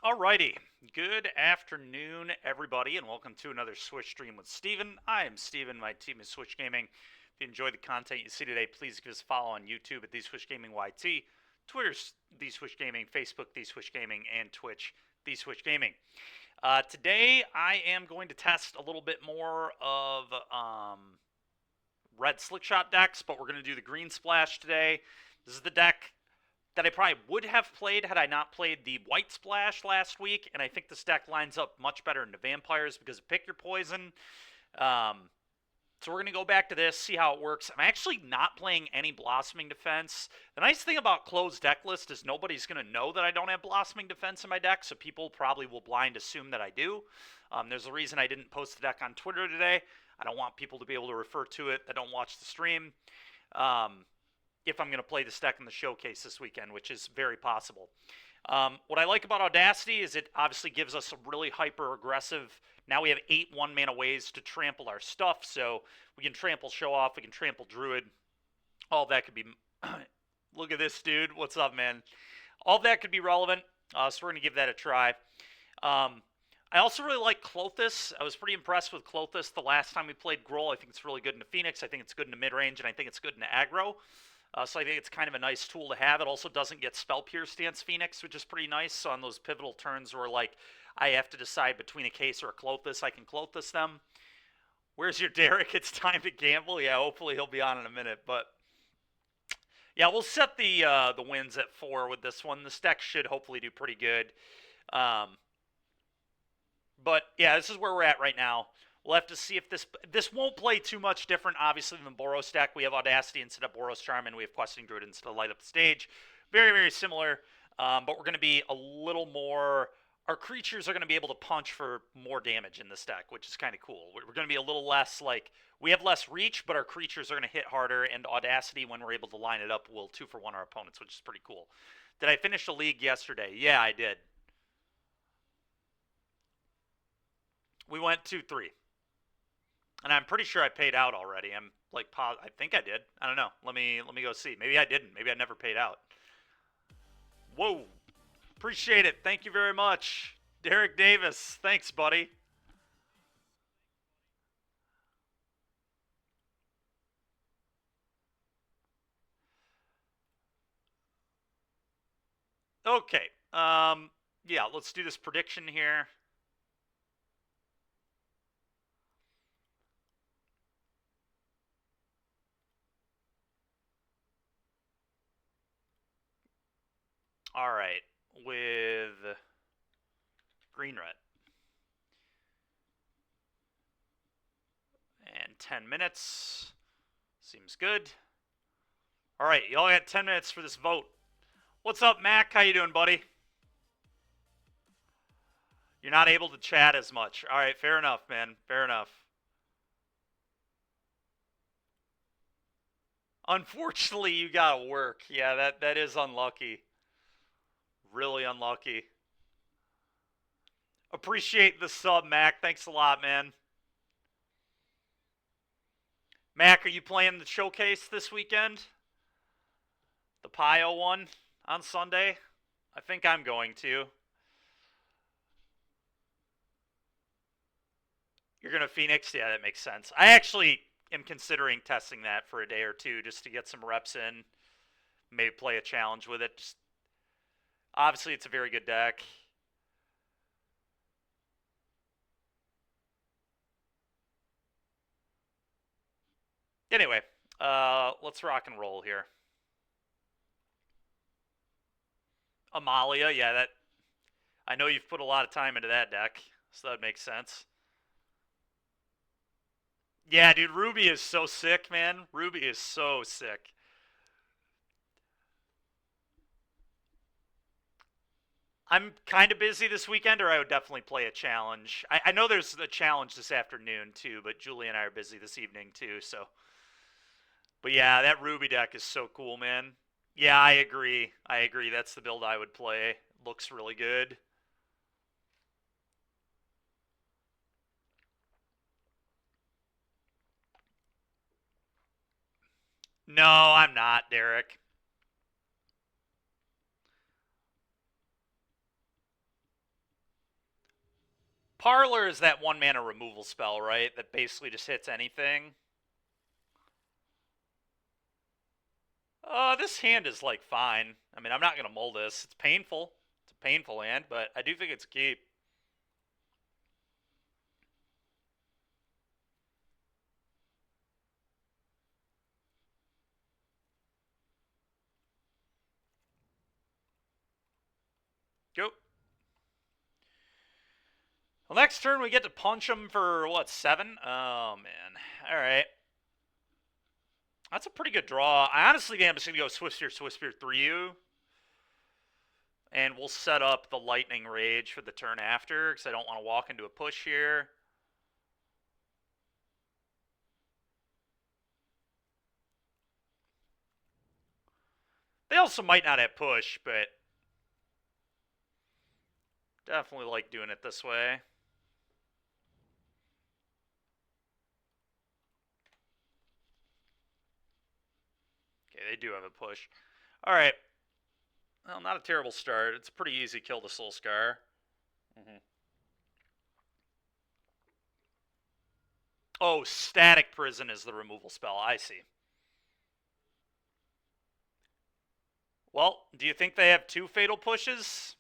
Alrighty, good afternoon, everybody, and welcome to another Switch stream with Steven. I am Steven, my team is Switch Gaming. If you enjoyed the content you see today, please give us a follow on YouTube at The Switch Gaming YT, Twitter's The Switch Gaming, Facebook The Switch Gaming, and Twitch The Switch Gaming. Today, I am going to test a little bit more of red Slickshot decks, but we're going to do the green Splash today. This is the deck that I probably would have played had I not played the White Splash last week, and I think this deck lines up much better into Vampires because of Pick Your Poison. So we're going to go back to this, see how it works. I'm actually not playing any Blossoming Defense. The nice thing about closed deck list is nobody's going to know that I don't have Blossoming Defense in my deck, so people probably will blind assume that I do. There's a reason I didn't post the deck on Twitter today. I don't want people to be able to refer to it that don't watch the stream. If I'm going to play this deck in the showcase this weekend, which is very possible. What I like about Audacity is it obviously gives us a really hyper-aggressive... Now we have 8 one-mana ways to trample our stuff, so we can trample Show Off, we can trample Druid. All that could be... Look at this, dude. What's up, man? All that could be relevant, so we're going to give that a try. I also really like Klothys. I was pretty impressed with Klothys the last time we played Grull. I think it's really good into Phoenix. I think it's good into mid-range, and I think it's good into aggro. So I think it's kind of a nice tool to have. It also doesn't get Spell Pierce Stance Phoenix, which is pretty nice. So on those pivotal turns where, like, I have to decide between a Case or a Klothys, I can Klothys them. Where's your Derek? It's time to gamble. Yeah, hopefully he'll be on in a minute. But, yeah, we'll set the wins at 4 with this one. This deck should hopefully do pretty good. But, yeah, this is where we're at right now. We'll have to see if this won't play too much different, obviously, than Boros deck. We have Audacity instead of Boros Charm, and we have Questing Druid instead of Light Up the Stage. Very, very similar, but we're going to be a little more... Our creatures are going to be able to punch for more damage in this deck, which is kind of cool. We're going to be a little less, like... We have less reach, but our creatures are going to hit harder, and Audacity, when we're able to line it up, will 2-for-1 our opponents, which is pretty cool. Did I finish the league yesterday? Yeah, I did. We went 2-3. And I'm pretty sure I paid out already. I'm like, I think I did. I don't know. Let me go see. Maybe I didn't. Maybe I never paid out. Whoa. Appreciate it. Thank you very much. Derek Davis. Thanks, buddy. Okay. Yeah, let's do this prediction here. All right. With green red. And 10 minutes. Seems good. All right, y'all got 10 minutes for this vote. What's up, Mac? How you doing, buddy? You're not able to chat as much. All right, fair enough, man. Fair enough. Unfortunately, you gotta work. Yeah, that is unlucky. Really unlucky. Appreciate the sub, Mac. Thanks a lot, man. Mac, are you playing the showcase this weekend? The Pio one on Sunday? I think I'm going to. You're going to Phoenix? Yeah, that makes sense. I actually am considering testing that for a day or two just to get some reps in. Maybe play a challenge with it. Just, obviously, it's a very good deck. Anyway, let's rock and roll here. Amalia, yeah, that... I know you've put a lot of time into that deck, so that makes sense. Yeah, dude, Ruby is so sick, man. Ruby is so sick. I'm kind of busy this weekend, or I would definitely play a challenge. I know there's a challenge this afternoon, too, but Julie and I are busy this evening, too, so... But yeah, that Ruby deck is so cool, man. Yeah, I agree. I agree. That's the build I would play. Looks really good. No, I'm not, Derek. Parlor is that 1-mana removal spell, right? That basically just hits anything. This hand is, like, fine. I mean, I'm not going to mull this. It's painful. It's a painful hand, but I do think it's a keep. Go. Well, next turn we get to punch him for, what, 7? Oh, man. All right. That's a pretty good draw. I honestly think I'm just going to go Swiftspear 3U. And we'll set up the Lightning Rage for the turn after, because I don't want to walk into a push here. They also might not have push, but definitely like doing it this way. Okay, they do have a push. All right. Well, not a terrible start. It's a pretty easy kill to Soul Scar. Oh, Static Prison is the removal spell. I see. Well, do you think they have 2 fatal pushes?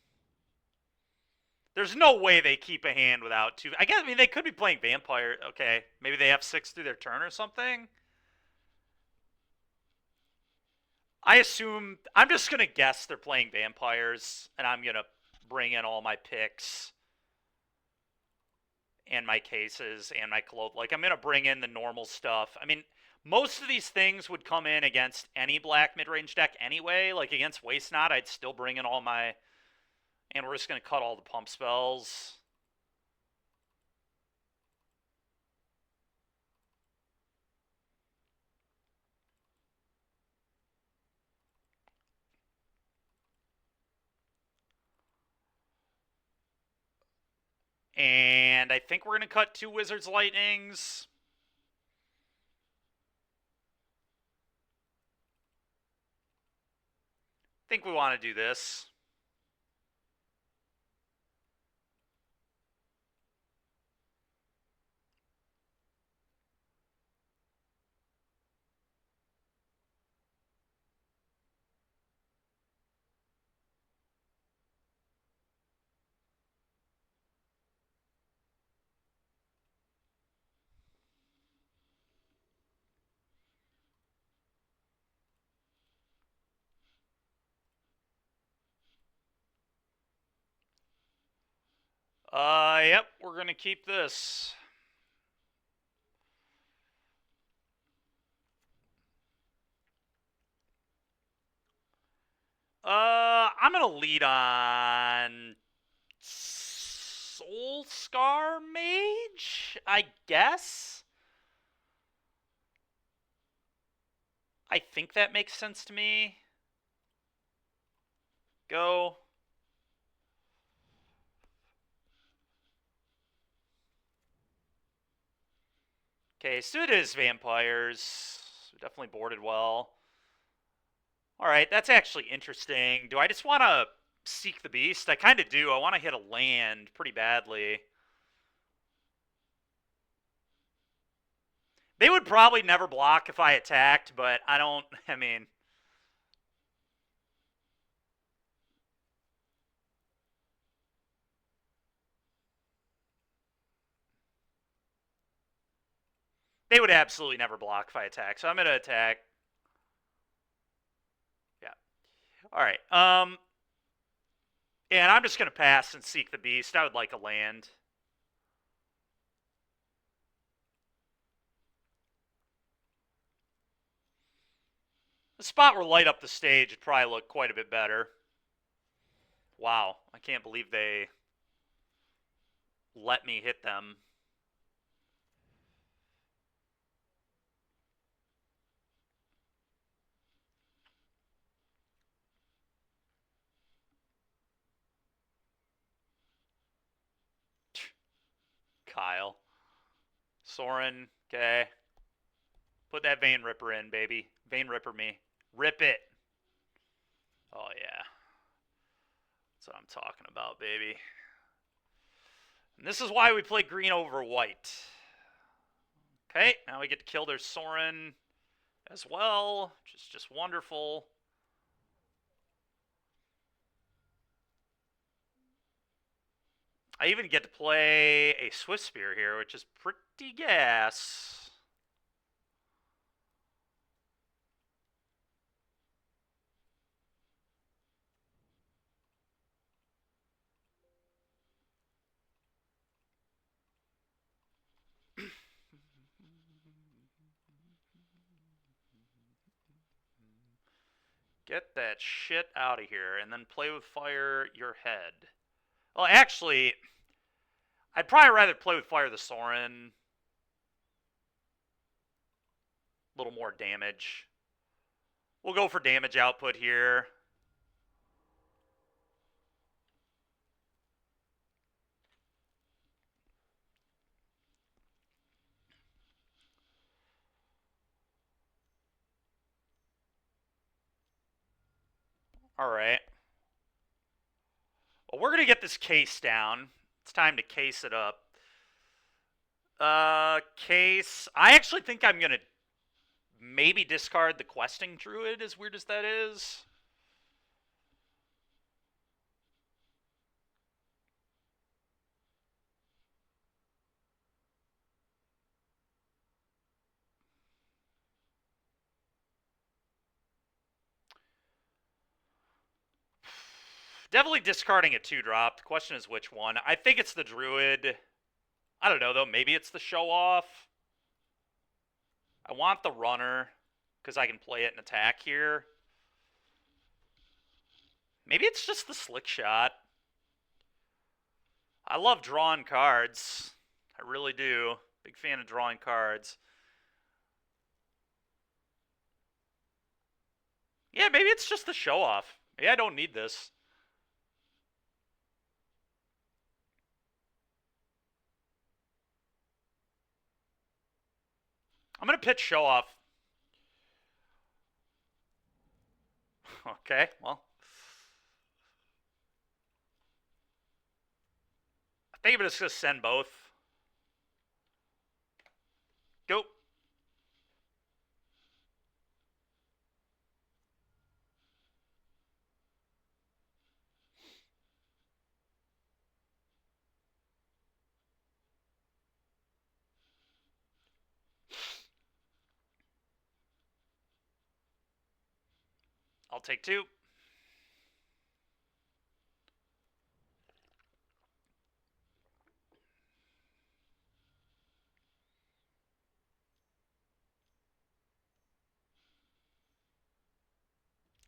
There's no way they keep a hand without 2. I guess, I mean, they could be playing Vampire. Okay, maybe they have 6 through their turn or something. I assume, I'm just going to guess they're playing Vampires, and I'm going to bring in all my picks and my cases and my clothes. Like, I'm going to bring in the normal stuff. I mean, most of these things would come in against any black mid-range deck anyway. Like, against Waste Not, I'd still bring in all my... And we're just going to cut all the pump spells. And I think we're going to cut 2 Wizard's Lightnings. I think we want to do this. Yep, we're going to keep this. I'm going to lead on Soul Scar Mage, I guess? I think that makes sense to me. Go. Okay, so it is Vampires. Definitely boarded well. Alright, that's actually interesting. Do I just want to Seek the Beast? I kind of do. I want to hit a land pretty badly. They would probably never block if I attacked, but I don't... I mean... They would absolutely never block if I attack, so I'm going to attack. Yeah. Alright, and I'm just going to pass and Seek the Beast. I would like a land. The spot where light up the stage would probably look quite a bit better. Wow, I can't believe they let me hit them. Kyle. Soren, okay. Put that Vein Ripper in, baby. Vein Ripper me. Rip it. Oh, yeah. That's what I'm talking about, baby. And this is why we play green over white. Okay, now we get to kill their Sorin as well, which is just wonderful. I even get to play a Swift Spear here, which is pretty gas. Get that shit out of here, and then play with fire your head. Well, actually, I'd probably rather play with fire the Sorin. A little more damage. We'll go for damage output here. Alright. Well, we're going to get this case down. It's time to case it up. Case. I actually think I'm going to maybe discard the questing druid, as weird as that is. Definitely discarding a 2-drop. The question is which one. I think it's the druid. I don't know, though. Maybe it's the show-off. I want the runner, because I can play it and attack here. Maybe it's just the slick shot. I love drawing cards. I really do. Big fan of drawing cards. Yeah, maybe it's just the show-off. Maybe I don't need this. I'm going to pitch show-off. Okay, well. I think I'm just going to send both. Go. I'll take 2.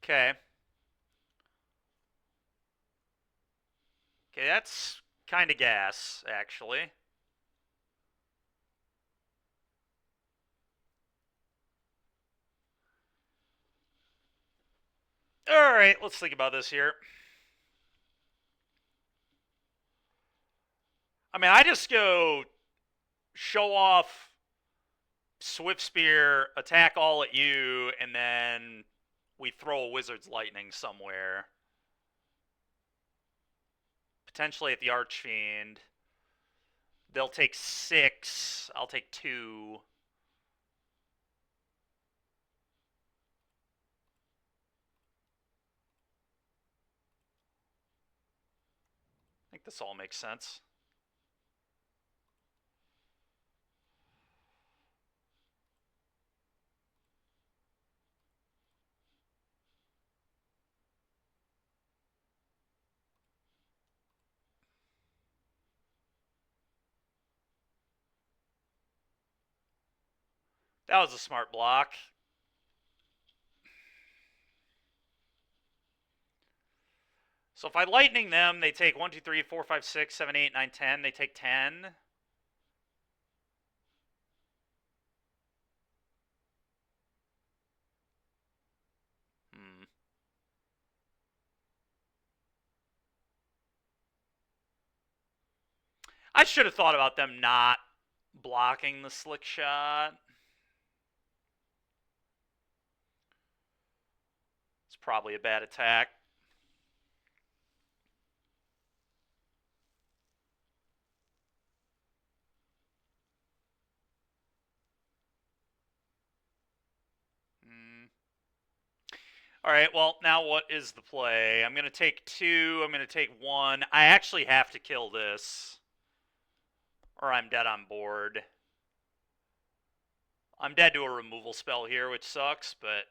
Okay. Okay, that's kind of gas, actually. Alright, let's think about this here. I mean, I just go show off Swift Spear, attack all at you, and then we throw a Wizard's Lightning somewhere. Potentially at the Archfiend. They'll take 6. I'll take 2. I think this all makes sense. That was a smart block. So if I lightning them, they take 1, 2, 3, 4, 5, 6, 7, 8, 9, 10. They take 10. I should have thought about them not blocking the slick shot. It's probably a bad attack. Alright, well, now what is the play? I'm going to take 2. I'm going to take 1. I actually have to kill this, or I'm dead on board. I'm dead to a removal spell here, which sucks, but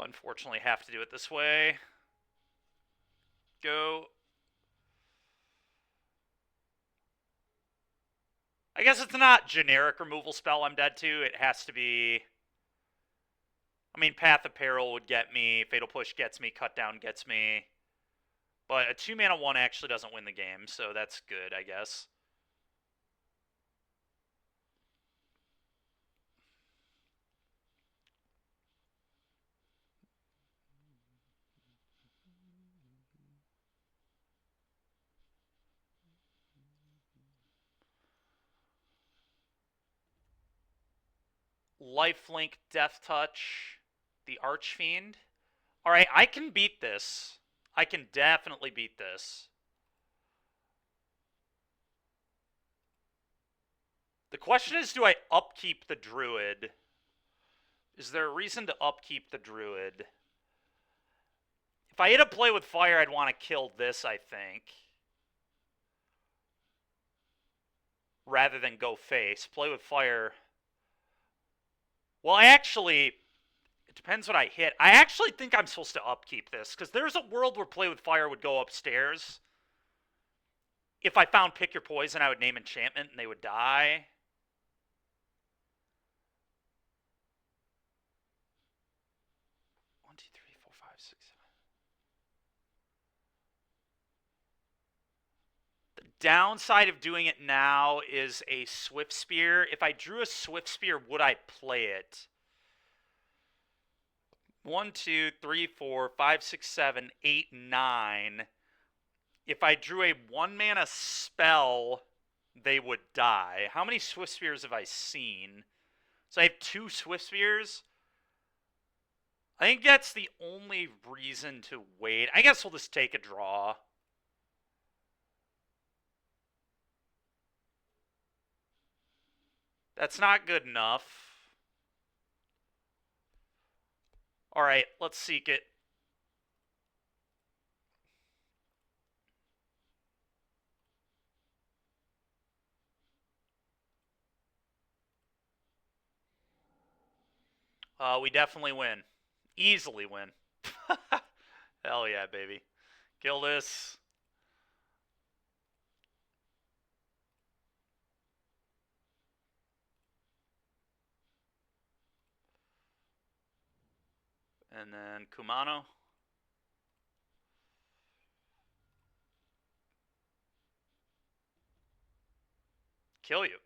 unfortunately have to do it this way. Go. I guess it's not generic removal spell I'm dead to. It has to be... I mean, Path of Peril would get me. Fatal Push gets me. Cut Down gets me. But a 2-mana 1 actually doesn't win the game, so that's good, I guess. Lifelink, Death Touch, the Archfiend. Alright, I can beat this. I can definitely beat this. The question is, do I upkeep the Druid? Is there a reason to upkeep the Druid? If I hit a play with fire, I'd want to kill this, I think. Rather than go face. Play with fire. Well, it depends what I hit. I actually think I'm supposed to upkeep this, because there's a world where play with fire would go upstairs. If I found Pick Your Poison, I would name enchantment and they would die. One, two, three, four, five, six, seven. The downside of doing it now is a Swift Spear. If I drew a Swift Spear, would I play it? 1, 2, 3, 4, 5, 6, 7, 8, 9. If I drew a 1-mana spell, they would die. How many Swift Spears have I seen? So I have 2 Swift Spears. I think that's the only reason to wait. I guess we'll just take a draw. That's not good enough. Alright, let's seek it. We definitely win. Easily win. Hell yeah, baby. Kill this. And then Kumano. Kill you.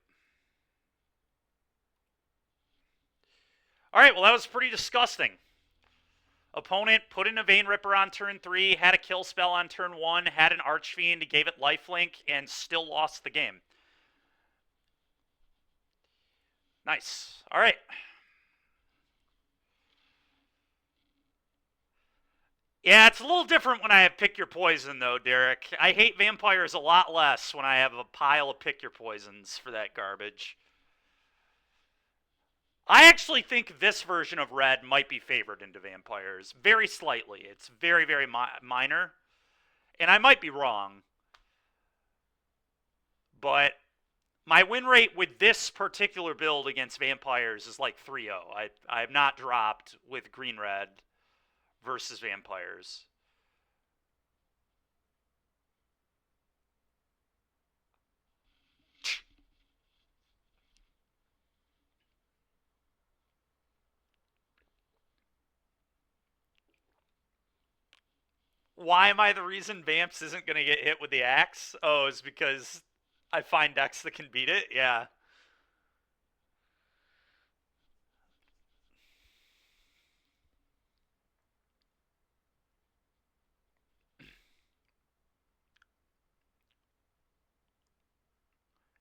Alright, well that was pretty disgusting. Opponent put in a Vein Ripper on turn 3, had a kill spell on turn 1, had an Archfiend, gave it lifelink, and still lost the game. Nice. Alright. Yeah, it's a little different when I have Pick Your Poison, though, Derek. I hate vampires a lot less when I have a pile of Pick Your Poisons for that garbage. I actually think this version of red might be favored into vampires. Very slightly. It's very, very minor. And I might be wrong. But my win rate with this particular build against vampires is like 3-0. I have not dropped with green-red versus vampires. Why am I the reason Vamps isn't going to get hit with the axe? Oh, it's because I find decks that can beat it? Yeah.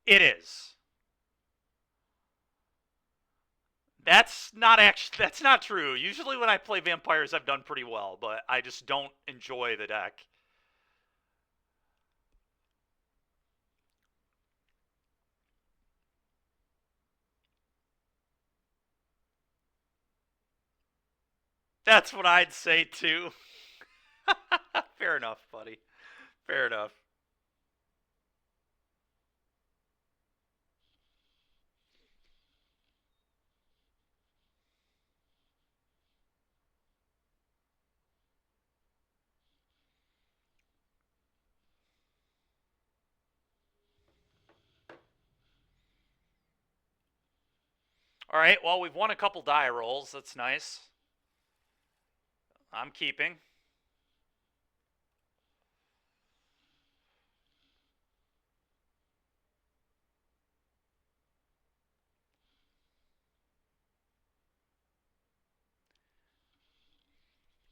It is. That's not true. Usually when I play vampires I've done pretty well, but I just don't enjoy the deck. That's what I'd say too. Fair enough, buddy. Fair enough. All right, well, we've won a couple die rolls. That's nice. I'm keeping.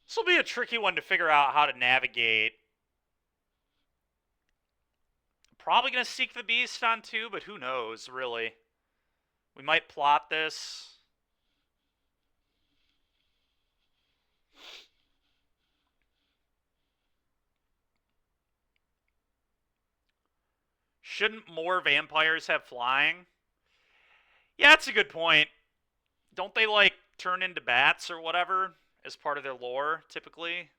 This will be a tricky one to figure out how to navigate. Probably going to seek the beast on two, but who knows, really. We might plot this. Shouldn't more vampires have flying? Yeah, that's a good point. Don't they, like, turn into bats or whatever as part of their lore, typically?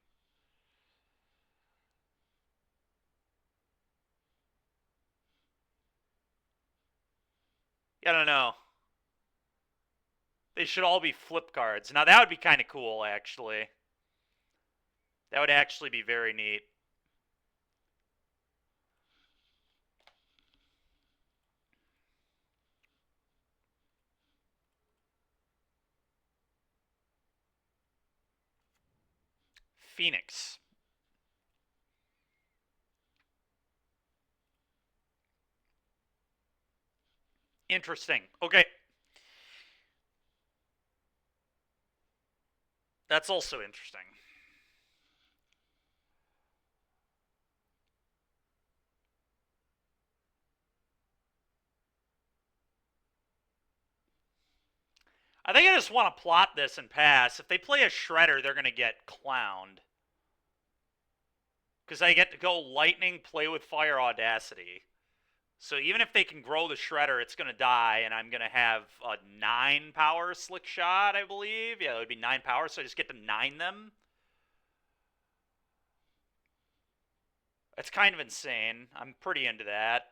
Yeah, I don't know. They should all be flip cards. Now, that would be kind of cool, actually. That would actually be very neat. Phoenix. Interesting. Okay. That's also interesting. I think I just want to plot this and pass. If they play a Shredder, they're going to get clowned. Because I get to go Lightning, play with Fire Audacity. So even if they can grow the Shredder, it's going to die, and I'm going to have a 9 power Slick Shot, I believe. Yeah, it would be 9 power, so I just get to 9 them. It's kind of insane. I'm pretty into that.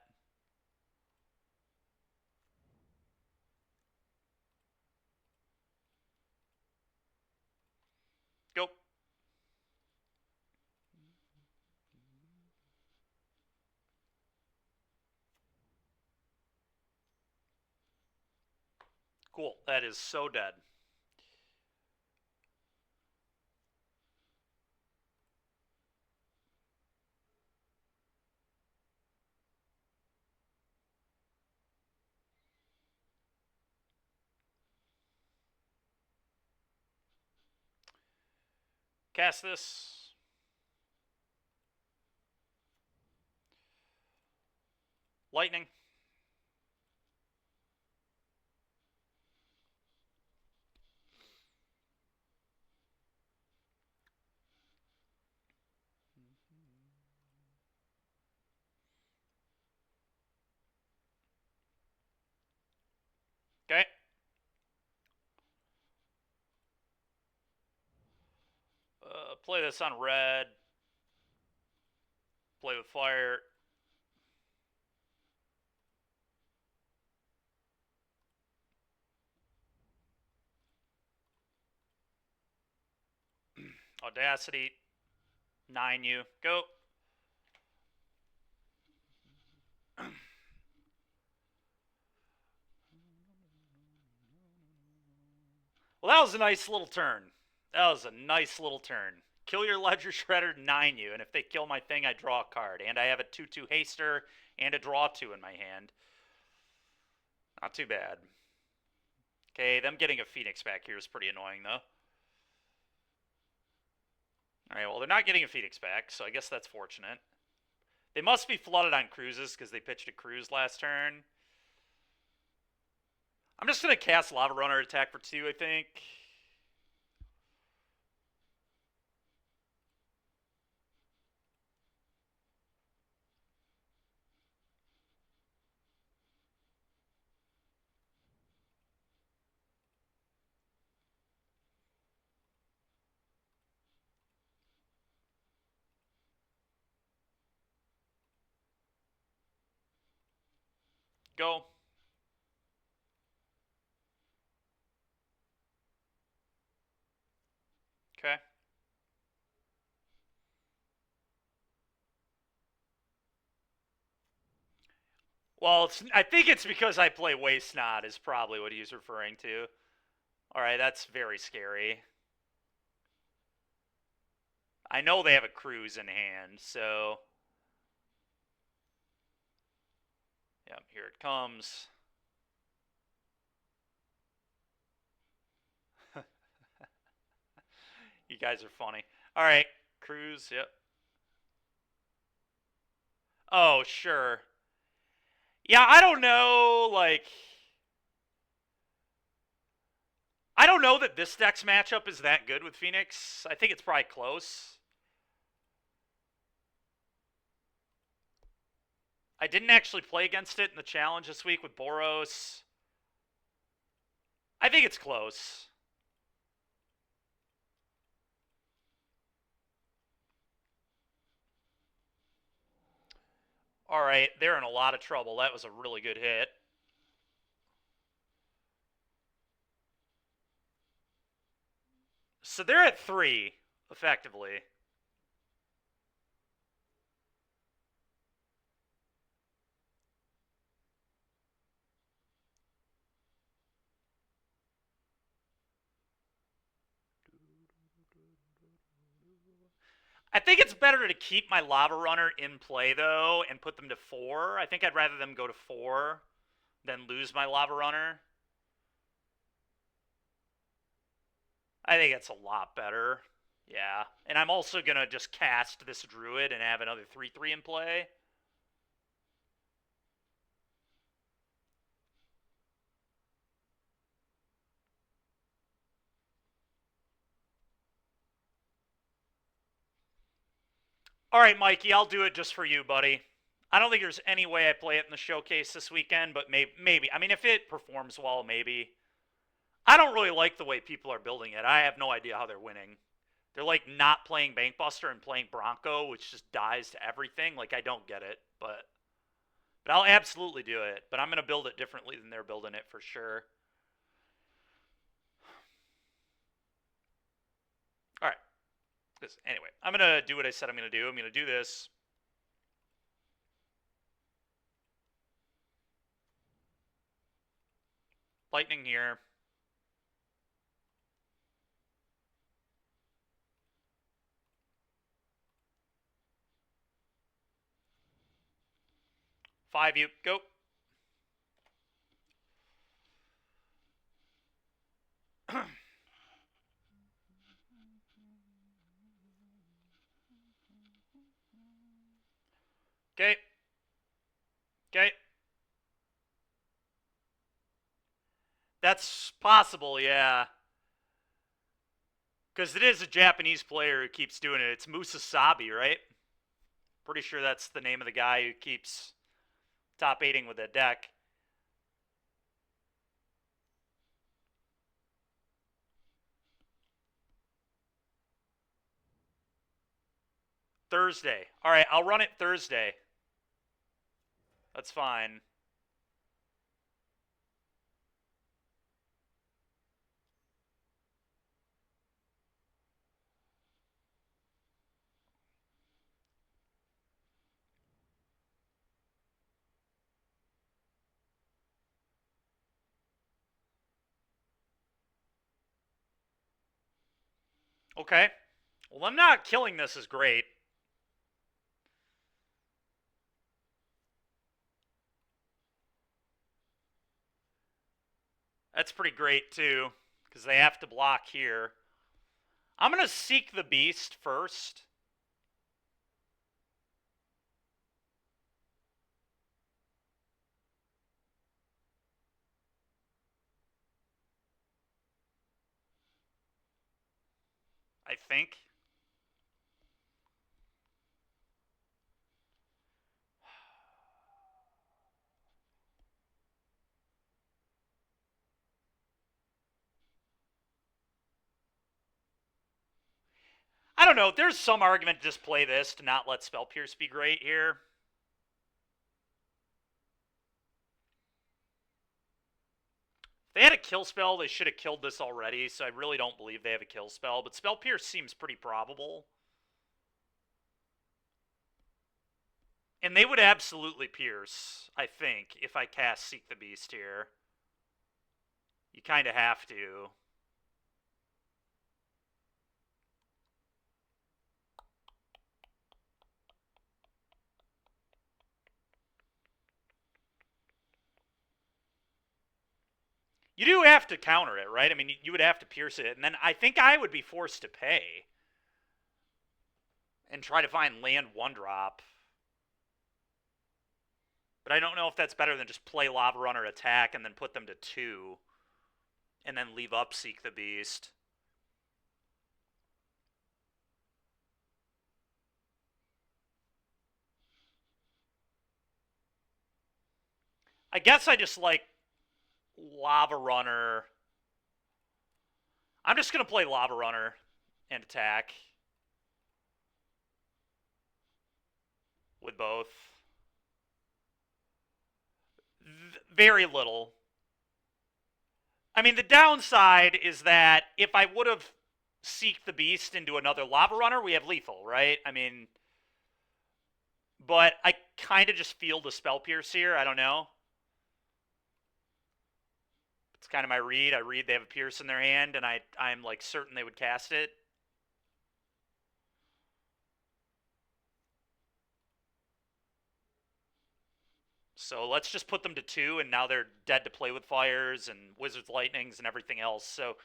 Go. Cool. That is so dead. Cast this. Lightning. Okay. Play this on red. Play with fire. Audacity. 9 you. Go. Well, that was a nice little turn. That was a nice little turn. Kill your Ledger Shredder, 9 you, and if they kill my thing, I draw a card. And I have a 2-2 haster and a draw 2 in my hand. Not too bad. Okay, them getting a Phoenix back here is pretty annoying, though. Alright, well, they're not getting a Phoenix back, so I guess that's fortunate. They must be flooded on cruises because they pitched a cruise last turn. I'm just going to cast Lava Runner attack for 2, I think. go. Okay. Well, I think it's because I play Waste Not is probably what he's referring to. All right, that's very scary. I know they have a cruise in hand, so... Yep, here it comes. You guys are funny. All right, cruise, yep. Oh, sure. Yeah, I don't know, like... I don't know that this deck's matchup is that good with Phoenix. I think it's probably close. I didn't actually play against it in the challenge this week with Boros. I think it's close. All right, they're in a lot of trouble. That was a really good hit. So they're at 3, effectively. I think it's better to keep my Lava Runner in play, though, and put them to 4. I think I'd rather them go to 4 than lose my Lava Runner. I think it's a lot better. Yeah. And I'm also going to just cast this Druid and have another 3/3 in play. All right, Mikey, I'll do it just for you, buddy. I don't think there's any way I play it in the showcase this weekend, but maybe. I mean, if it performs well, maybe. I don't really like the way people are building it. I have no idea how they're winning. They're like not playing Bankbuster and playing Bronco, which just dies to everything. Like, I don't get it, but I'll absolutely do it. But I'm gonna build it differently than they're building it for sure. All right. Anyway, I'm gonna do what I said I'm gonna do. I'm gonna do this. Lightning here. Five you go. Okay. Okay. That's possible, yeah. Because it is a Japanese player who keeps doing it. It's Musasabi, right? Pretty sure that's the name of the guy who keeps top 8ing with that deck. Thursday. All right, I'll run it Thursday. That's fine. Okay. Well, them not killing this is great. That's pretty great, too, because they have to block here. I'm going to seek the beast first. I think. I don't know. There's some argument to just play this to not let Spell Pierce be great here. If they had a kill spell, they should have killed this already, so I really don't believe they have a kill spell, but Spell Pierce seems pretty probable. And they would absolutely pierce, I think, if I cast Seek the Beast here. You kind of have to. You do have to counter it, right? I mean, you would have to pierce it, and then I think I would be forced to pay and try to find land 1-drop. But I don't know if that's better than just play Lava Runner attack and then put them to 2 and then leave up Seek the Beast. I guess I just like Lava Runner. I'm just going to play Lava Runner and attack with both. Very little. I mean, the downside is that if I would have Seek the Beast into another Lava Runner, we have lethal, right? I mean, but I kind of just feel the Spell Pierce here. I don't know. It's kind of my read. I read they have a Pierce in their hand, and I'm like certain they would cast it. So let's just put them to 2, and now they're dead to Play with Fires and Wizard's Lightnings and everything else. So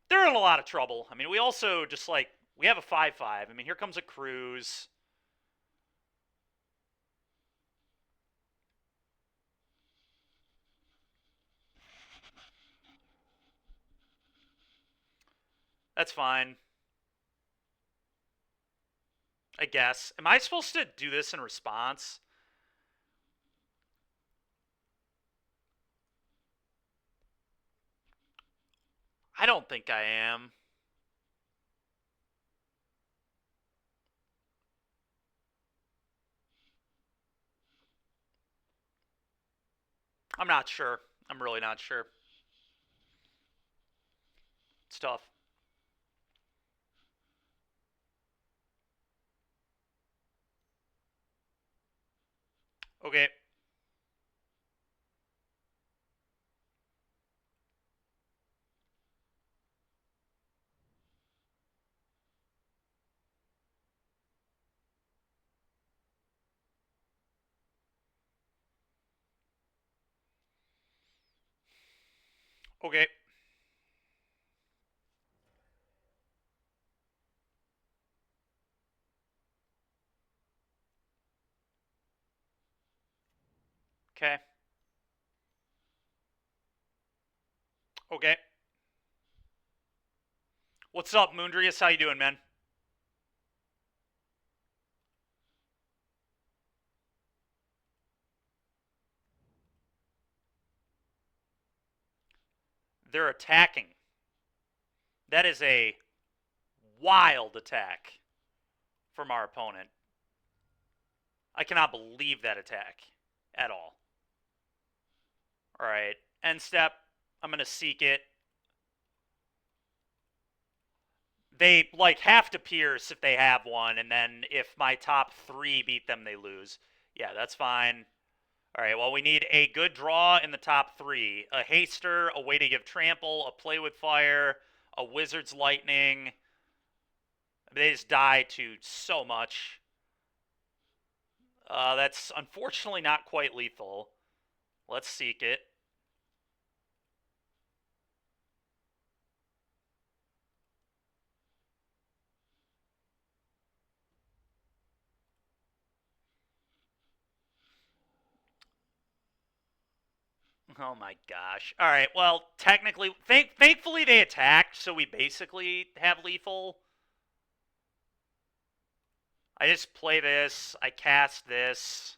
they're in a lot of trouble. I mean, we also just like, we have a 5-5. I mean, here comes a Cruise. That's fine. I guess. Am I supposed to do this in response? I don't think I am. I'm not sure. I'm really not sure. It's tough. Okay. Okay. Okay. Okay. What's up, Moondrius? How you doing, man? They're attacking. That is a wild attack from our opponent. I cannot believe that attack at all. All right. End step. I'm going to seek it. They like have to pierce if they have one, and then if my top 3 beat them, they lose. Yeah, that's fine. All right, well, we need a good draw in the top 3. A Haster, a way to give trample, a play with fire, a Wizard's Lightning. They just die to so much. That's unfortunately not quite lethal. Let's seek it. Oh my gosh. All right, well, technically, thankfully they attacked, so we basically have lethal. I just play this, I cast this.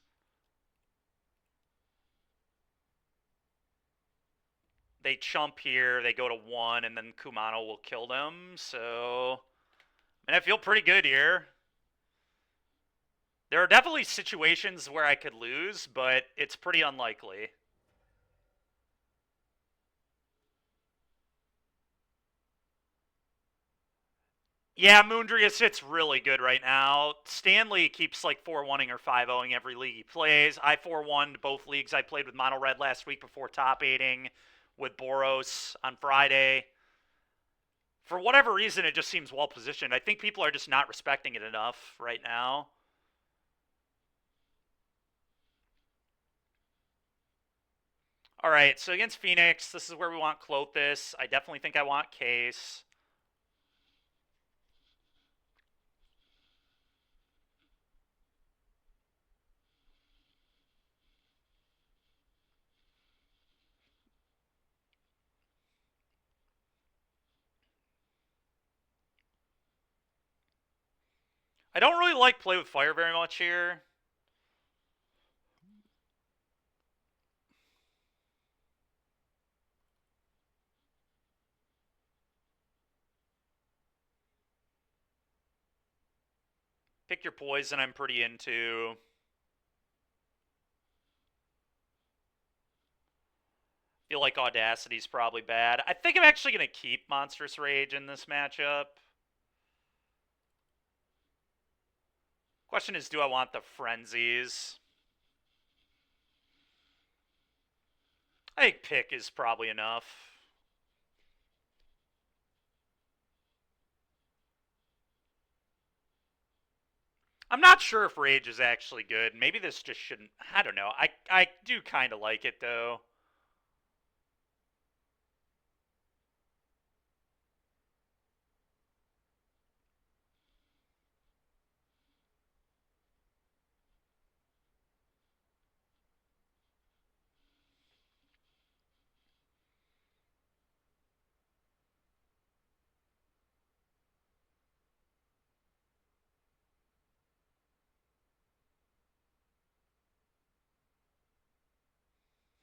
They chump here, they go to 1, and then Kumano will kill them, so... And I feel pretty good here. There are definitely situations where I could lose, but it's pretty unlikely. Yeah, Moondrius hits really good right now. Stanley keeps like 4-1ing or 5-0ing every league he plays. I 4-1'd both leagues I played with Mono Red last week before top 8ing with Boros on Friday. For whatever reason, it just seems well positioned. I think people are just not respecting it enough right now. All right, so against Phoenix, this is where we want Clothis. I definitely think I want Case. I don't really like Play with Fire very much here. Pick your poison, I'm pretty into. Feel like Audacity's probably bad. I think I'm actually going to keep Monstrous Rage in this matchup. Question is, do I want the Frenzies? I think Pick is probably enough. I'm not sure if Rage is actually good. Maybe this just shouldn't. I don't know. I do kind of like it, though.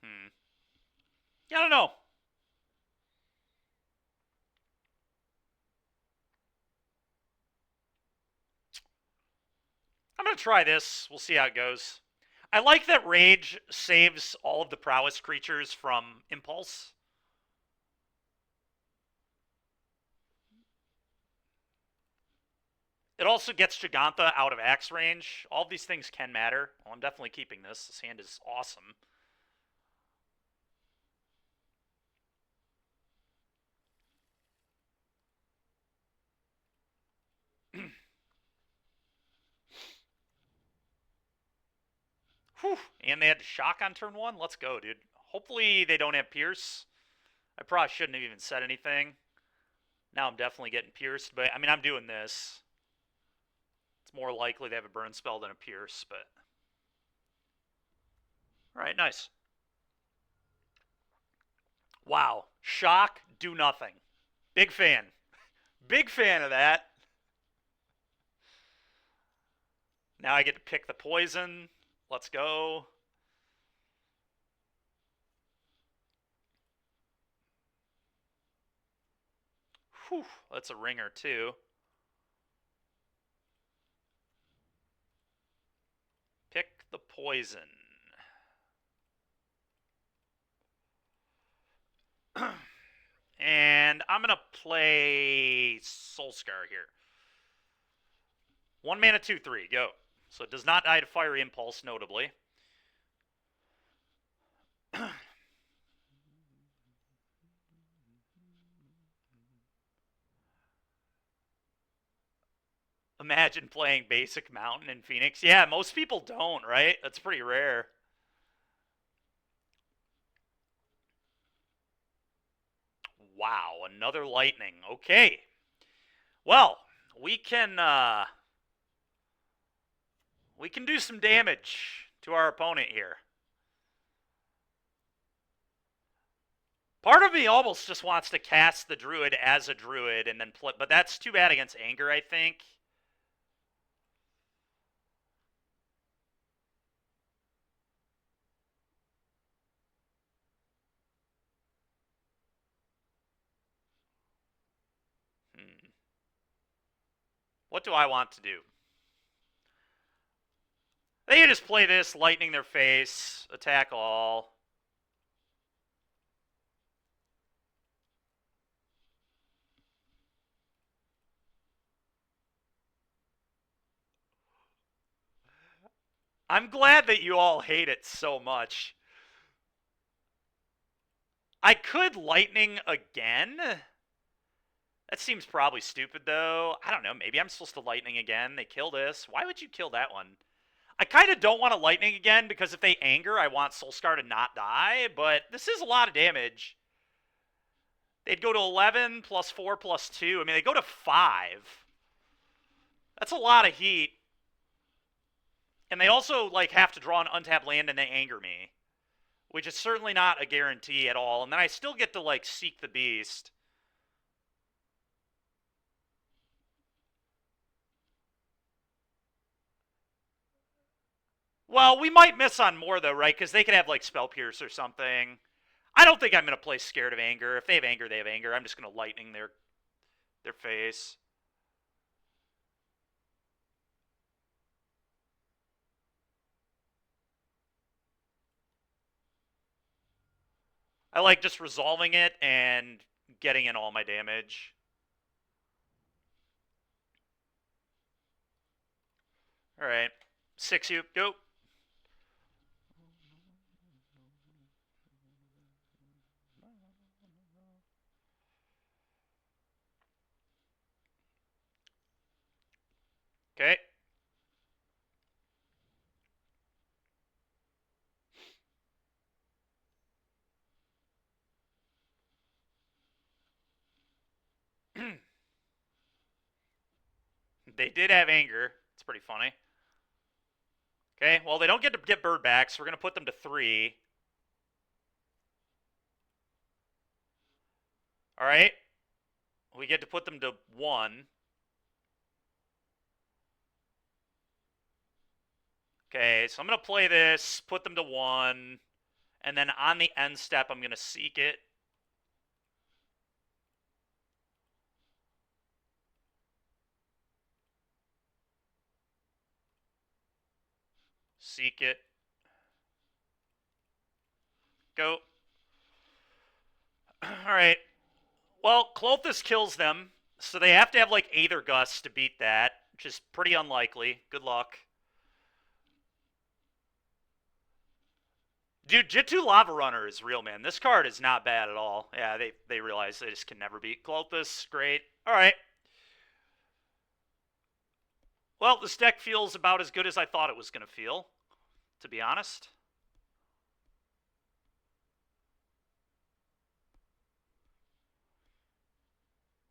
Hmm. Yeah, I don't know. I'm going to try this. We'll see how it goes. I like that Rage saves all of the prowess creatures from Impulse. It also gets Giganta out of axe range. All of these things can matter. Well, I'm definitely keeping this. This hand is awesome. Whew. And they had Shock on turn 1? Let's go, dude. Hopefully they don't have Pierce. I probably shouldn't have even said anything. Now I'm definitely getting pierced, but I mean, I'm doing this. It's more likely they have a burn spell than a pierce, but... Alright, nice. Wow. Shock, do nothing. Big fan. Big fan of that. Now I get to pick the poison. Let's go. Whew, that's a ringer too. Pick the poison. And I'm going to play Soulscar here. 1 mana, 2/3, go. So it does not die to Fiery Impulse, notably. Imagine playing basic Mountain in Phoenix. Yeah, most people don't, right? That's pretty rare. Wow, another lightning. Okay. Well, we can do some damage to our opponent here. Part of me almost just wants to cast the Druid as a Druid and then play, but that's too bad against Anger, I think. What do I want to do? They can just play this, lightning their face, attack all. I'm glad that you all hate it so much. I could lightning again. That seems probably stupid, though. I don't know. Maybe I'm supposed to lightning again. They kill this. Why would you kill that one? I kind of don't want to lightning again because if they anger, I want Soulscar to not die. But this is a lot of damage. They'd go to 11 plus 4 plus 2. I mean, they go to 5. That's a lot of heat. And they also, like, have to draw an untapped land and they anger me, which is certainly not a guarantee at all. And then I still get to, like, seek the beast. Well, we might miss on more, though, right? Because they could have, like, Spell Pierce or something. I don't think I'm going to play Scared of Anger. If they have anger, they have anger. I'm just going to lightning their face. I like just resolving it and getting in all my damage. All right. 6 you. Go. Okay. They did have anger. It's pretty funny. Okay, well, they don't get to get bird back, so we're going to put them to 3. All right. We get to put them to 1. Okay, so I'm going to play this, put them to 1, and then on the end step, I'm going to seek it. Seek it. Go. All right. Well, Clothis kills them, so they have to have, like, Aether Gust to beat that, which is pretty unlikely. Good luck. Dude, Jitu Lava Runner is real, man. This card is not bad at all. Yeah, they realize they just can never beat Clothis. Great. All right. Well, this deck feels about as good as I thought it was going to feel, to be honest.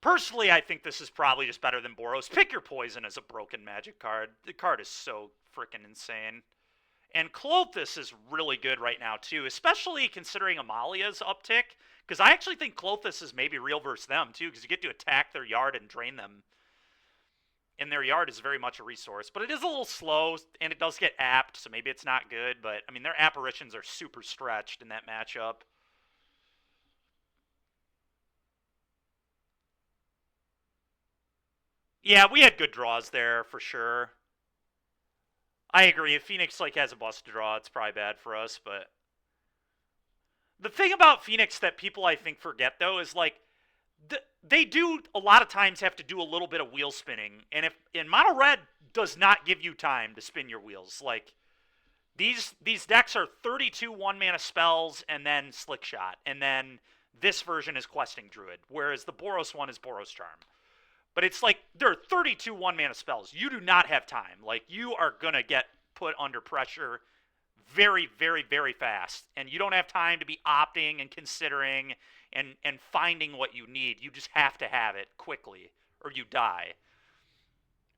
Personally, I think this is probably just better than Boros. Pick Your Poison as a broken Magic card. The card is so freaking insane. And Clothis is really good right now, too, especially considering Amalia's uptick. Because I actually think Clothis is maybe real versus them, too, because you get to attack their yard and drain them. And their yard is very much a resource. But it is a little slow, and it does get apped, so maybe it's not good. But, I mean, their apparitions are super stretched in that matchup. Yeah, we had good draws there, for sure. I agree. If Phoenix, like, has a bust to draw, it's probably bad for us, but... The thing about Phoenix that people, I think, forget, though, is, like, they do a lot of times have to do a little bit of wheel spinning, and mono red does not give you time to spin your wheels. Like, these decks are 32 1-mana spells and then Slick Shot, and then this version is Questing Druid, whereas the Boros one is Boros Charm. But it's like there are 32 1-mana spells. You do not have time. Like, you are gonna get put under pressure very, very, very fast, and you don't have time to be opting and considering and finding what you need. You just have to have it quickly, or you die.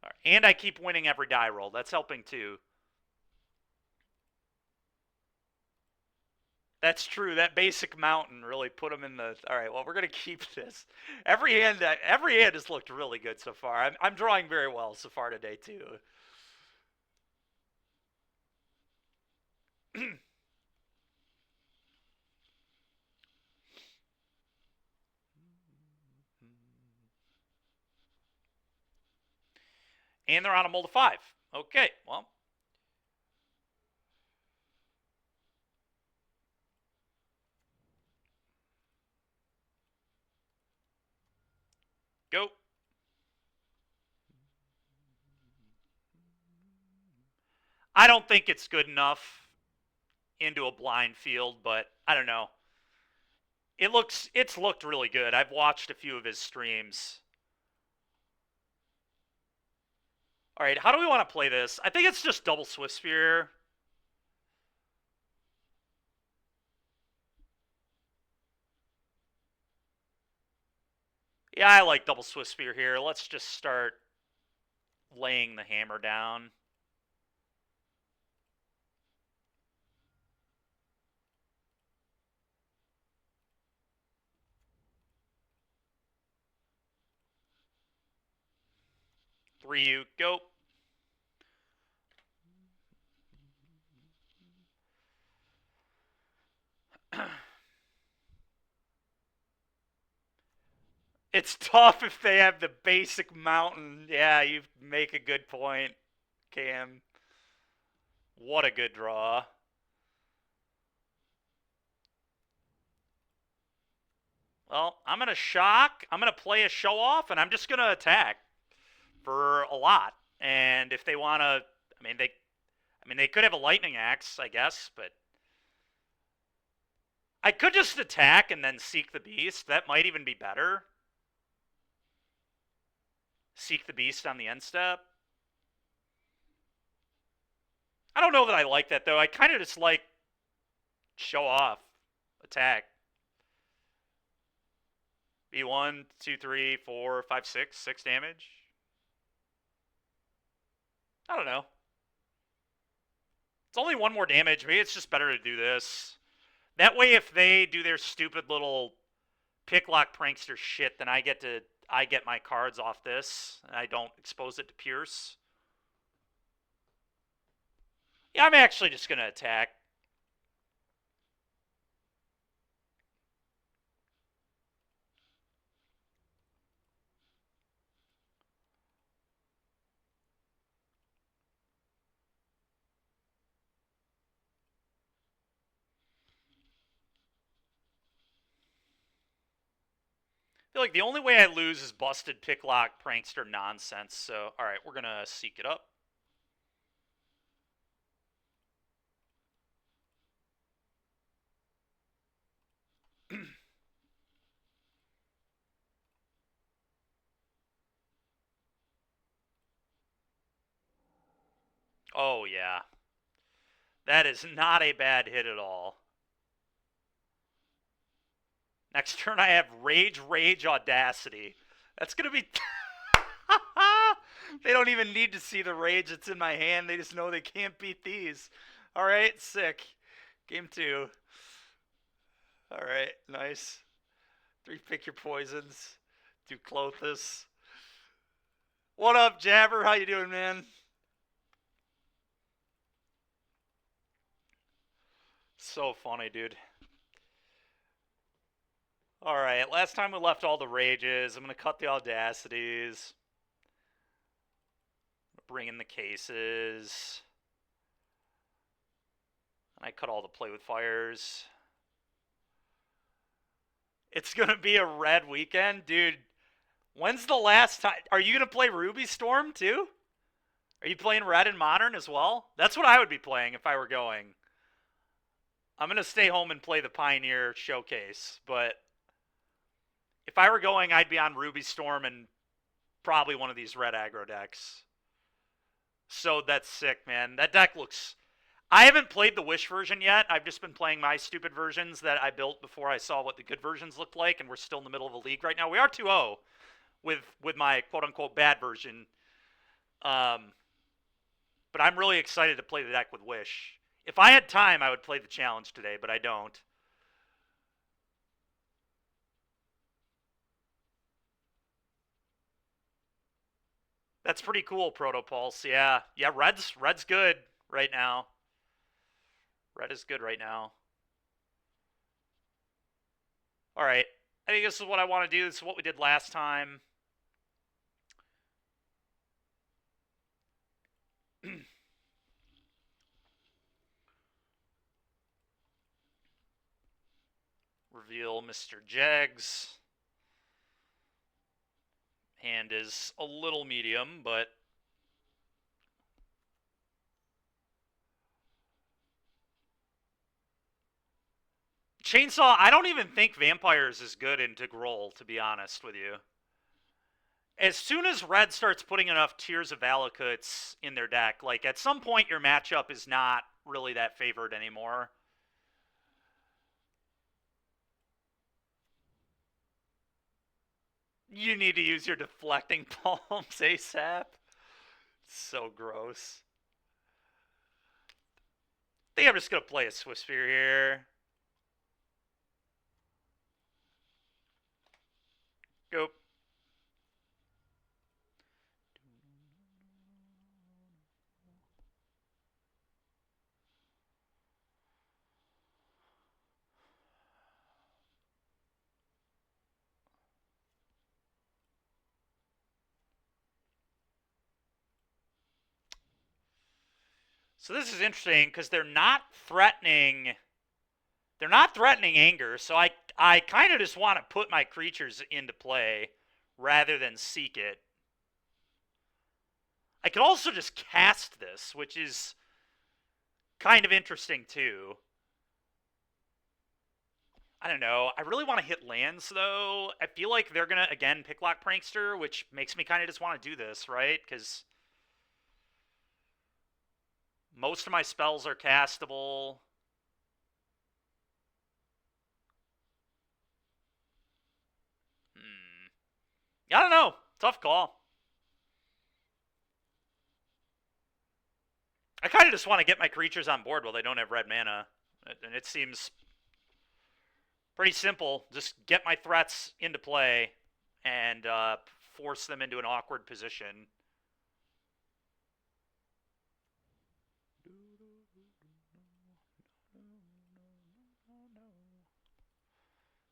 Right. And I keep winning every die roll. That's helping too. That's true. That basic mountain really put them in the. All right. Well, we're gonna keep this. Every hand has looked really good so far. I'm drawing very well so far today too. And they're on a mold of 5. Okay. Well, go. I don't think it's good enough into a blind field, but I don't know. It's looked really good. I've watched a few of his streams. All right, how do we want to play this? I think it's just double Swift Spear. Yeah, I like double Swift Spear here. Let's just start laying the hammer down. Ryu, go. It's tough if they have the basic mountain. Yeah, you make a good point, Cam. What a good draw. Well, I'm going to shock. I'm going to play a show off, and I'm just going to attack for a lot. And if they want to, they could have a lightning axe, I guess, but I could just attack and then seek the beast. That might even be better. Seek the beast on the end step. I don't know that I like that, though. I kind of just like show off, attack. Be 1, 2, 3, 4, 5, 6, 6 damage. I don't know. It's only 1 more damage. Maybe it's just better to do this. That way, if they do their stupid little picklock prankster shit, then I get my cards off this, and I don't expose it to Pierce. Yeah, I'm actually just gonna attack. I feel like the only way I lose is busted picklock prankster nonsense. So, all right, we're gonna seek it up. Oh yeah, that is not a bad hit at all. Next turn I have Rage, Audacity. That's gonna be. They don't even need to see the rage that's in my hand. They just know they can't beat these. All right, sick. Game 2. All right, nice. 3 pick your poisons. 2 Clothis. What up, Jabber? How you doing, man? So funny, dude. All right, last time we left all the rages. I'm going to cut the audacities. Bring in the cases. And I cut all the play with fires. It's going to be a red weekend? Dude, when's the last time? Are you going to play Ruby Storm too? Are you playing red and modern as well? That's what I would be playing if I were going. I'm going to stay home and play the Pioneer Showcase, but if I were going, I'd be on Ruby Storm and probably one of these red aggro decks. So that's sick, man. That deck looks... I haven't played the Wish version yet. I've just been playing my stupid versions that I built before I saw what the good versions looked like, and we're still in the middle of a league right now. We are 2-0 with my quote-unquote bad version. But I'm really excited to play the deck with Wish. If I had time, I would play the challenge today, but I don't. That's pretty cool, Protopulse. Yeah. Yeah, red's good right now. Red is good right now. All right. I think this is what I want to do. This is what we did last time. Reveal Mr. Jegs. Hand is a little medium, but Chainsaw, I don't even think Vampires is good into Grull, to be honest with you. As soon as Red starts putting enough Tears of Valakuts in their deck, like, at some point your matchup is not really that favored anymore. You need to use your deflecting palms ASAP. So gross. I think I'm just going to play a Swift Spear here. Go. So this is interesting because they're not threatening anger, so I kind of just want to put my creatures into play rather than seek it. I could also just cast this, which is kind of interesting too. I don't know. I really want to hit lands, though. I feel like they're going to, again, Picklock Prankster, which makes me kind of just want to do this, right? Because most of my spells are castable. I don't know. Tough call. I kind of just want to get my creatures on board while they don't have red mana. And it seems pretty simple. Just get my threats into play and force them into an awkward position.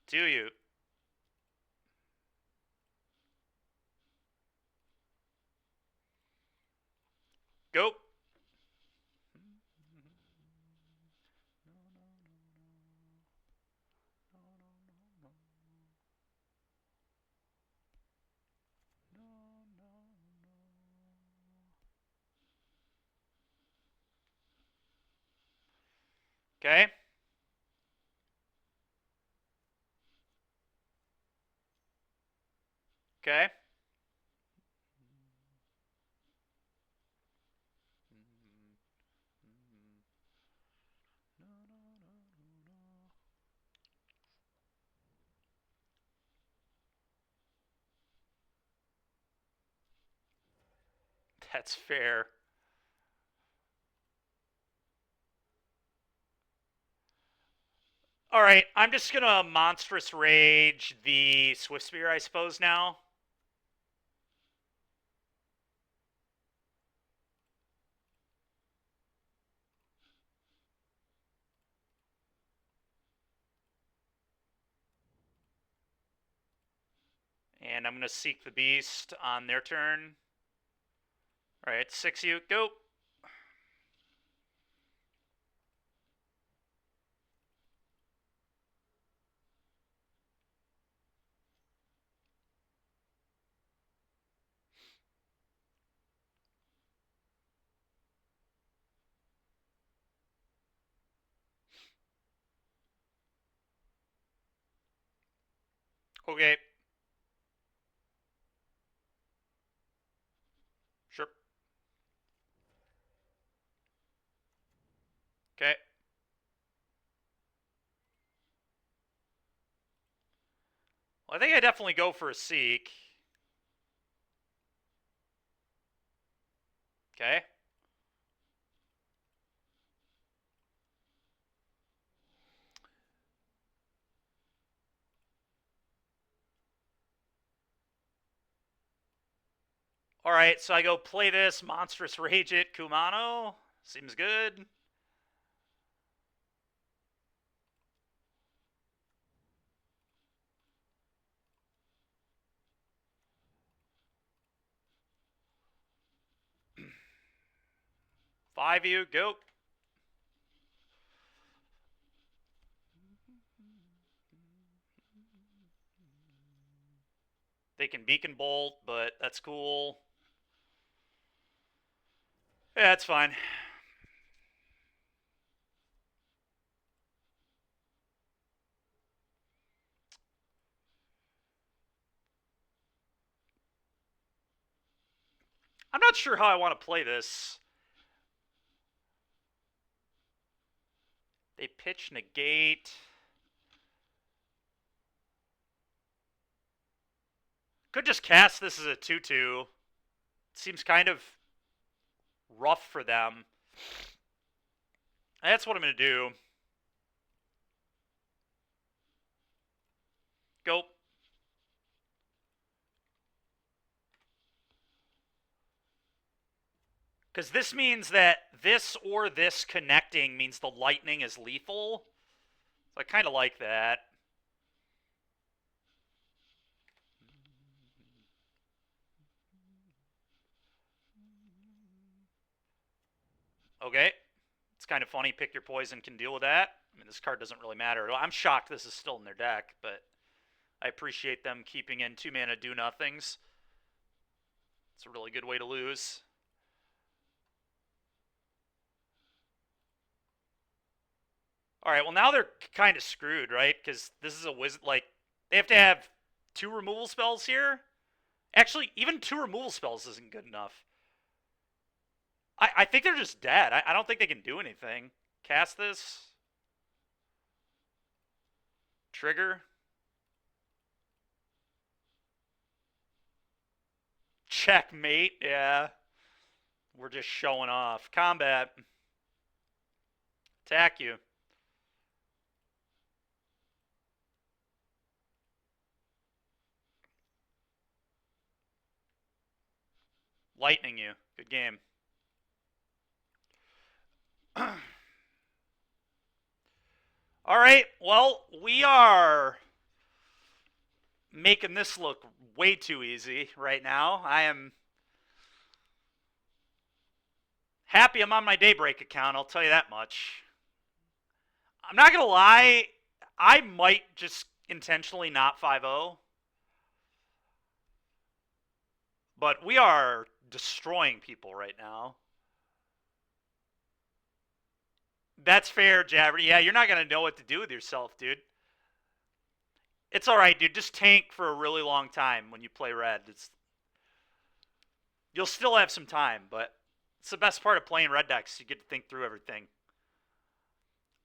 Do you? Go. Okay. Okay. That's fair. All right, I'm just gonna monstrous rage the Swift Spear, I suppose now. And I'm gonna seek the beast on their turn. All right, 6 you, go. Okay. Sure. Okay. Well, I think I definitely go for a seek. Okay. All right, so I go play this monstrous rage it Kumano. Seems good. Five you, go. They can beacon bolt, but that's cool. Yeah, that's fine. I'm not sure how I want to play this. They pitch negate. Could just cast this as a 2/2. Seems kind of rough for them. That's what I'm going to do. Go. Because this means that this or this connecting means the lightning is lethal. So I kind of like that. Okay. It's kind of funny. Pick your poison can deal with that. I mean, this card doesn't really matter. I'm shocked this is still in their deck, but I appreciate them keeping in 2-mana do-nothings. It's a really good way to lose. All right, well, now they're kind of screwed, right? Because this is a wizard. Like, they have to have 2 removal spells here. Actually, even 2 removal spells isn't good enough. I think they're just dead. I don't think they can do anything. Cast this. Trigger. Checkmate, yeah. We're just showing off. Combat. Attack you. Lightning you. Good game. All right, well, we are making this look way too easy right now. I am happy I'm on my Daybreak account, I'll tell you that much. I'm not going to lie, I might just intentionally not 5-0. But we are destroying people right now. That's fair, Jabber. Yeah, you're not going to know what to do with yourself, dude. It's all right, dude. Just tank for a really long time when you play red. You'll still have some time, but it's the best part of playing red decks. You get to think through everything.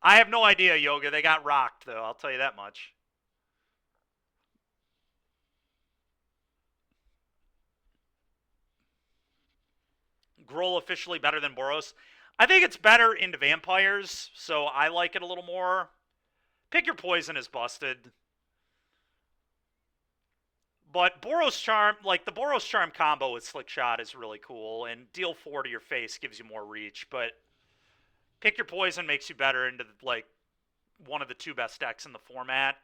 I have no idea, Yoga. They got rocked, though. I'll tell you that much. Grull officially better than Boros. I think it's better into vampires, so I like it a little more. Pick your poison is busted. But Boros Charm, like the Boros Charm combo with Slick Shot is really cool, and deal 4 to your face gives you more reach, but Pick Your Poison makes you better into, like, one of the 2 best decks in the format.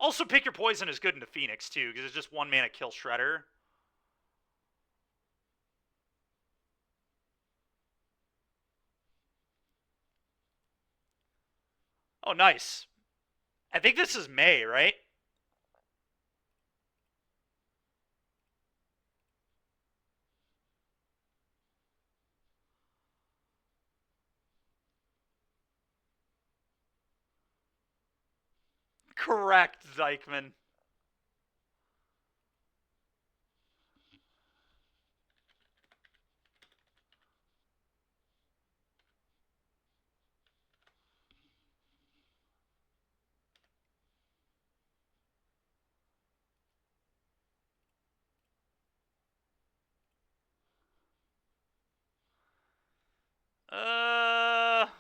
Also, Pick Your Poison is good into Phoenix, too, because it's just 1 mana kill Shredder. Oh, nice. I think this is May, right? Correct, Zeichman.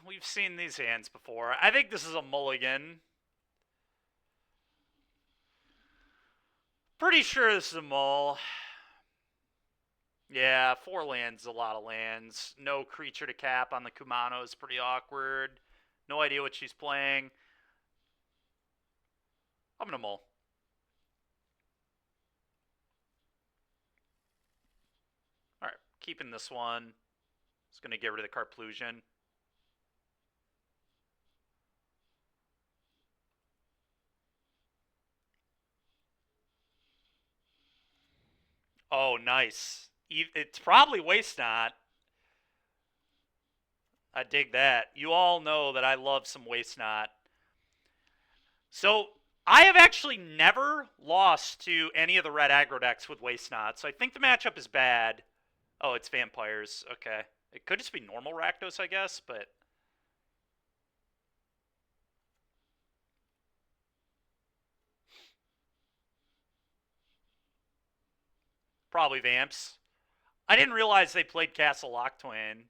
We've seen these hands before. I think this is a mulligan. Pretty sure this is a mull. Yeah, 4 lands is a lot of lands. No creature to cap on the Kumano is pretty awkward. No idea what she's playing. I'm gonna mull. Alright, keeping this one. Just gonna get rid of the Carplusion. Oh, nice. It's probably Waste Not. I dig that. You all know that I love some Waste Not. So, I have actually never lost to any of the red aggro decks with Waste Not, so I think the matchup is bad. Oh, it's vampires. Okay. It could just be normal Rakdos, I guess, but probably vamps. I didn't realize they played Castle Locktwain.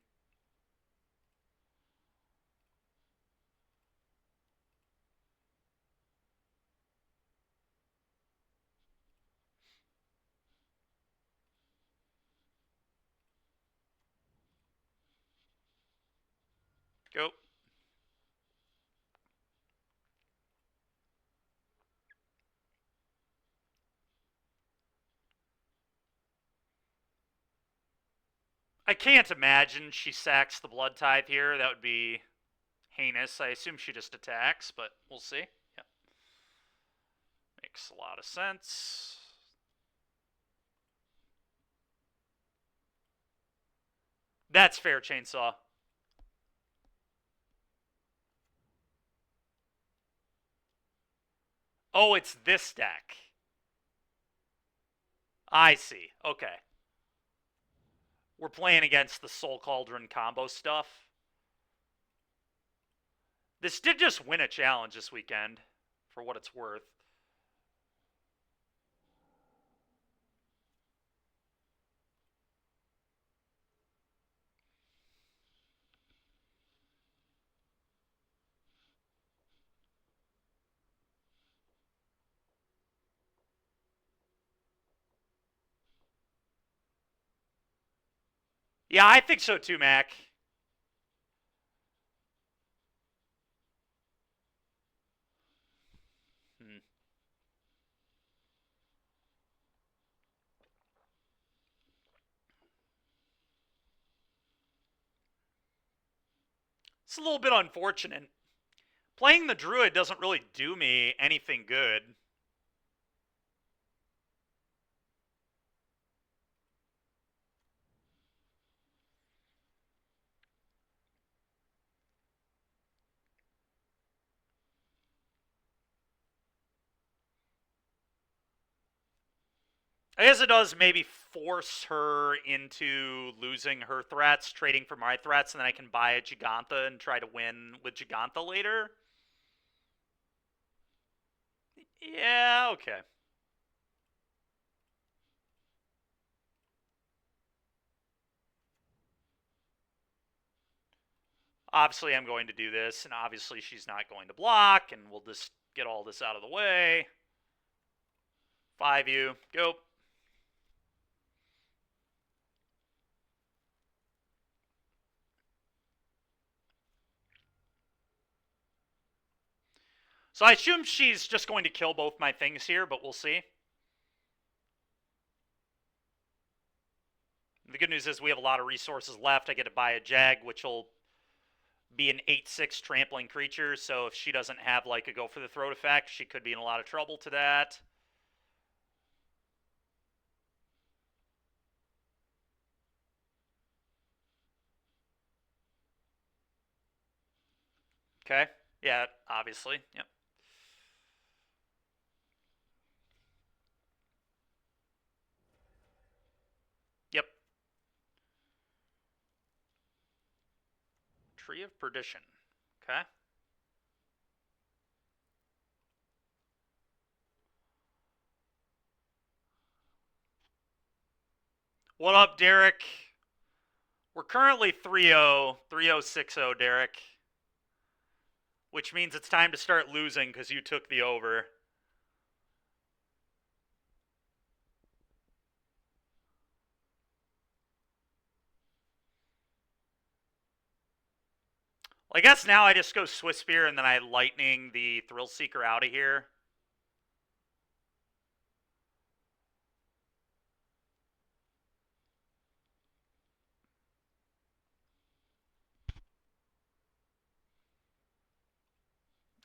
Go. I can't imagine she sacks the Blood Tithe here. That would be heinous. I assume she just attacks, but we'll see. Yeah. Makes a lot of sense. That's fair, Chainsaw. Oh, it's this deck. I see. Okay. We're playing against the Soul Cauldron combo stuff. This did just win a challenge this weekend, for what it's worth. Yeah, I think so too, Mac. Hmm. It's a little bit unfortunate. Playing the Druid doesn't really do me anything good. I guess it does maybe force her into losing her threats, trading for my threats, and then I can buy a Giganta and try to win with Giganta later. Yeah, okay. Obviously, I'm going to do this, and obviously, she's not going to block, and we'll just get all this out of the way. 5U, go. So I assume she's just going to kill both my things here, but we'll see. The good news is we have a lot of resources left. I get to buy a Jag, which will be an 8/6 trampling creature, so if she doesn't have like a go for the throat effect, she could be in a lot of trouble to that. Okay. Yeah, obviously. Yep. Yep. Tree of Perdition. Okay. What up, Derek? We're currently 3-0, 3-0-6-0, Derek. Which means it's time to start losing because you took the over. Well, I guess now I just go Swiss Spear and then I Lightning the Thrill Seeker out of here.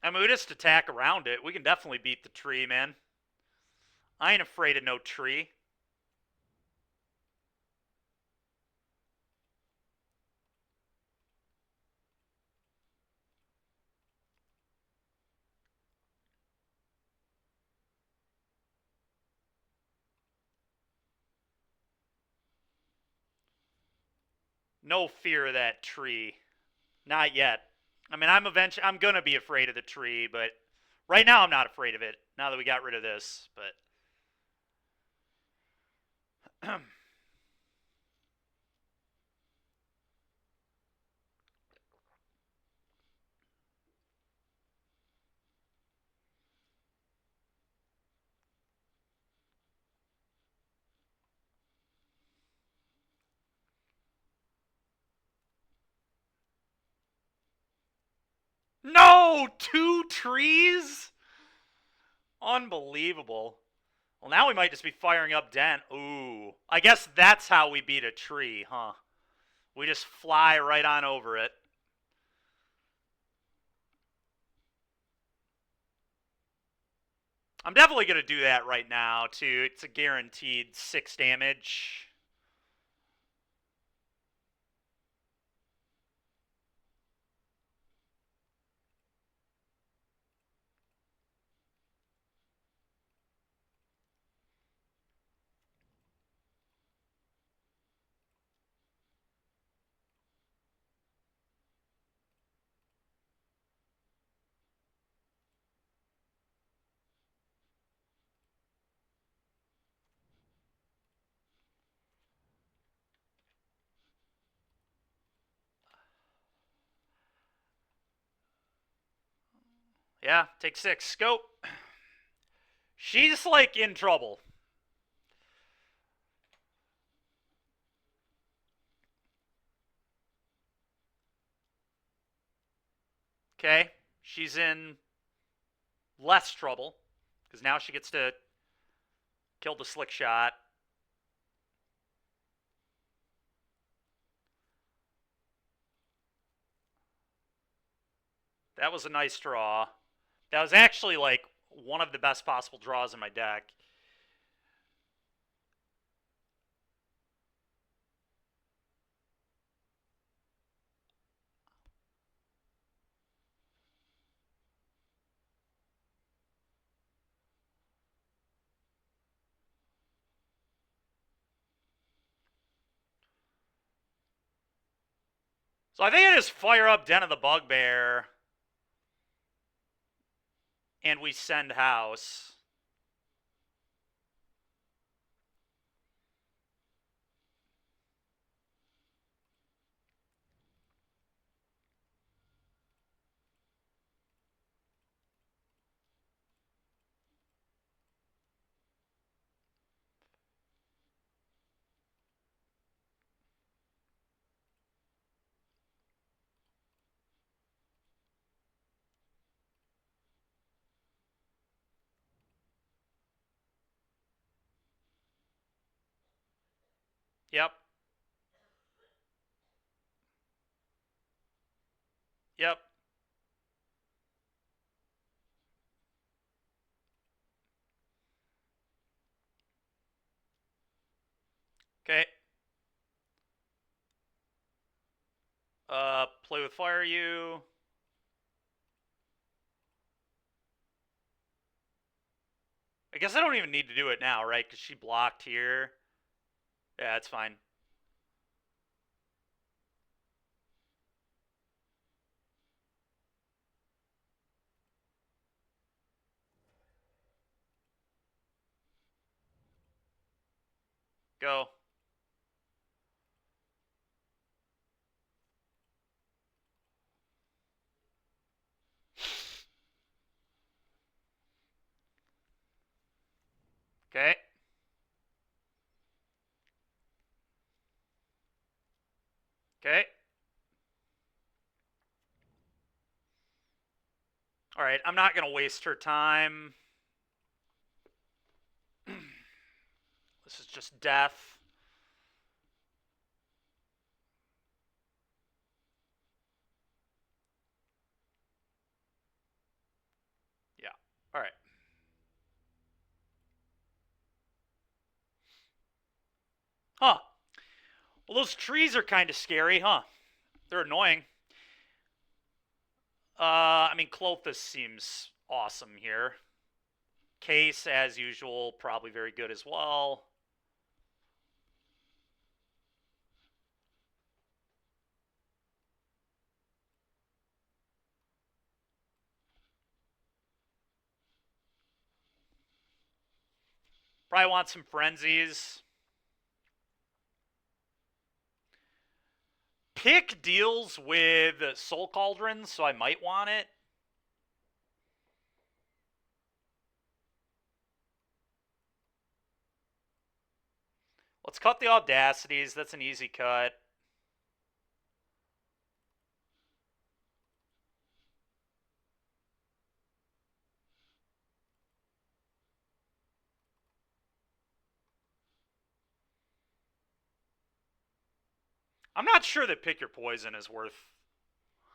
I mean, we just attack around it. We can definitely beat the tree, man. I ain't afraid of no tree. No fear of that tree. Not yet. I mean, I'm gonna be afraid of the tree, but right now I'm not afraid of it. Now that we got rid of this, but no, 2 trees. Unbelievable. Well, now we might just be firing up Den. Ooh, I guess that's how we beat a tree, huh? We just fly right on over it. I'm definitely going to do that right now, too. It's a guaranteed 6 damage. Yeah, take 6. Go. She's, like, in trouble. Okay? She's in less trouble, because now she gets to kill the slick shot. That was a nice draw. That was actually, like, one of the best possible draws in my deck. So I think I just fire up Den of the Bugbear, and we send house. Yep. Yep. Okay. Play with fire you. I guess I don't even need to do it now, right? Because she blocked here. Yeah, it's fine. Go. Okay. Okay. All right, I'm not going to waste her time. This is just death. Yeah. All right. Huh. Well, those trees are kind of scary, huh? They're annoying. I mean, Clothis seems awesome here. Case, as usual, probably very good as well. Probably want some frenzies. Pick deals with Soul Cauldrons, so I might want it. Let's cut the Audacities. That's an easy cut. I'm not sure that Pick Your Poison is worth...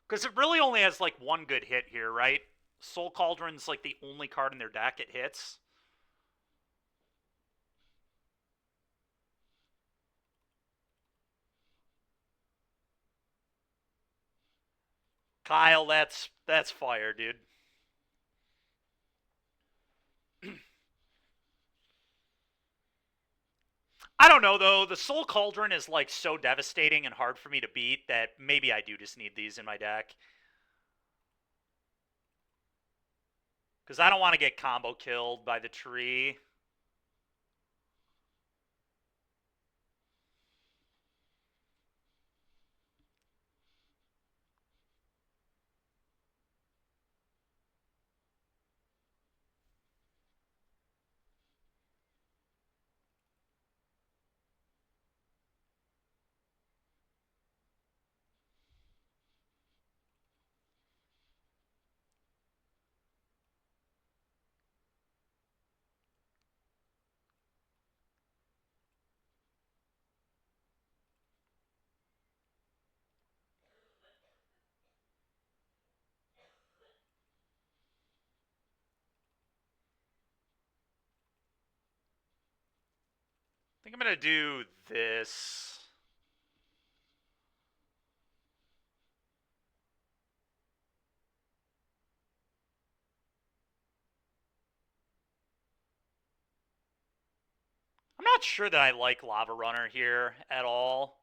Because it really only has, like, one good hit here, right? Soul Cauldron's, like, the only card in their deck it hits. Kyle, that's fire, dude. I don't know, though. The Soul Cauldron is, like, so devastating and hard for me to beat that maybe I do just need these in my deck. Because I don't want to get combo killed by the tree. I think I'm going to do this. I'm not sure that I like Lava Runner here at all.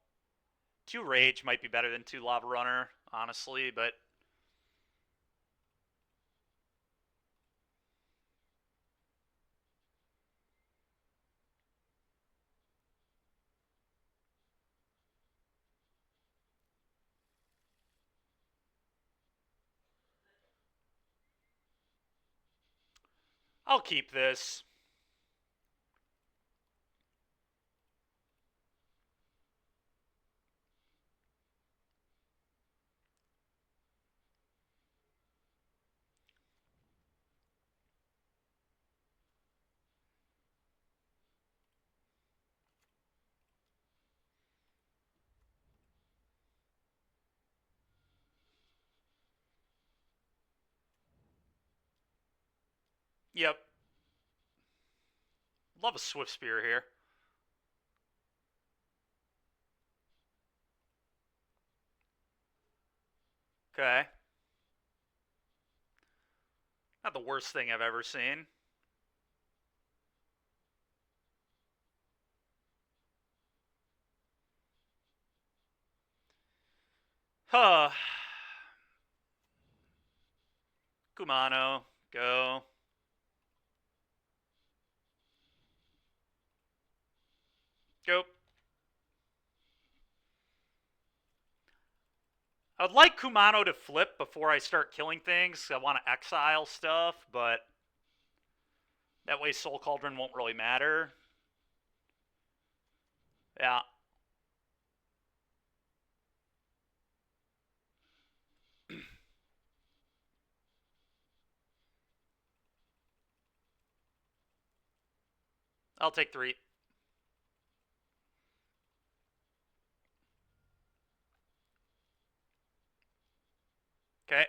2 Rage might be better than 2 Lava Runner, honestly, but... I'll keep this. Yep. Love a Swift Spear here. Okay. Not the worst thing I've ever seen. Huh. Kumano. Go. Go. I would like Kumano to flip before I start killing things. I want to exile stuff, but that way Soul Cauldron won't really matter. Yeah. I'll take 3. Okay.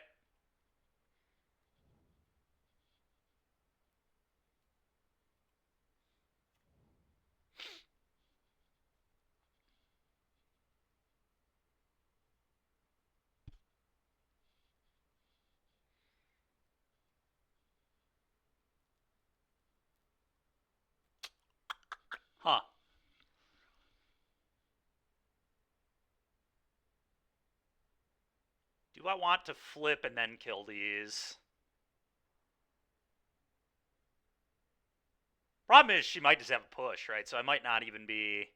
Huh. Do I want to flip and then kill these? Problem is, she might just have a push, right? So I might not even be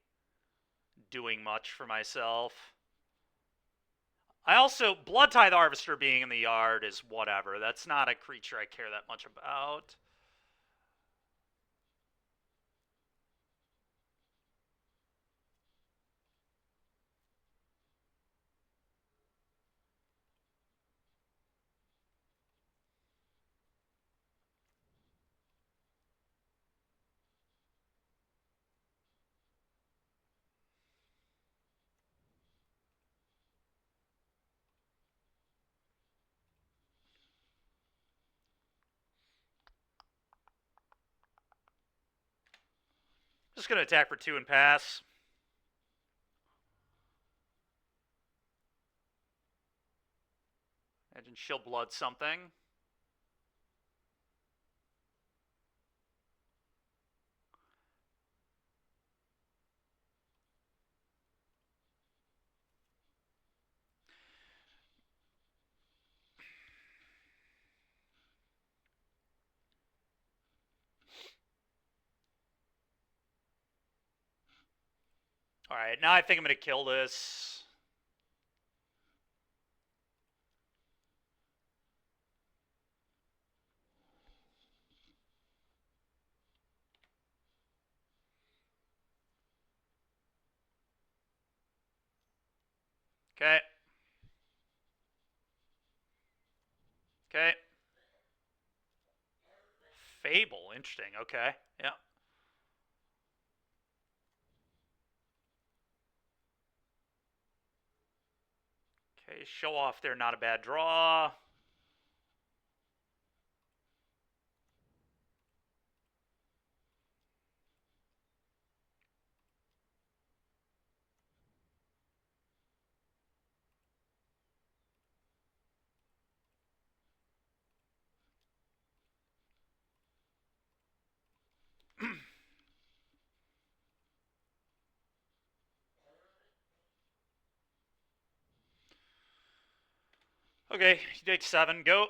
doing much for myself. I also, Blood Tithe Harvester being in the yard is whatever. That's not a creature I care that much about. Just going to attack for 2 and pass. Imagine she'll blood something. Alright, now I think I'm going to kill this. Okay. Okay. Fable, interesting. Okay, yeah. Okay, show off there, not a bad draw. Okay, you take 7, go.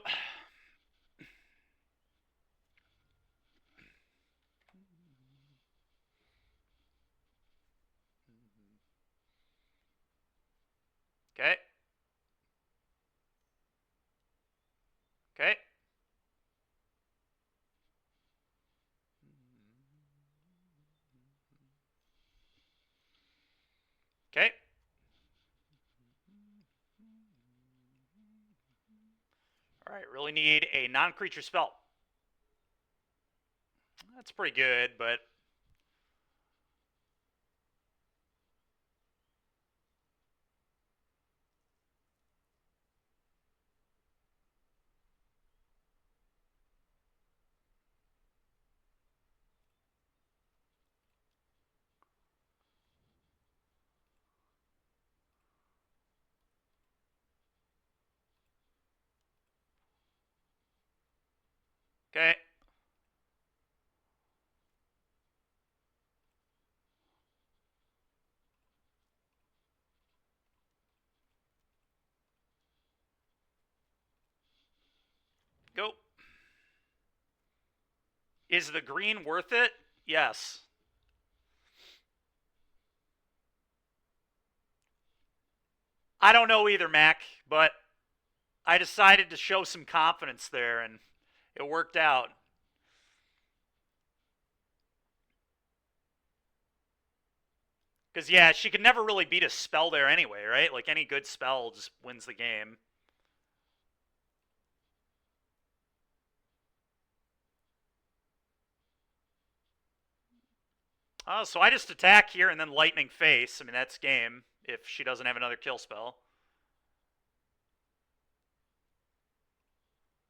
Okay. Okay. Okay. Alright, really need a non-creature spell. That's pretty good, but... Okay. Go. Is the green worth it? Yes. I don't know either, Mac, but I decided to show some confidence there, and it worked out. Because, yeah, she could never really beat a spell there anyway, right? Like, any good spell just wins the game. Oh, so I just attack here and then Lightning Face. I mean, that's game if she doesn't have another kill spell.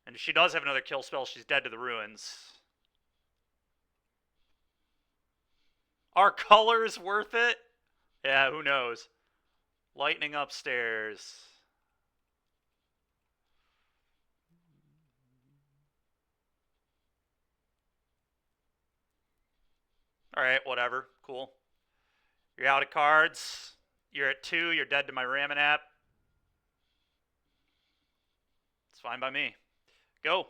And if she does have another kill spell, she's dead to the ruins. Are colors worth it? Yeah, who knows? Lightning upstairs. Alright, whatever. Cool. You're out of cards. You're at 2. You're dead to my Raminap. It's fine by me. Go.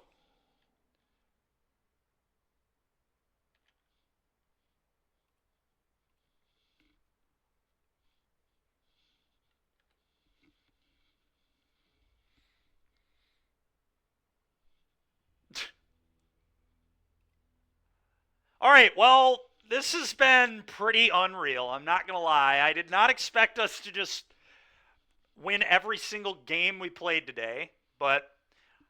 All right, well, this has been pretty unreal. I'm not going to lie. I did not expect us to just win every single game we played today. But,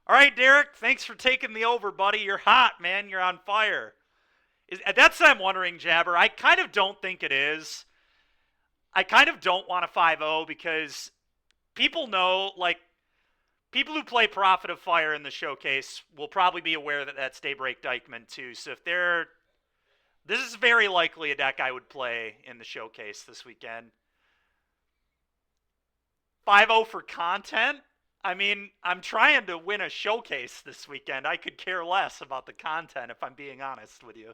all right, Derek, thanks for taking the over, buddy. You're hot, man. You're on fire. That's what I'm wondering, Jabber. I kind of don't think it is. I kind of don't want a 5-0 because people know, like, people who play Prophet of Fire in the showcase will probably be aware that that's Daybreak Dykeman, too. So if they're this is very likely a deck I would play in the showcase this weekend. 5-0 for content? I mean, I'm trying to win a showcase this weekend. I could care less about the content if I'm being honest with you.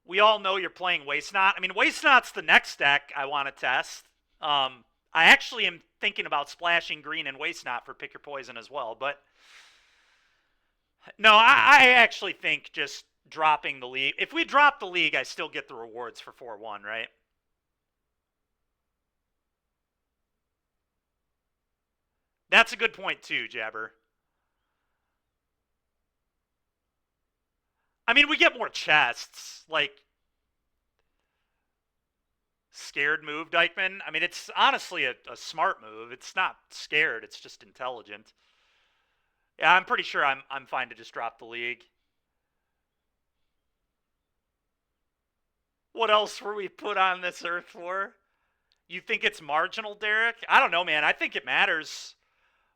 We all know you're playing Waste Not. I mean, Waste Not's the next deck I want to test. I actually am thinking about splashing green and Waste Not for Pick Your Poison as well. But no, I actually think just dropping the league. If we drop the league, I still get the rewards for 4-1, right? That's a good point too, Jabber. I mean, we get more chests. Like, scared move, Dykeman. I mean, it's honestly a smart move. It's not scared, it's just intelligent. Yeah, I'm pretty sure I'm fine to just drop the league. What else were we put on this earth for? You think it's marginal, Derek? I don't know, man. I think it matters.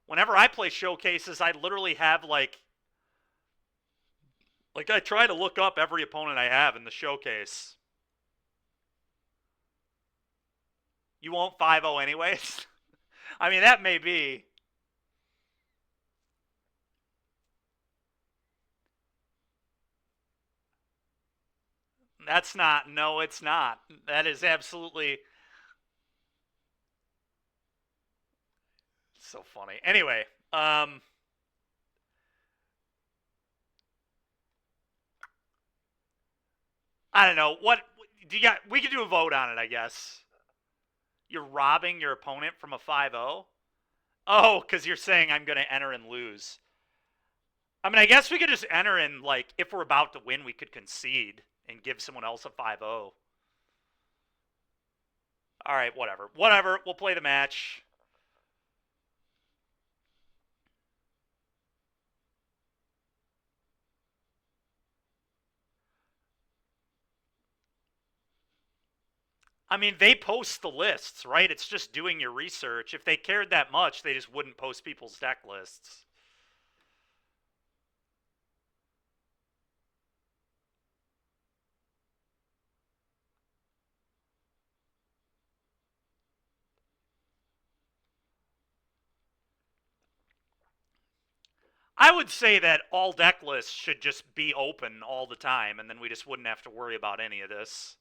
Whenever I play showcases, I literally have like I try to look up every opponent I have in the showcase. You won't 5-0 anyways? I mean, that may be. That's not. No, it's not. That is absolutely so funny. Anyway, I don't know. What do you got? We could do a vote on it, I guess. You're robbing your opponent from a 5-0? Oh, because you're saying I'm going to enter and lose. I mean, I guess we could just enter and, like, if we're about to win, we could concede and give someone else a 5-0. All right, whatever. Whatever. We'll play the match. I mean, they post the lists, right? It's just doing your research. If they cared that much, they just wouldn't post people's deck lists. I would say that all deck lists should just be open all the time, and then we just wouldn't have to worry about any of this.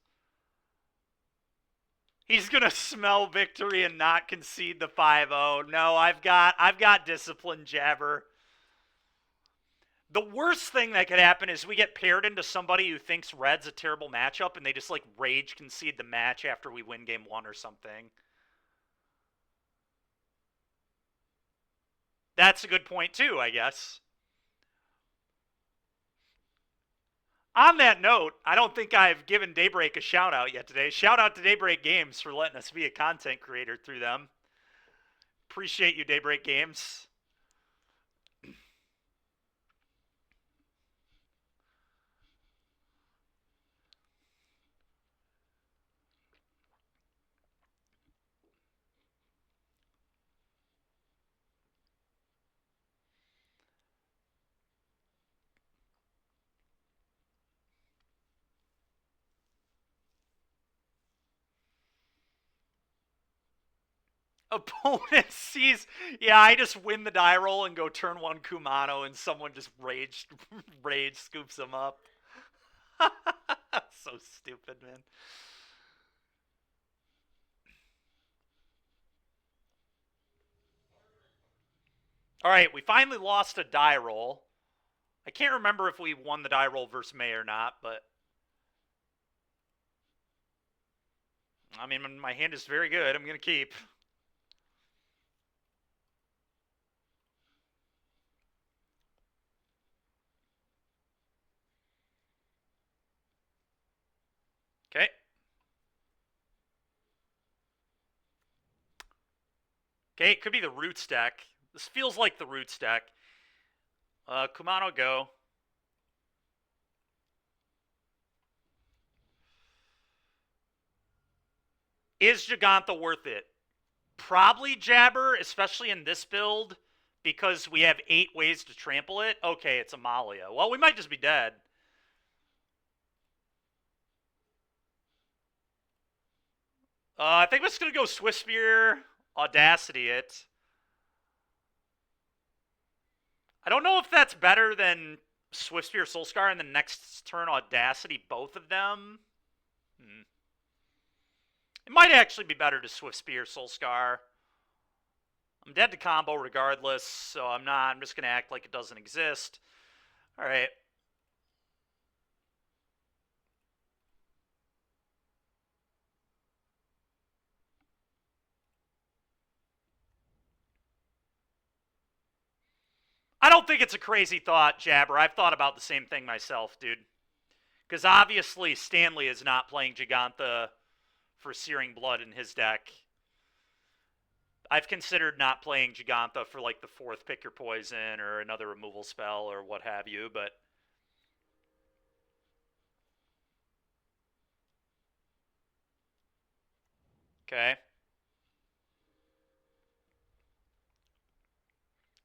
He's gonna smell victory and not concede the 5-0. No, I've got discipline, Jabber. The worst thing that could happen is we get paired into somebody who thinks red's a terrible matchup and they just like rage concede the match after we win game 1 or something. That's a good point too, I guess. On that note, I don't think I've given Daybreak a shout out yet today. Shout out to Daybreak Games for letting us be a content creator through them. Appreciate you, Daybreak Games. Opponent sees, yeah, I just win the die roll and go turn 1 Kumano and someone just rage scoops them up. So stupid, man. All right, we finally lost a die roll. I can't remember if we won the die roll versus May or not, but I mean, my hand is very good. I'm going to keep. Okay, it could be the Roots deck. This feels like the Roots deck. Kumano go. Is Gigantha worth it? Probably Jabber, especially in this build, because we have 8 ways to trample it. Okay, it's Amalia. Well, we might just be dead. I think I'm just going to go Swift Spear, Audacity it. I don't know if that's better than Swift Spear, Soulscar, and the next turn Audacity, both of them. It might actually be better to Swift Spear, Soulscar. I'm dead to combo regardless, so I'm not. I'm just going to act like it doesn't exist. All right. I don't think it's a crazy thought, Jabber. I've thought about the same thing myself, dude. Because obviously Stanley is not playing Gigantha for Searing Blood in his deck. I've considered not playing Gigantha for like the 4th Pick Your Poison or another removal spell or what have you, but... Okay.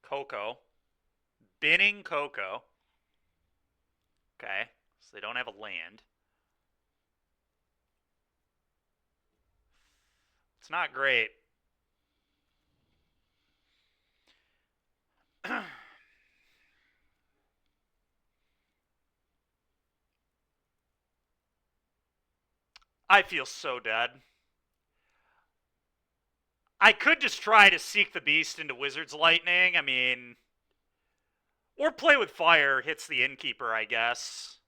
Coco. Binning Coco. Okay. So they don't have a land. It's not great. I feel so dead. I could just try to Seek the Beast into Wizard's Lightning. I mean... Or Play with Fire hits the Innkeeper, I guess.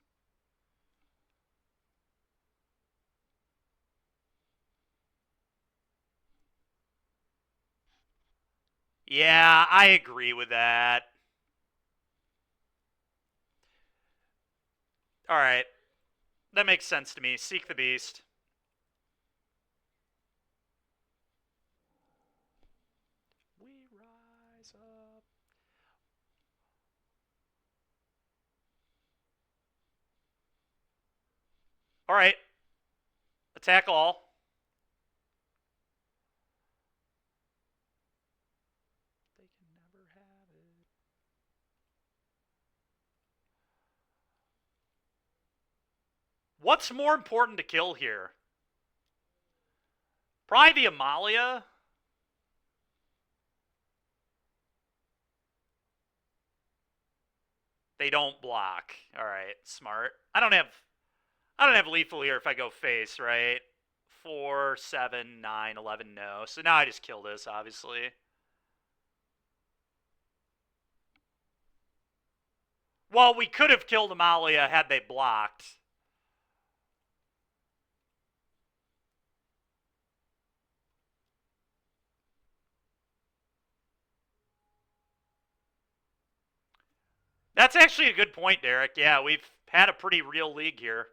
Yeah, I agree with that. Alright. That makes sense to me. Seek the Beast. We rise up. Alright. Attack all. They can never have it. What's more important to kill here? Probably the Amalia. They don't block. Alright, smart. I don't have lethal here if I go face, right? 4, 7, 9, 11, no. So now I just kill this, obviously. Well, we could have killed Amalia had they blocked. That's actually a good point, Derek. Yeah, we've had a pretty real league here.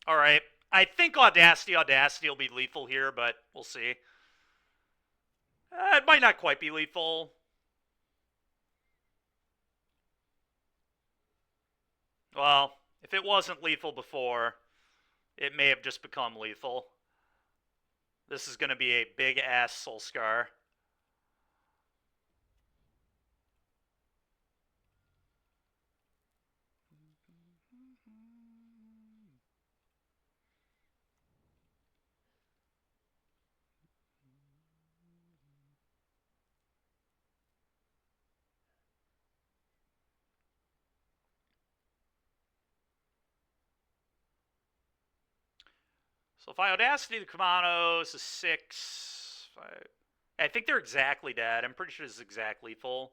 All right. I think Audacity will be lethal here, but we'll see. It might not quite be lethal. Well, if it wasn't lethal before, it may have just become lethal. This is going to be a big-ass Soul Scar. So if I Audacity the Kumanos, a 6... I think they're exactly dead. I'm pretty sure this is exact lethal.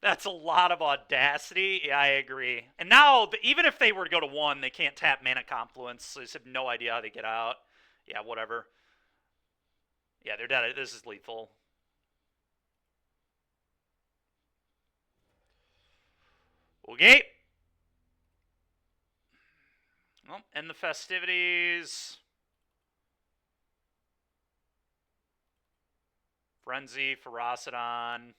That's a lot of audacity. Yeah, I agree. And now, even if they were to go to 1, they can't tap Mana Confluence, so I just have no idea how they get out. Yeah, whatever. Yeah, they're dead. This is lethal. Okay. Well, end the festivities. Frenzy, Ferocidon.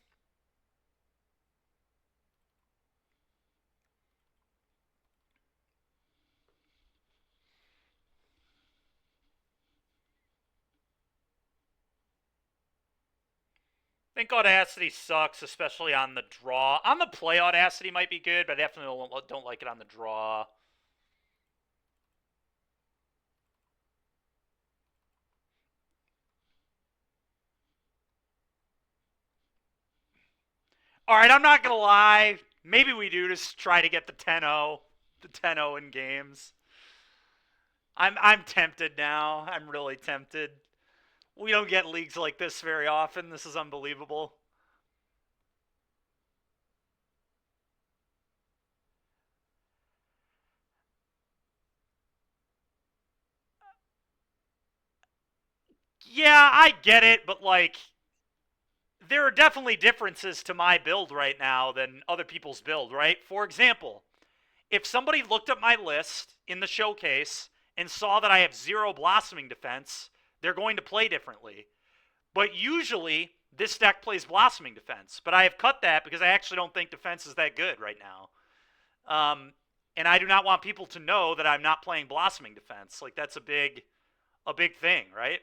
I think Audacity sucks, especially on the draw. On the play, Audacity might be good, but I definitely don't like it on the draw. All right, I'm not going to lie. Maybe we do just try to get the 10-0. The 10-0 in games. I'm tempted now. I'm really tempted. We don't get leagues like this very often. This is unbelievable. Yeah, I get it, but like there are definitely differences to my build right now than other people's build, right? For example, if somebody looked at my list in the showcase and saw that I have 0 Blossoming Defense, they're going to play differently. But usually, this deck plays Blossoming Defense. But I have cut that because I actually don't think defense is that good right now. And I do not want people to know that I'm not playing Blossoming Defense. Like, that's a big thing, right?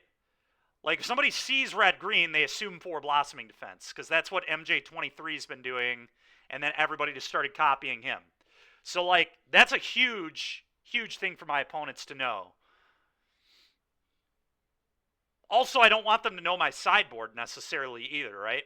Like, if somebody sees red-green, they assume 4 Blossoming Defense, because that's what MJ23's been doing, and then everybody just started copying him. So, like, that's a huge, huge thing for my opponents to know. Also, I don't want them to know my sideboard necessarily either, right?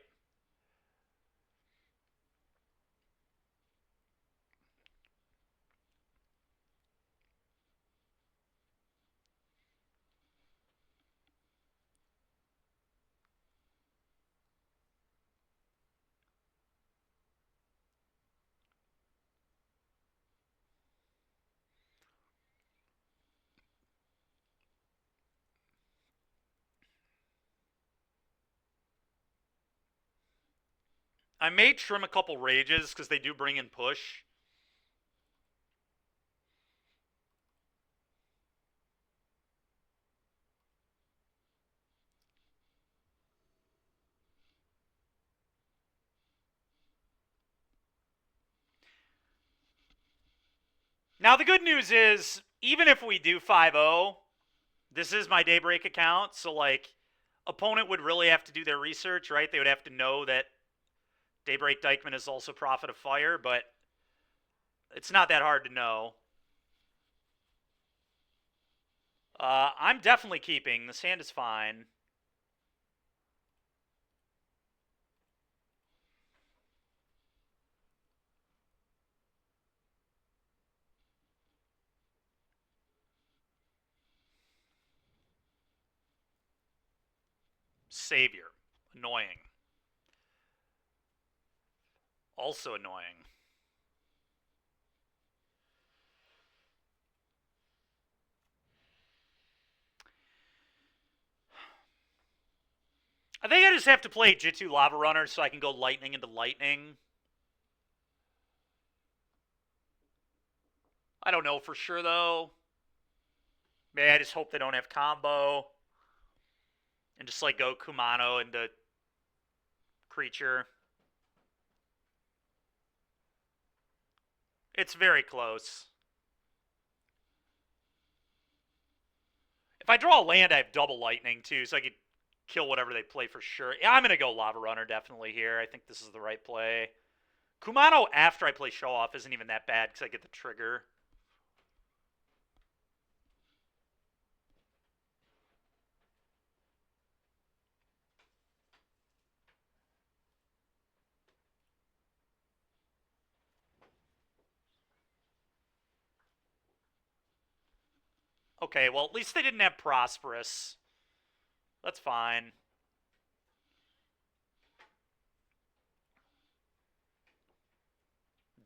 I may trim a couple rages because they do bring in push. Now, the good news is, even if we do 5-0, this is my Daybreak account, so, like, opponent would really have to do their research, right? They would have to know that Daybreak Dykeman is also Prophet of Fire, but it's not that hard to know. I'm definitely keeping. This hand is fine. Savior. Annoying. Also annoying. I think I just have to play Jitsu Lava Runner so I can go lightning into lightning. I don't know for sure, though. Maybe I just hope they don't have combo. And just, like, go Kumano into creature. It's very close. If I draw a land, I have double lightning, too, so I could kill whatever they play for sure. Yeah, I'm going to go Lava Runner definitely here. I think this is the right play. Kumano after I play Show Off isn't even that bad because I get the trigger. Okay, well, at least they didn't have Prosperous. That's fine.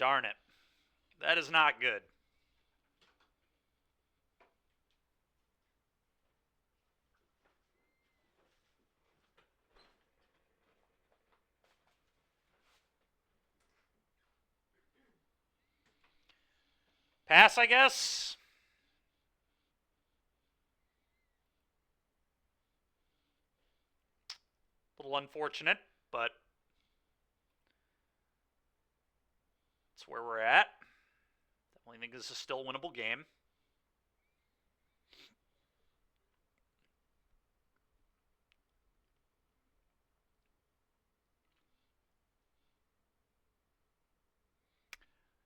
darn it. That is not good. Pass, I guess. A little unfortunate, but that's where we're at. Definitely think this is still a winnable game.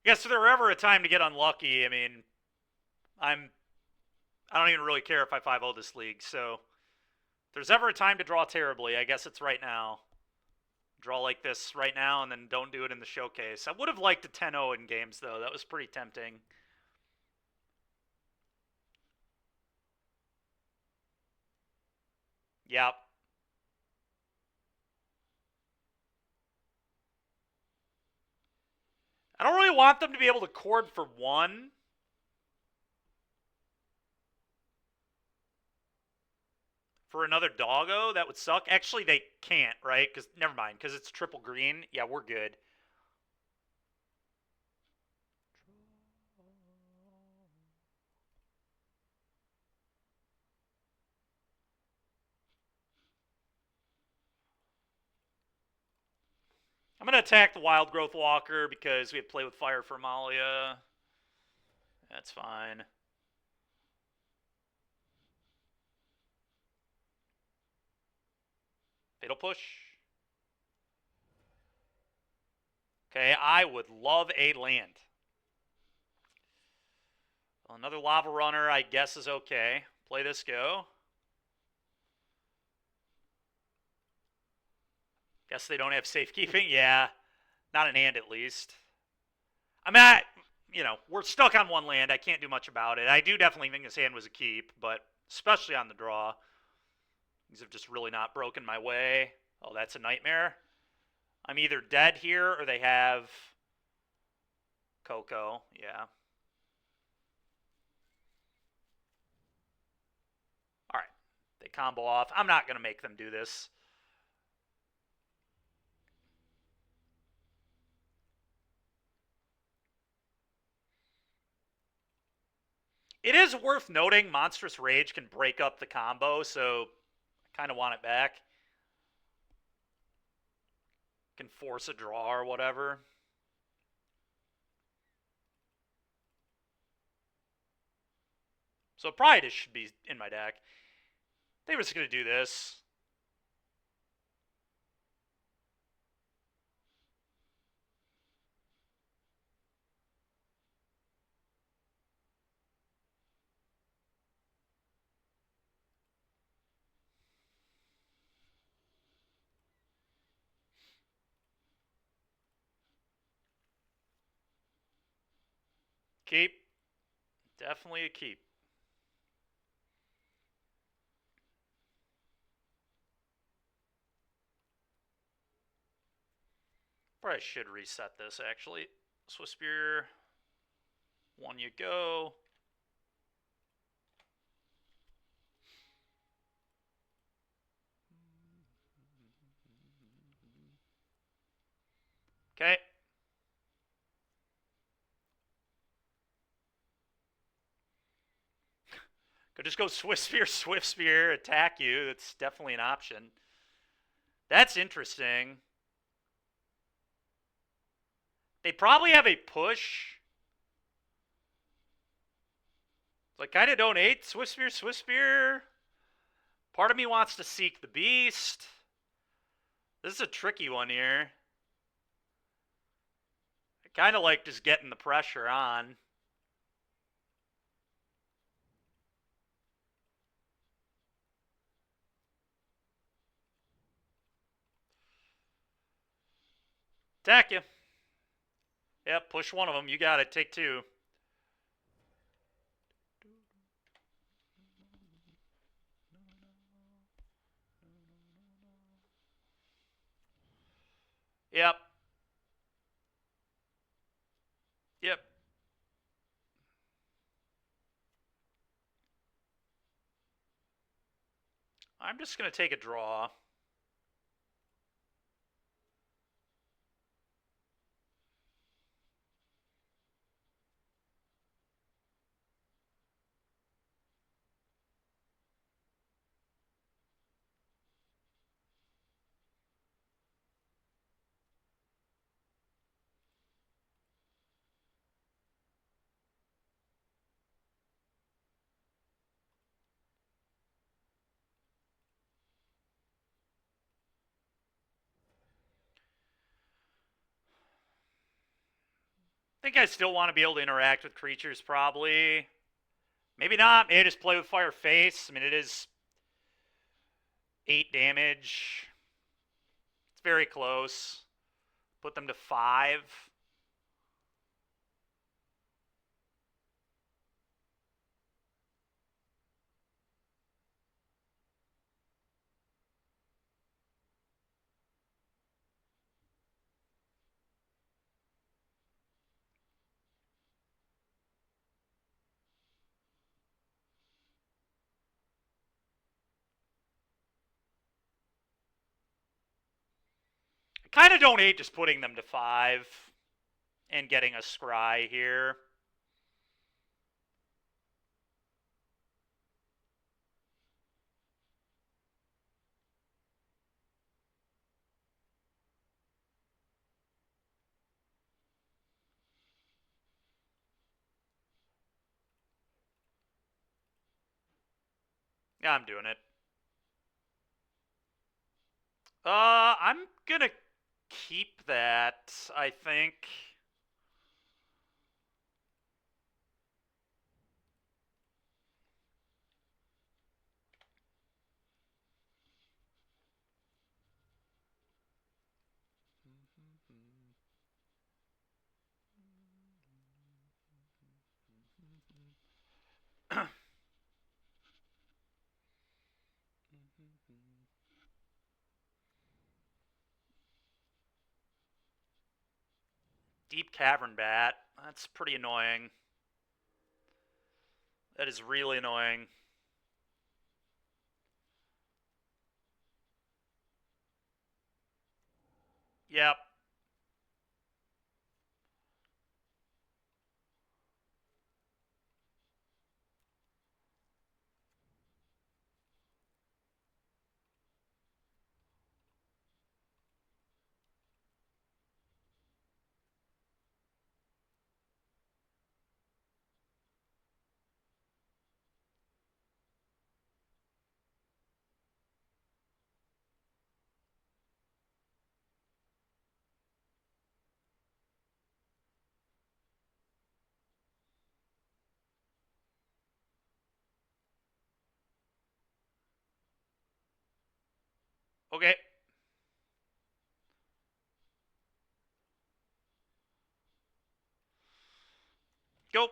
I guess if there were ever a time to get unlucky, I mean, I don't even really care if I 5-0 this league, so if there's ever a time to draw terribly, I guess it's right now. Draw like this right now and then don't do it in the showcase. I would have liked a 10-0 in games, though. That was pretty tempting. Yep. I don't really want them to be able to cord for one. For another doggo, that would suck. Actually, they can't, right? Because never mind, because it's triple green. Yeah, we're good. I'm going to attack the Wild Growth Walker because we have Play with Fire for Amalia. That's fine. Fatal Push. Okay, I would love a land. Well, another Lava Runner, I guess, is okay. Play this go. Guess they don't have safekeeping? Yeah. Not in hand, at least. I mean, we're stuck on one land. I can't do much about it. I do definitely think this hand was a keep, but especially on the draw. These have just really not broken my way. Oh, that's a nightmare. I'm either dead here or they have Coco. Yeah. All right. They combo off. I'm not going to make them do this. It is worth noting Monstrous Rage can break up the combo, so I kind of want it back. Can force a draw or whatever. So probably just should be in my deck. They were just going to do this. Keep. Definitely a keep. Probably should reset this, actually. Swiss Spear. One you go. Okay. Could just go Swift Spear, attack you. That's definitely an option. That's interesting. They probably have a push. Like, kind of don't hate Swift Spear. Part of me wants to seek the beast. This is a tricky one here. I kind of like just getting the pressure on. Attack you. Yep, push one of them. You got it. Take two. Yep. I'm just going to take a draw. I think I still want to be able to interact with creatures, probably. Maybe not. Maybe just play with Fire Face. I mean, it is 8 damage. It's very close. Put them to 5. I kind of don't hate just putting them to 5 and getting a scry here. Yeah, I'm doing it. I'm gonna keep that, I think. Deep Cavern Bat. That's pretty annoying. That is really annoying. Yep. Okay. Go.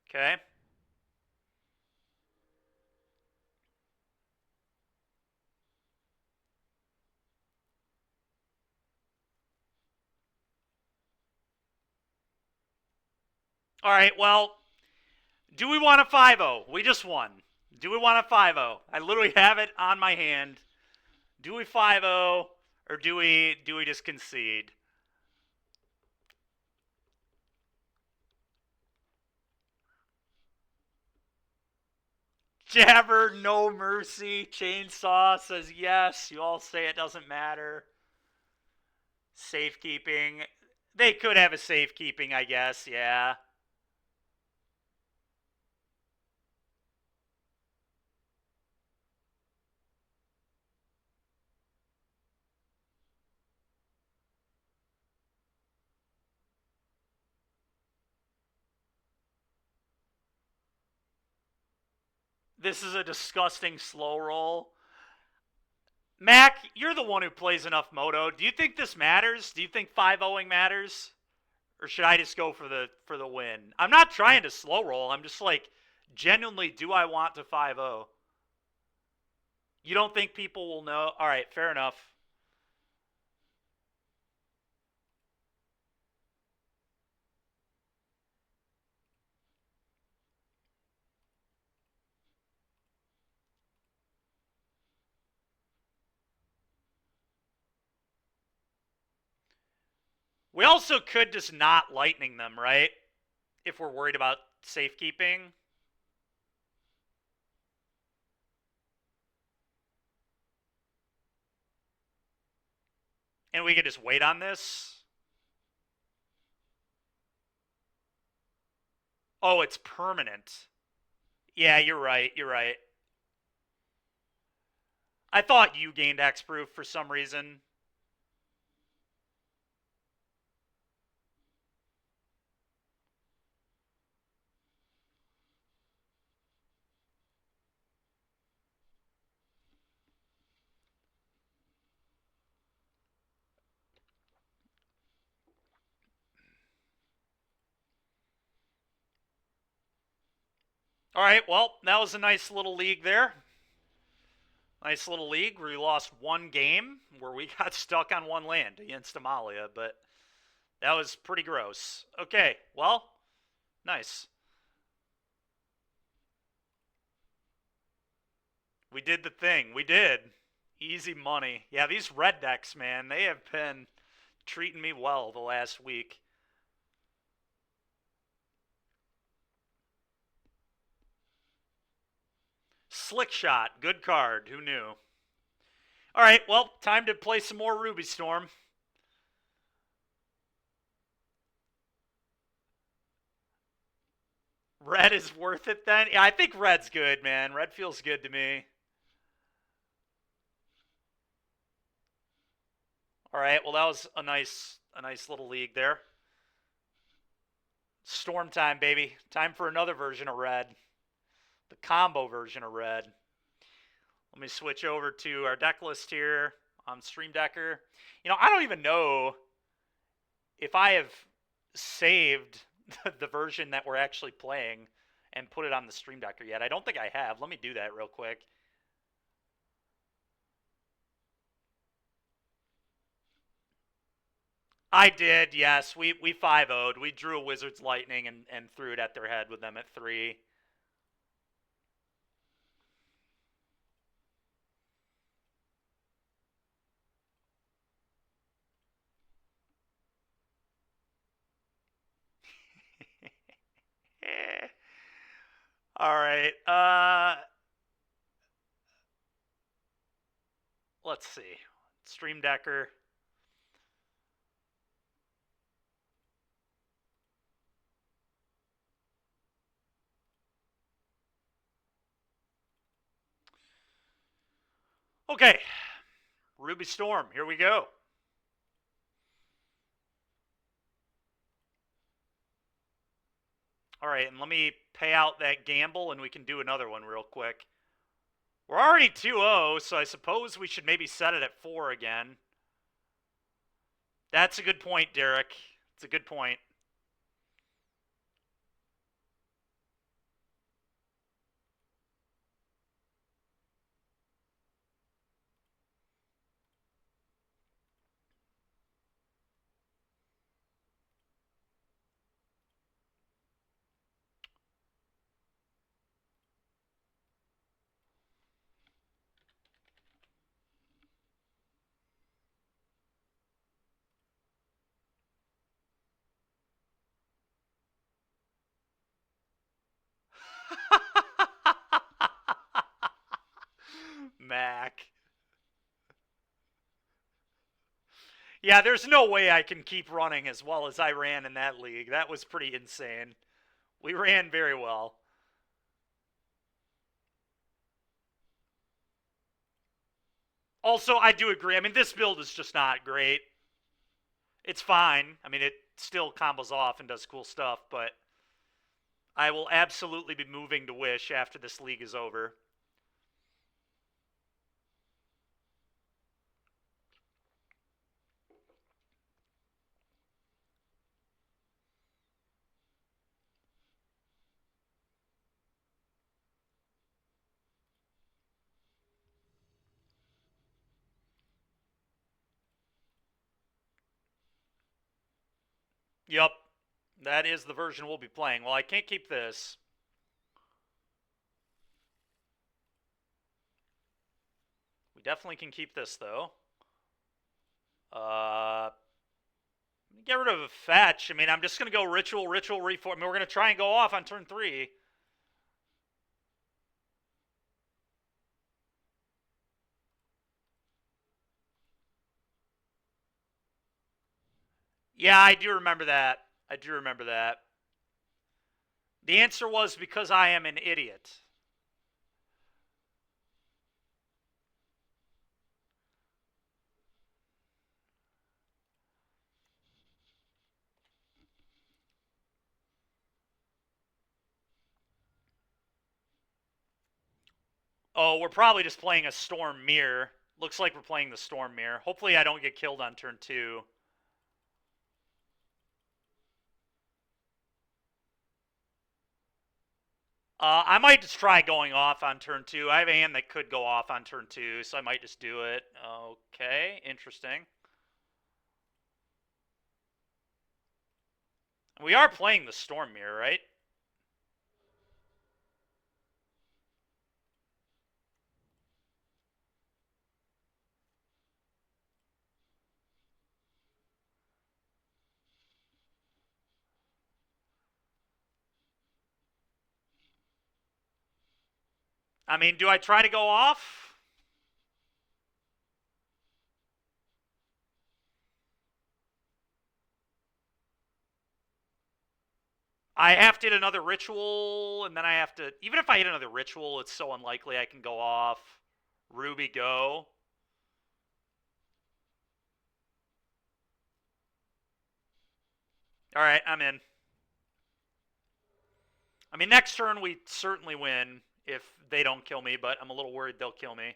Okay. All right, well, do we want a 5-0? We just won. Do we want a 5-0? I literally have it on my hand. Do we 5-0 or do we just concede? Jabber, no mercy. Chainsaw says yes. You all say it doesn't matter. Safekeeping. They could have a safekeeping, I guess. Yeah. This is a disgusting slow roll. Mac, you're the one who plays enough Moto. Do you think this matters? Do you think 5-0ing matters? Or should I just go for the win? I'm not trying to slow roll. I'm just like, genuinely, do I want to 5-0? You don't think people will know? All right, fair enough. We also could just not lightning them, right? If we're worried about safekeeping. And we could just wait on this. Oh, it's permanent. Yeah, you're right. You're right. I thought you gained X-Proof for some reason. All right, well, that was a nice little league there. Nice little league where we lost one game where we got stuck on one land against Amalia, but that was pretty gross. Okay, well, nice. We did the thing. We did. Easy money. Yeah, these red decks, man, they have been treating me well the last week. Slick shot. Good card. Who knew? All right, well, time to play some more Ruby Storm. Red is worth it then? Yeah, I think red's good, man. Red feels good to me. All right, well, that was a nice little league there. Storm time, baby. Time for another version of red. The combo version of red. Let me switch over to our deck list here on Stream Decker. I don't even know if I have saved the version that we're actually playing and put it on the Stream Decker yet. I don't think I have. Let me do that real quick. I did, yes. We 5-0'd. We drew a Wizard's Lightning and threw it at their head with them at 3. All right. Let's see. Stream Decker. Okay. Ruby Storm. Here we go. All right, and let me pay out that gamble and we can do another one real quick. We're already 2-0, so I suppose we should maybe set it at 4 again. That's a good point, Derek. It's a good point. Mac. Yeah, there's no way I can keep running as well as I ran in that league. That was pretty insane. We ran very well. Also, I do agree. I mean, this build is just not great. It's fine. I mean, it still combos off and does cool stuff, but I will absolutely be moving to Wish after this league is over. Yup. That is the version we'll be playing. Well, I can't keep this. We definitely can keep this, though. Let me get rid of a fetch. I mean, I'm just going to go ritual, reform. I mean, we're going to try and go off on turn 3. Yeah, I do remember that. I do remember that. The answer was because I am an idiot. Oh, we're probably just playing a Storm Mirror. Looks like we're playing the Storm Mirror. Hopefully I don't get killed on turn 2. I might just try going off on turn 2. I have a hand that could go off on turn 2, so I might just do it. Okay, interesting. We are playing the Storm Mirror, right? I mean, do I try to go off? I have to hit another ritual, and then I have to... Even if I hit another ritual, it's so unlikely I can go off. Ruby, go. Alright, I'm in. I mean, next turn we certainly win if they don't kill me, but I'm a little worried they'll kill me.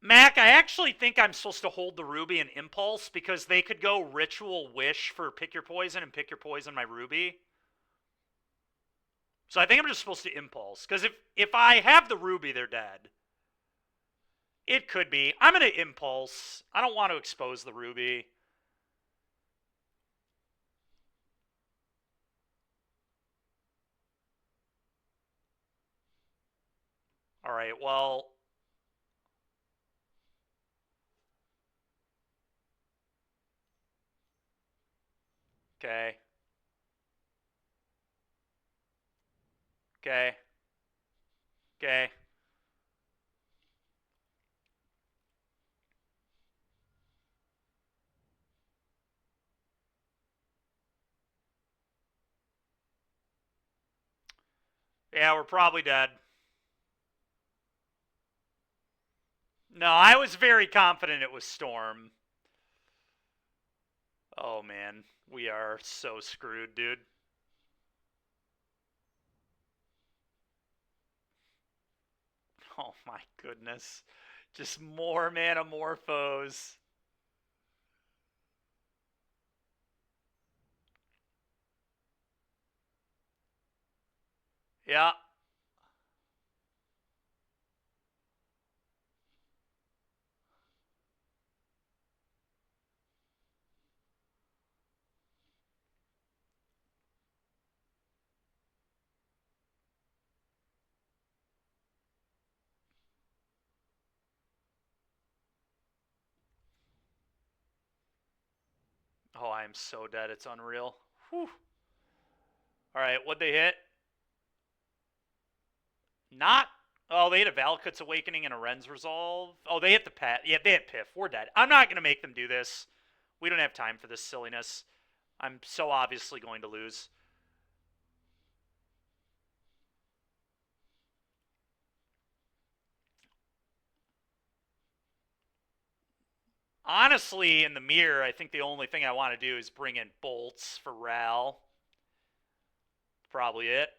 Mac, I actually think I'm supposed to hold the Ruby and Impulse because they could go Ritual Wish for Pick Your Poison and Pick Your Poison my Ruby. So I think I'm just supposed to Impulse. Because if I have the Ruby, they're dead. It could be. I'm going to Impulse. I don't want to expose the Ruby. Alright, well... Okay. Okay. Okay. Yeah, we're probably dead. No, I was very confident it was Storm. Oh, man. We are so screwed, dude. Oh, my goodness. Just more Manamorphos. Yeah. Oh, I am so dead. It's unreal. Whew. All right, what'd they hit? Not. Oh, they hit a Valakut's Awakening and a Ren's Resolve. Oh, they hit the pet. Yeah, they hit Piff. We're dead. I'm not going to make them do this. We don't have time for this silliness. I'm so obviously going to lose. Honestly, in the mirror, I think the only thing I want to do is bring in bolts for Ral. Probably it.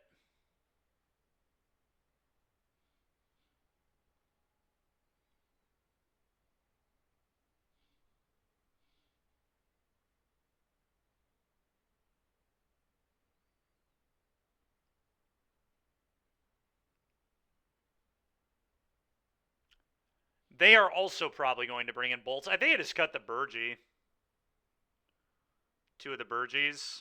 They are also probably going to bring in bolts. I think I just cut the Burgie. 2 of the Burgies.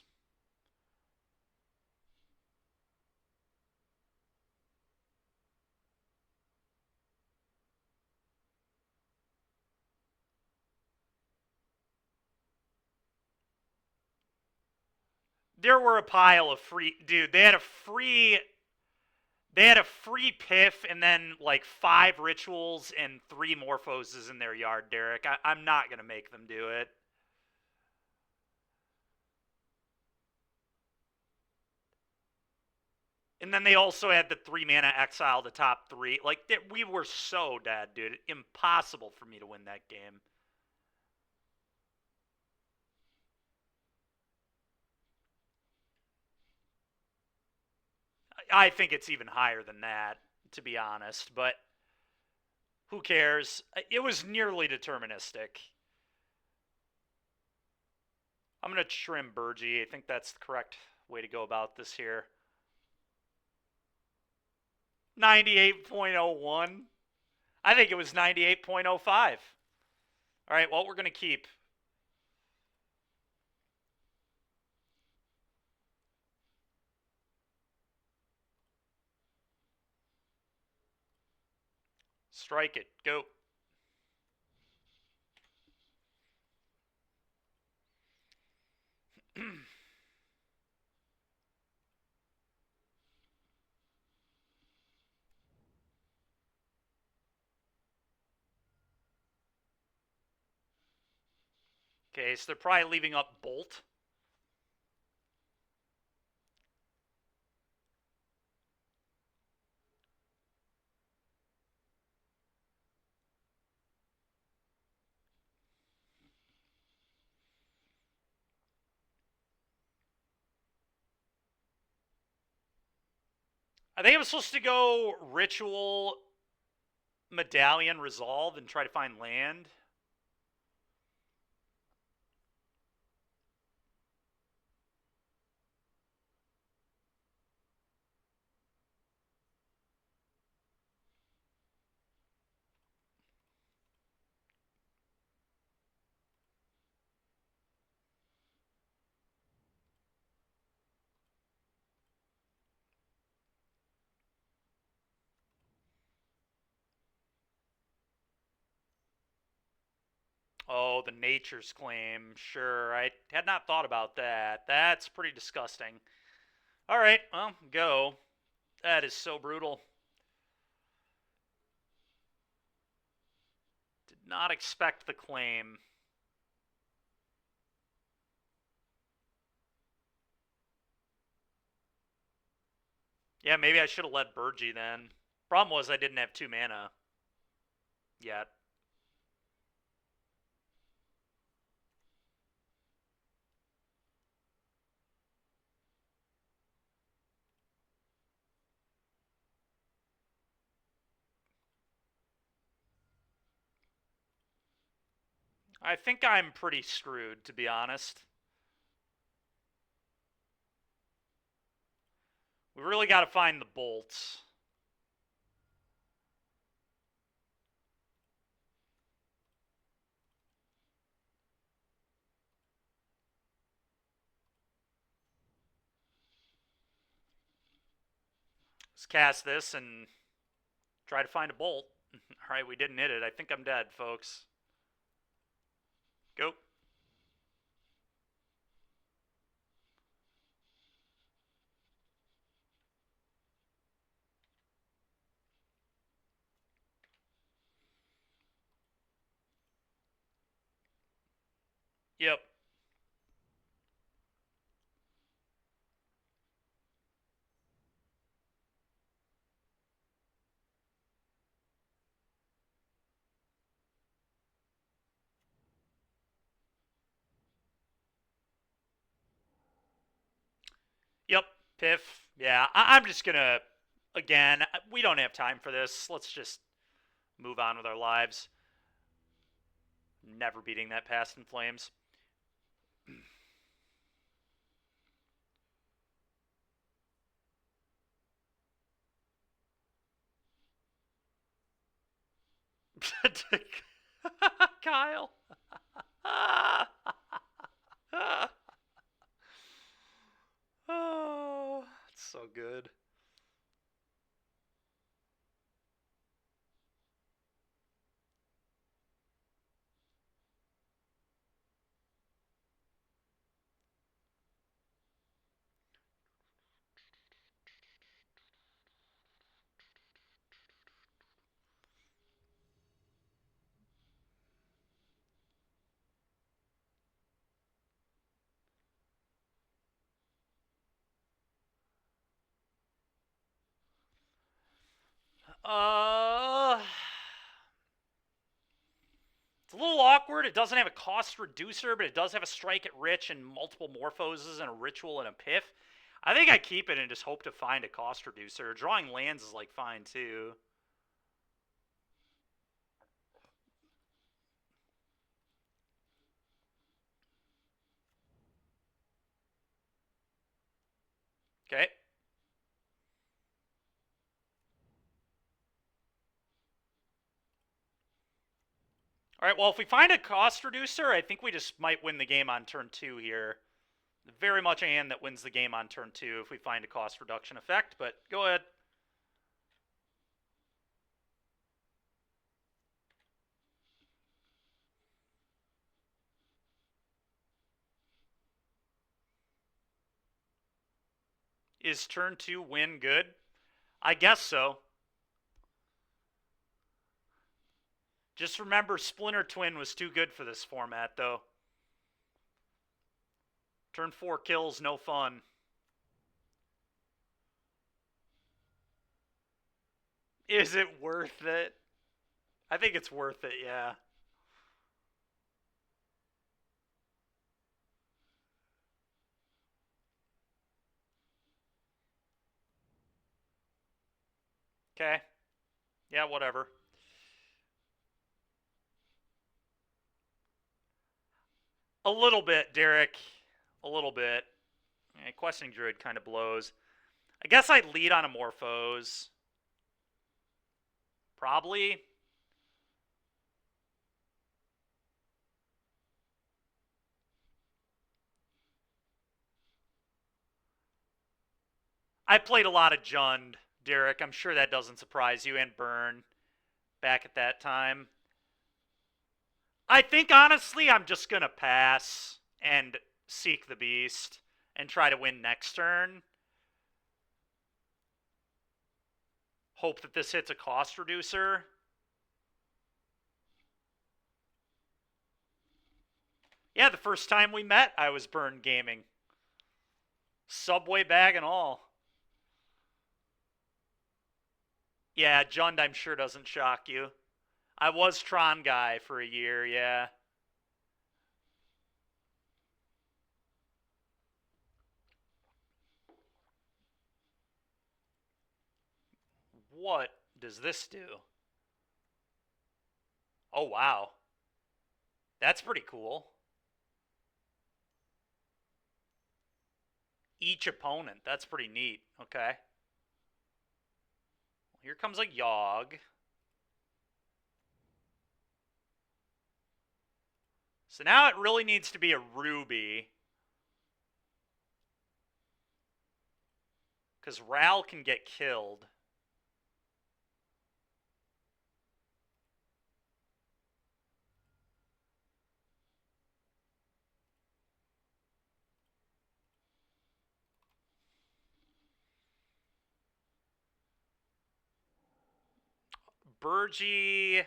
There were a pile of free... Dude, they had a free... They had a free piff and then, like, 5 rituals and 3 morphoses in their yard, Derek. I'm not going to make them do it. And then they also had the 3 mana exile the top 3. Like, we were so dead, dude. Impossible for me to win that game. I think it's even higher than that, to be honest. But who cares? It was nearly deterministic. I'm going to trim Burgie. I think that's the correct way to go about this here. 98.01. I think it was 98.05. All right, well, we're going to keep. Strike it. Go. Okay, so they're probably leaving up Bolt. I think I was supposed to go Ritual, Medallion, Resolve, and try to find land. Oh, the Nature's Claim. Sure, I had not thought about that. That's pretty disgusting. All right, well, go. That is so brutal. Did not expect the claim. Yeah, maybe I should have led Burgie then. Problem was I didn't have 2 mana yet. I think I'm pretty screwed, to be honest. We really got to find the bolts. Let's cast this and try to find a bolt. All right, we didn't hit it. I think I'm dead, folks. Go. Yep. Yep. Piff. Yeah, I'm just going to, again, we don't have time for this. Let's just move on with our lives. Never beating that Past in Flames. Kyle. Oh, it's so good. Uh, it's a little awkward. It doesn't have a cost reducer, but it does have a strike at rich and multiple morphoses and a ritual and a piff. I think I keep it and just hope to find a cost reducer. Drawing lands is like fine too. Okay. All right, well, if we find a cost reducer, I think we just might win the game on turn 2 here. Very much a hand that wins the game on turn 2 if we find a cost reduction effect, but go ahead. Is turn 2 win good? I guess so. Just remember, Splinter Twin was too good for this format, though. Turn 4 kills, no fun. Is it worth it? I think it's worth it, yeah. Okay. Yeah, whatever. A little bit, Derek. A little bit. Questing Druid kind of blows. I guess I'd lead on a Morphose. Probably. I played a lot of Jund, Derek. I'm sure that doesn't surprise you, and Burn back at that time. I think, honestly, I'm just going to pass and seek the beast and try to win next turn. Hope that this hits a cost reducer. Yeah, the first time we met, I was Burn Gaming. Subway bag and all. Yeah, Jund, I'm sure, doesn't shock you. I was Tron guy for a year, yeah. What does this do? Oh, wow. That's pretty cool. Each opponent. That's pretty neat. Okay. Here comes a Yogg. So now it really needs to be a Ruby. Because Ral can get killed. Burgee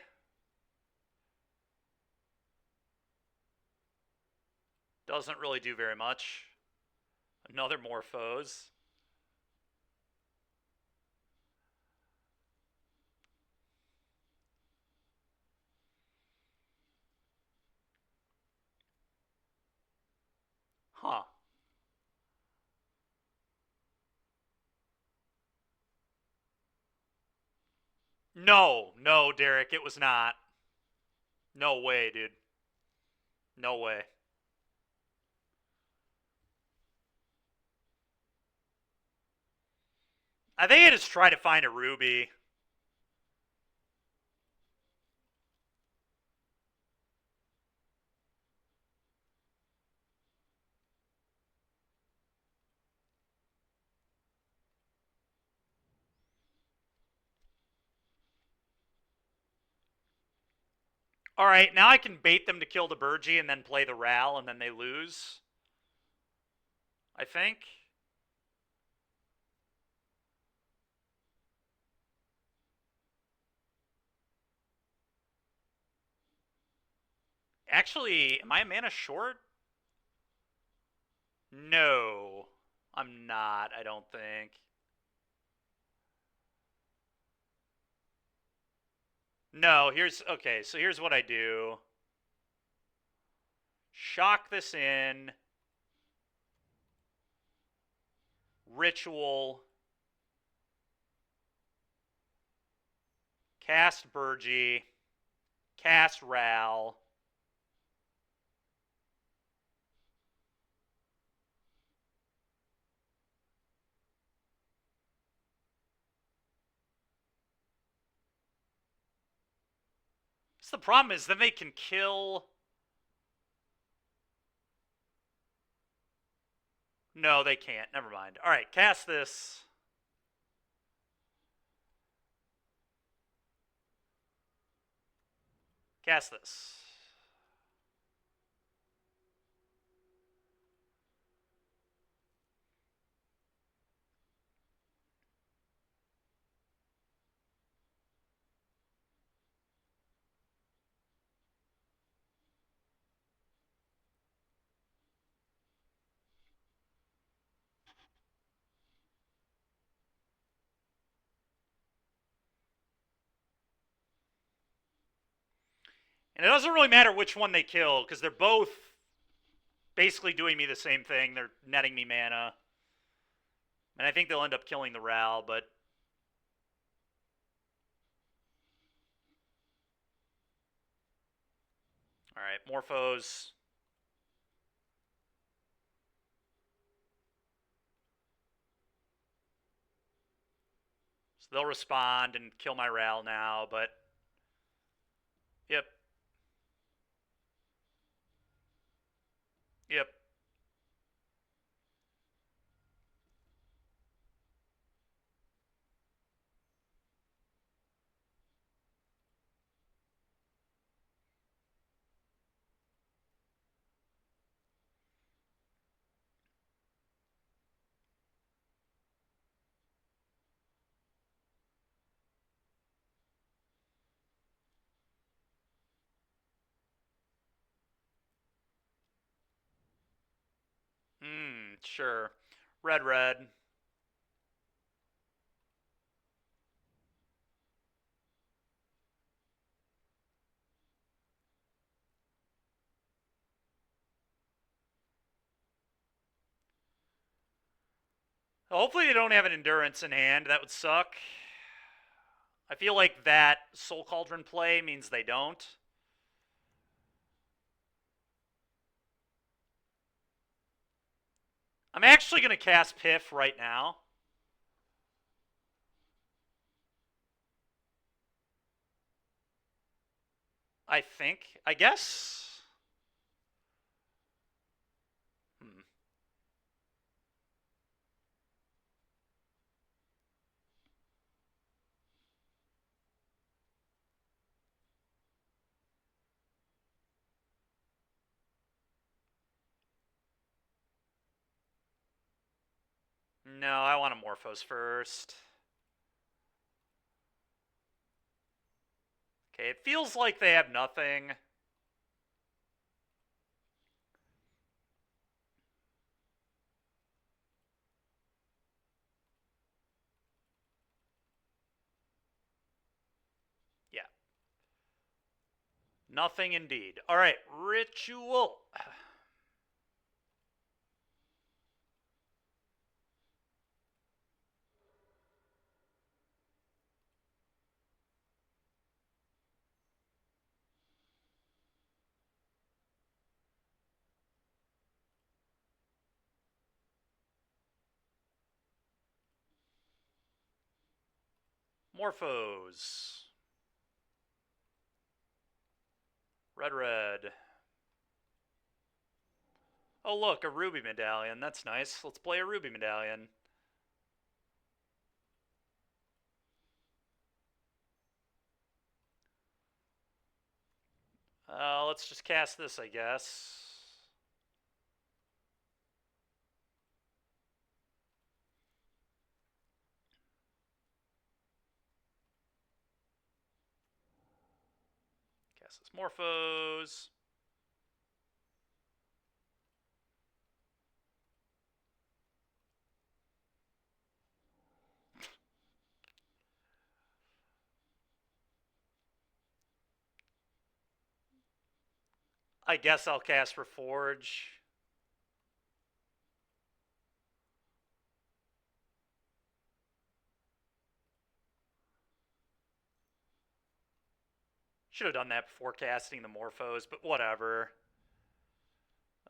doesn't really do very much. Another Morphose. Huh. No, Derek, it was not. No way, dude. No way. I think I just try to find a Ruby. All right, now I can bait them to kill the Burgee and then play the Ral and then they lose. I think. Actually, am I a mana short? No. I'm not, I don't think. No, okay, so here's what I do. Shock this in. Ritual. Cast Burgie. Cast Ral. So the problem is then they can kill. No, they can't. Never mind. All right, cast this. Cast this. And it doesn't really matter which one they kill, because they're both basically doing me the same thing. They're netting me mana. And I think they'll end up killing the Ral, but... Alright, Morphos. So they'll respond and kill my Ral now, but... Yep. Yep. Sure. Red, red. Hopefully they don't have an Endurance in hand. That would suck. I feel like that Soul Cauldron play means they don't. I'm actually going to cast Piff right now. I think. I guess. No, I want a Morphos first. Okay, it feels like they have nothing. Yeah. Nothing indeed. Alright, Ritual. Morphos. Red, red. Oh, look, a Ruby Medallion. That's nice. Let's play a Ruby Medallion. Let's just cast this, I guess. Cast this Morphos. I guess I'll cast Reforge. Should have done that before casting the Morphos, but whatever.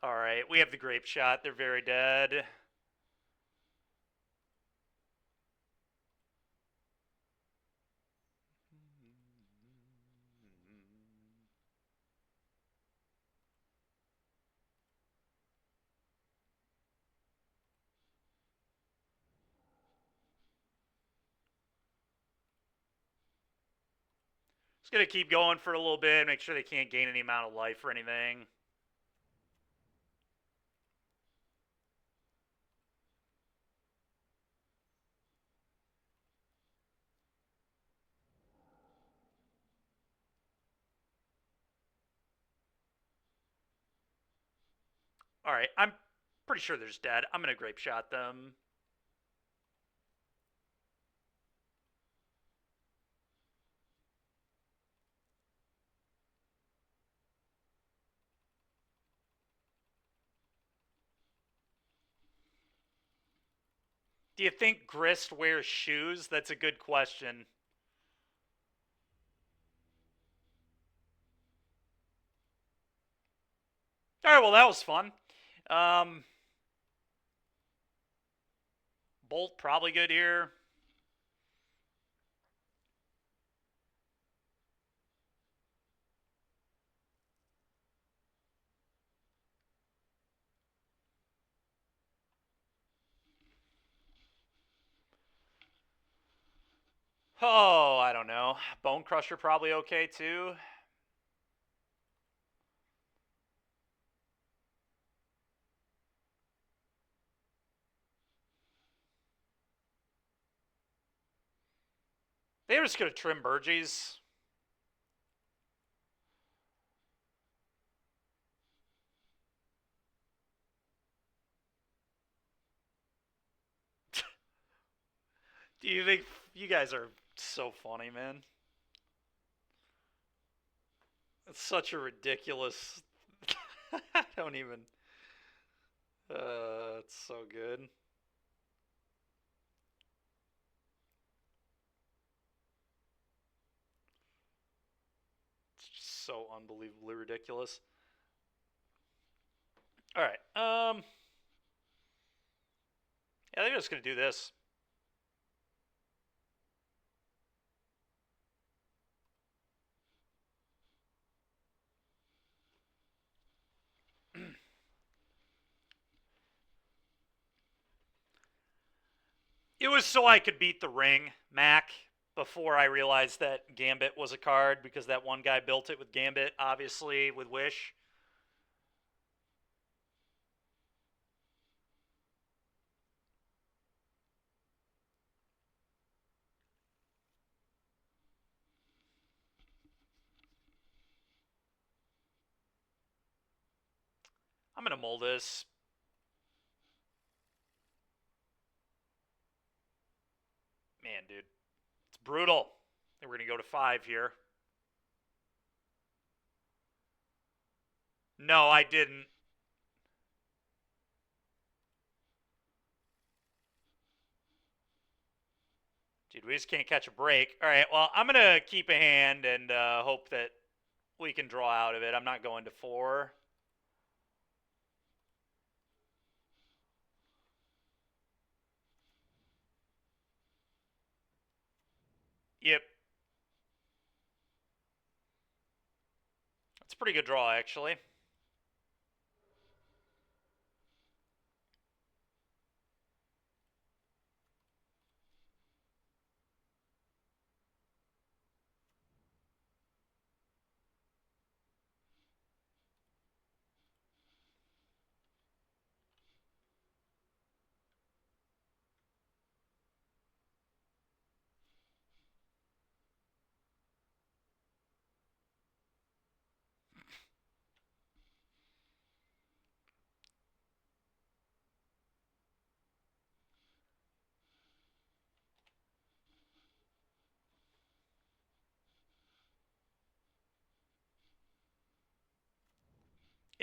Alright, we have the Grape Shot. They're very dead. Just gonna keep going for a little bit, make sure they can't gain any amount of life or anything. Alright, I'm pretty sure they're just dead. I'm gonna Grape Shot them. Do you think Grist wears shoes? That's a good question. Alright, well, that was fun. Bolt, probably good here. Oh, I don't know. Bone Crusher probably okay too. They were just gonna trim Burgies. Do you think you guys are so funny, man? It's such a ridiculous. I don't even. It's so good. It's just so unbelievably ridiculous. All right. Yeah, they're just gonna do this. It was so I could beat the ring, Mac, before I realized that Gambit was a card because that one guy built it with Gambit, obviously, with Wish. I'm gonna mull this. Man, dude. It's brutal. And we're gonna go to 5 here. No, I didn't. Dude, we just can't catch a break. All right, well, I'm gonna keep a hand and hope that we can draw out of it. I'm not going to 4. Yep. It's a pretty good draw, actually.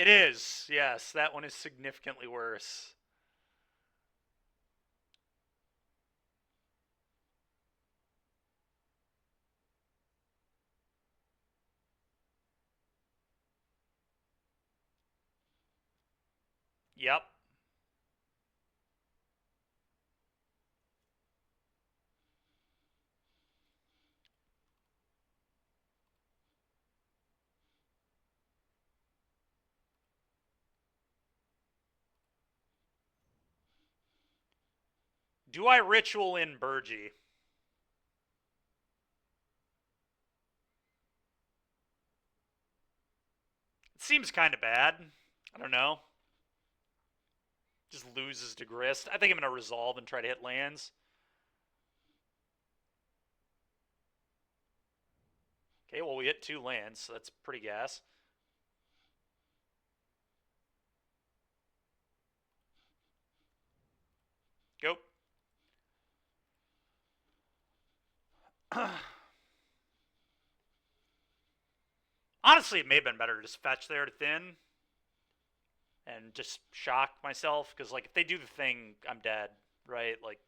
It is, yes. That one is significantly worse. Yep. Do I ritual in Burgie? It seems kind of bad. I don't know. Just loses to Grist. I think I'm going to resolve and try to hit lands. Okay, well, we hit 2 lands, so that's pretty gas. Go. Honestly, it may have been better to just fetch there to thin and just shock myself, because, like, if they do the thing, I'm dead, right? Like,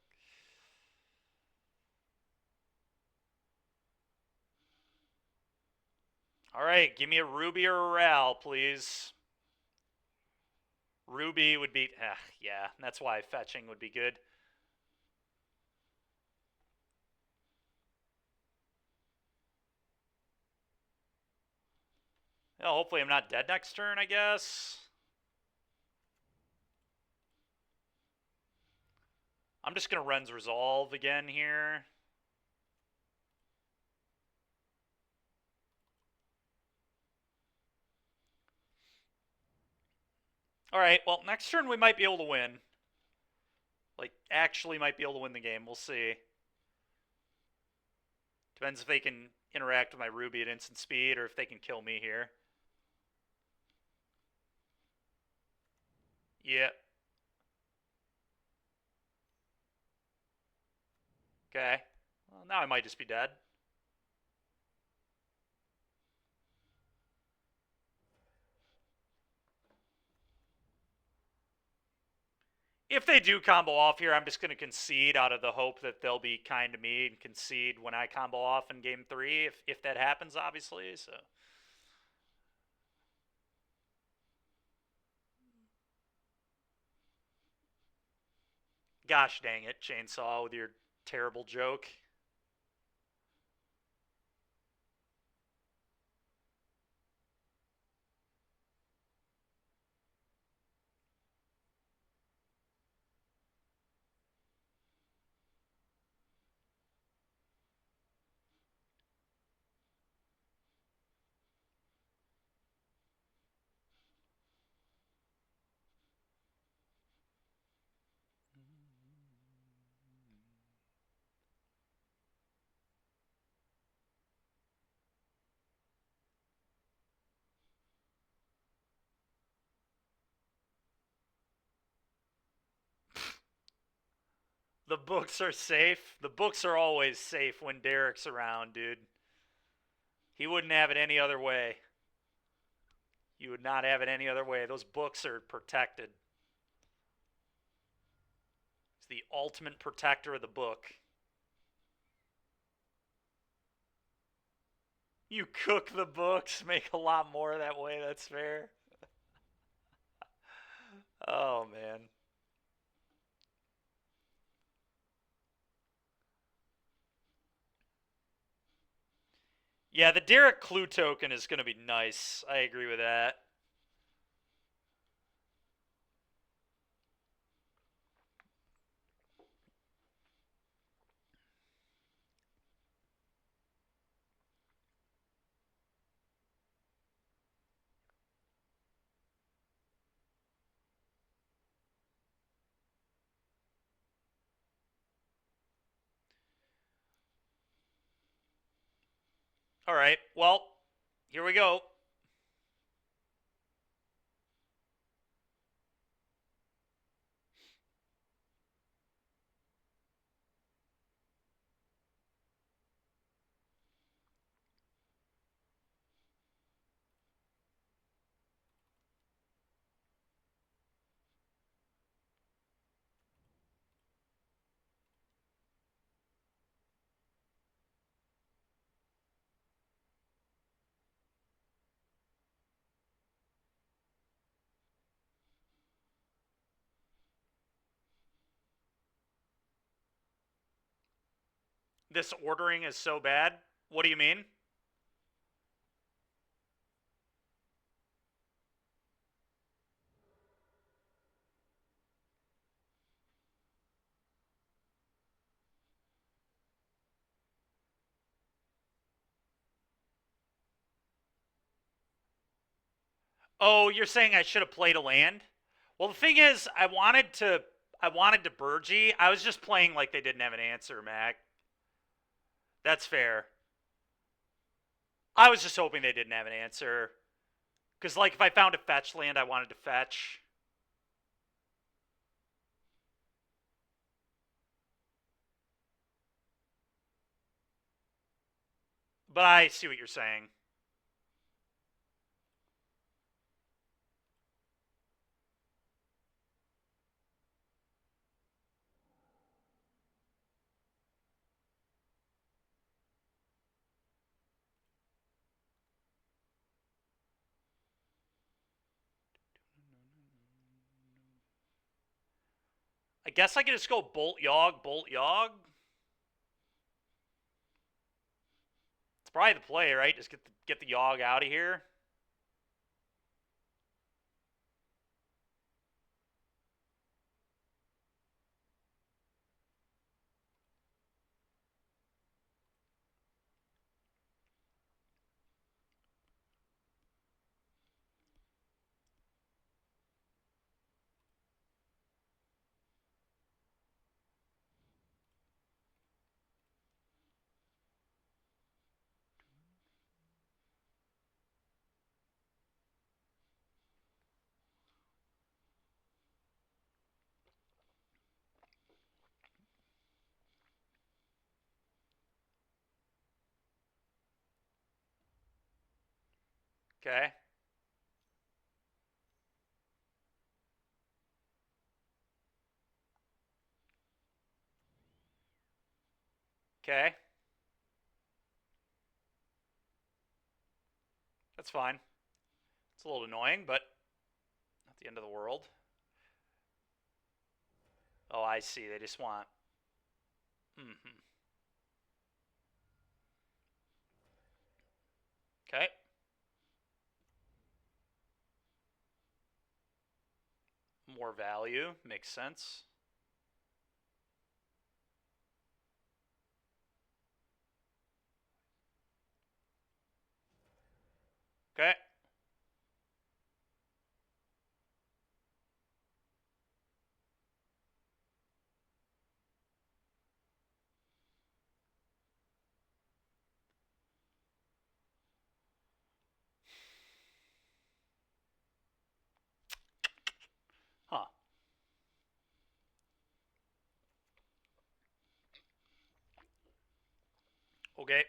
all right, give me a Ruby or a Ral, please. Ruby would be, yeah, that's why fetching would be good. Well, hopefully I'm not dead next turn, I guess. I'm just going to Ren's Resolve again here. All right, well, next turn we might be able to win. Like, actually might be able to win the game. We'll see. Depends if they can interact with my Ruby at instant speed or if they can kill me here. Yeah. Okay. Well, now I might just be dead. If they do combo off here, I'm just going to concede out of the hope that they'll be kind to me and concede when I combo off in game 3, if that happens, obviously. So, gosh dang it, Chainsaw, with your terrible joke. The books are safe. The books are always safe when Derek's around, dude. He wouldn't have it any other way. You would not have it any other way. Those books are protected. He's the ultimate protector of the book. You cook the books, make a lot more that way. That's fair. Oh, man. Yeah, the Derek Clue token is going to be nice. I agree with that. All right, well, here we go. This ordering is so bad. What do you mean? Oh, you're saying I should have played a land? Well, the thing is, I wanted to Burgee. I was just playing like they didn't have an answer, Mac. That's fair. I was just hoping they didn't have an answer. Because, like, if I found a fetch land, I wanted to fetch. But I see what you're saying. I guess I could just go Bolt Yogg, Bolt Yogg. It's probably the play, right? Just get the Yogg out of here. Okay. Okay. That's fine. It's a little annoying, but not the end of the world. Oh, I see. They just want. Mm-hmm. Okay. More value. Makes sense. Okay. Huh. Okay.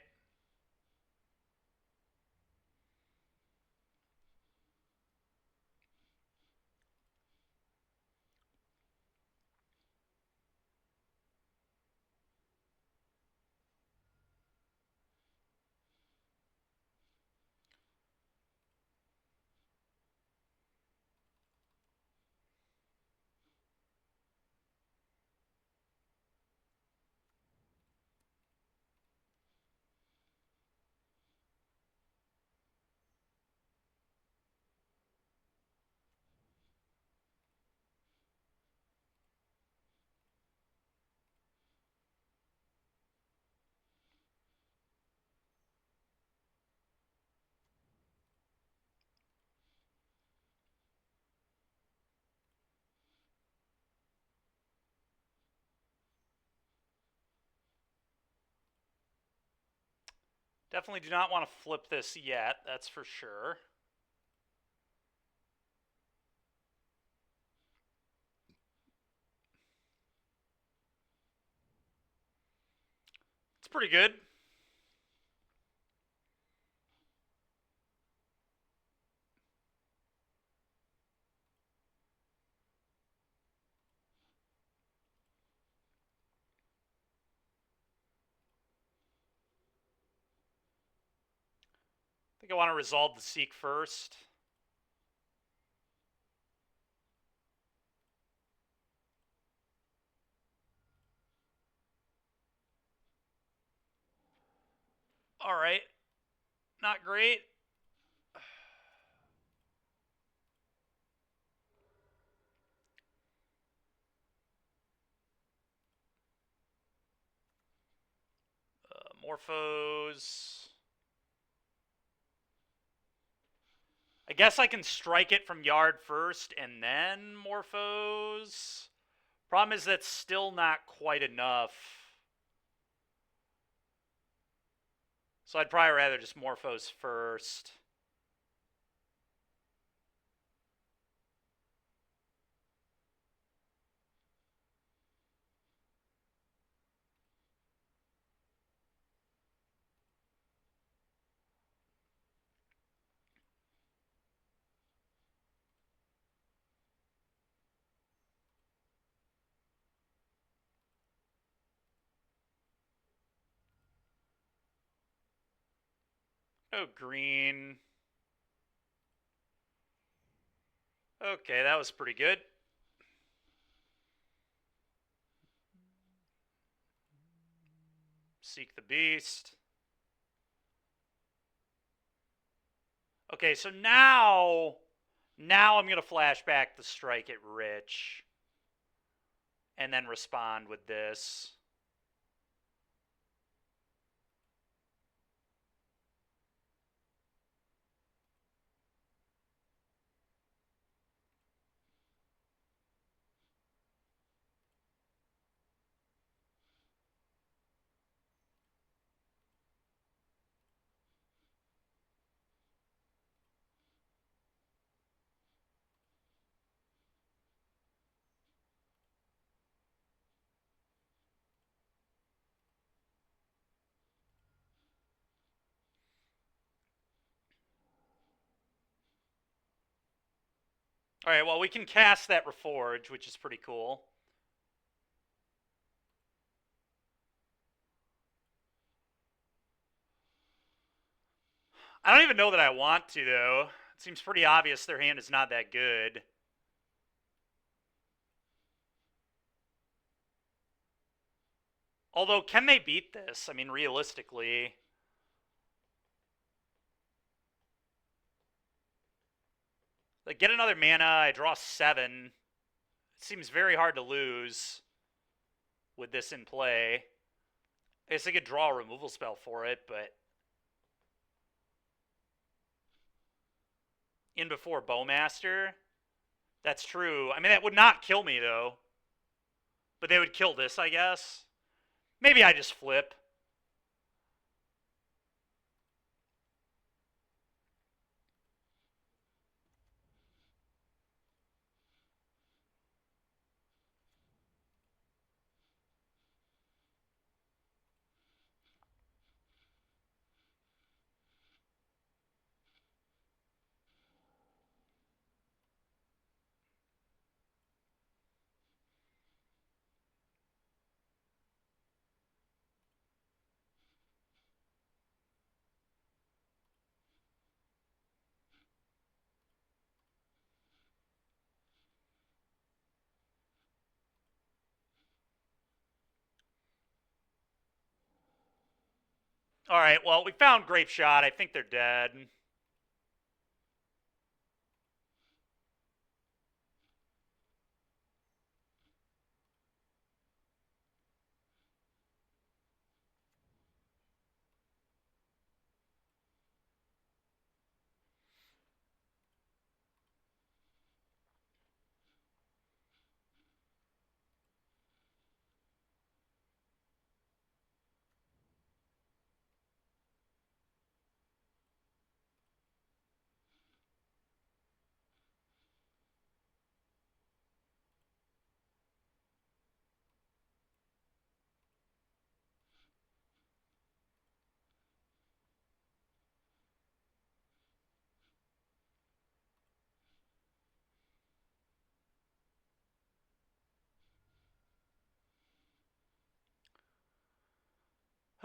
Definitely do not want to flip this yet. That's for sure. It's pretty good. I think I want to resolve the Seek first. All right. Not great. Morphos. I guess I can strike it from yard first and then Morphos. Problem is that's still not quite enough. So I'd probably rather just Morphos first. Oh, green. Okay, that was pretty good. Seek the beast. Okay, so now I'm going to flash back the strike at Rich and then respond with this. All right, well, we can cast that Reforge, which is pretty cool. I don't even know that I want to, though. It seems pretty obvious their hand is not that good. Although, can they beat this? I mean, realistically. Like, get another mana, I draw 7. It seems very hard to lose with this in play. I guess I could draw a removal spell for it, but in before Bowmaster? That's true. I mean, that would not kill me, though. But they would kill this, I guess. Maybe I just flip. All right, well, we found Grape Shot. I think they're dead.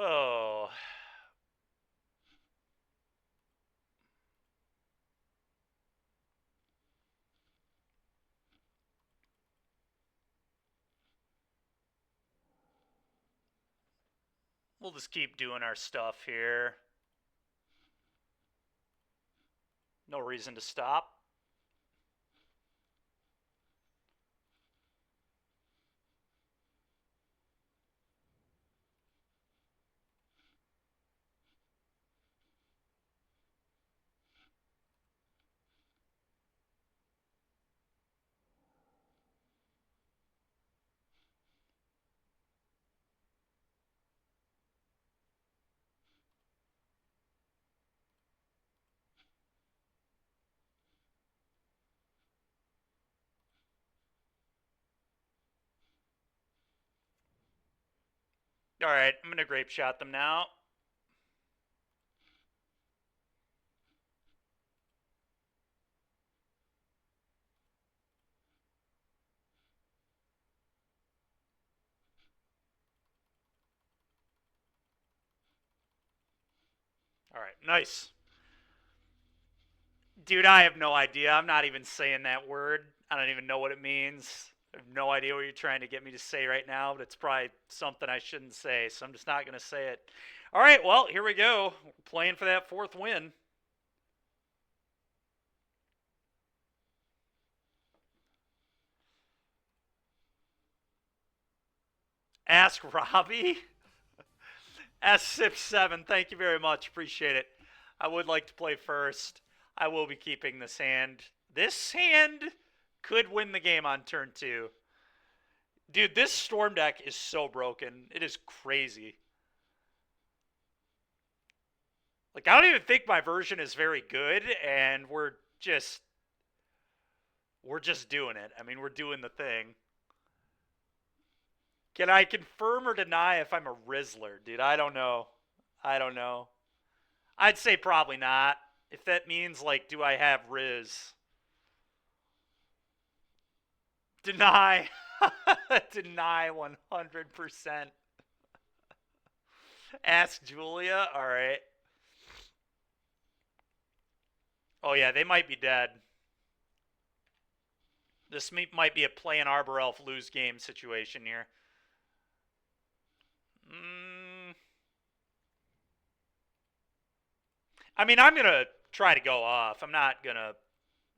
Oh. We'll just keep doing our stuff here. No reason to stop. All right, I'm going to grape shot them now. All right, nice. Dude, I have no idea. I'm not even saying that word. I don't even know what it means. I have no idea what you're trying to get me to say right now, but it's probably something I shouldn't say, so I'm just not going to say it. All right, well, here we go. We're playing for that fourth win. Ask Robbie. S67, thank you very much. Appreciate it. I would like to play first. I will be keeping this hand. This hand could win the game on turn 2. Dude, this Storm deck is so broken. It is crazy. Like, I don't even think my version is very good, and we're just doing it. I mean, we're doing the thing. Can I confirm or deny if I'm a Rizzler? Dude, I don't know. I don't know. I'd say probably not. If that means, like, do I have Riz? Deny. Deny 100%. Ask Julia? Alright. Oh, yeah, they might be dead. This might be a play an Arbor Elf lose game situation here. I mean, I'm going to try to go off. I'm not going to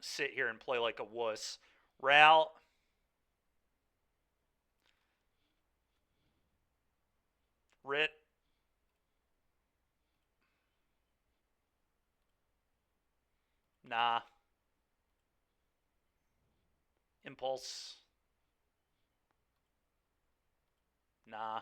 sit here and play like a wuss. Ral. Rit. Nah. Impulse. Nah.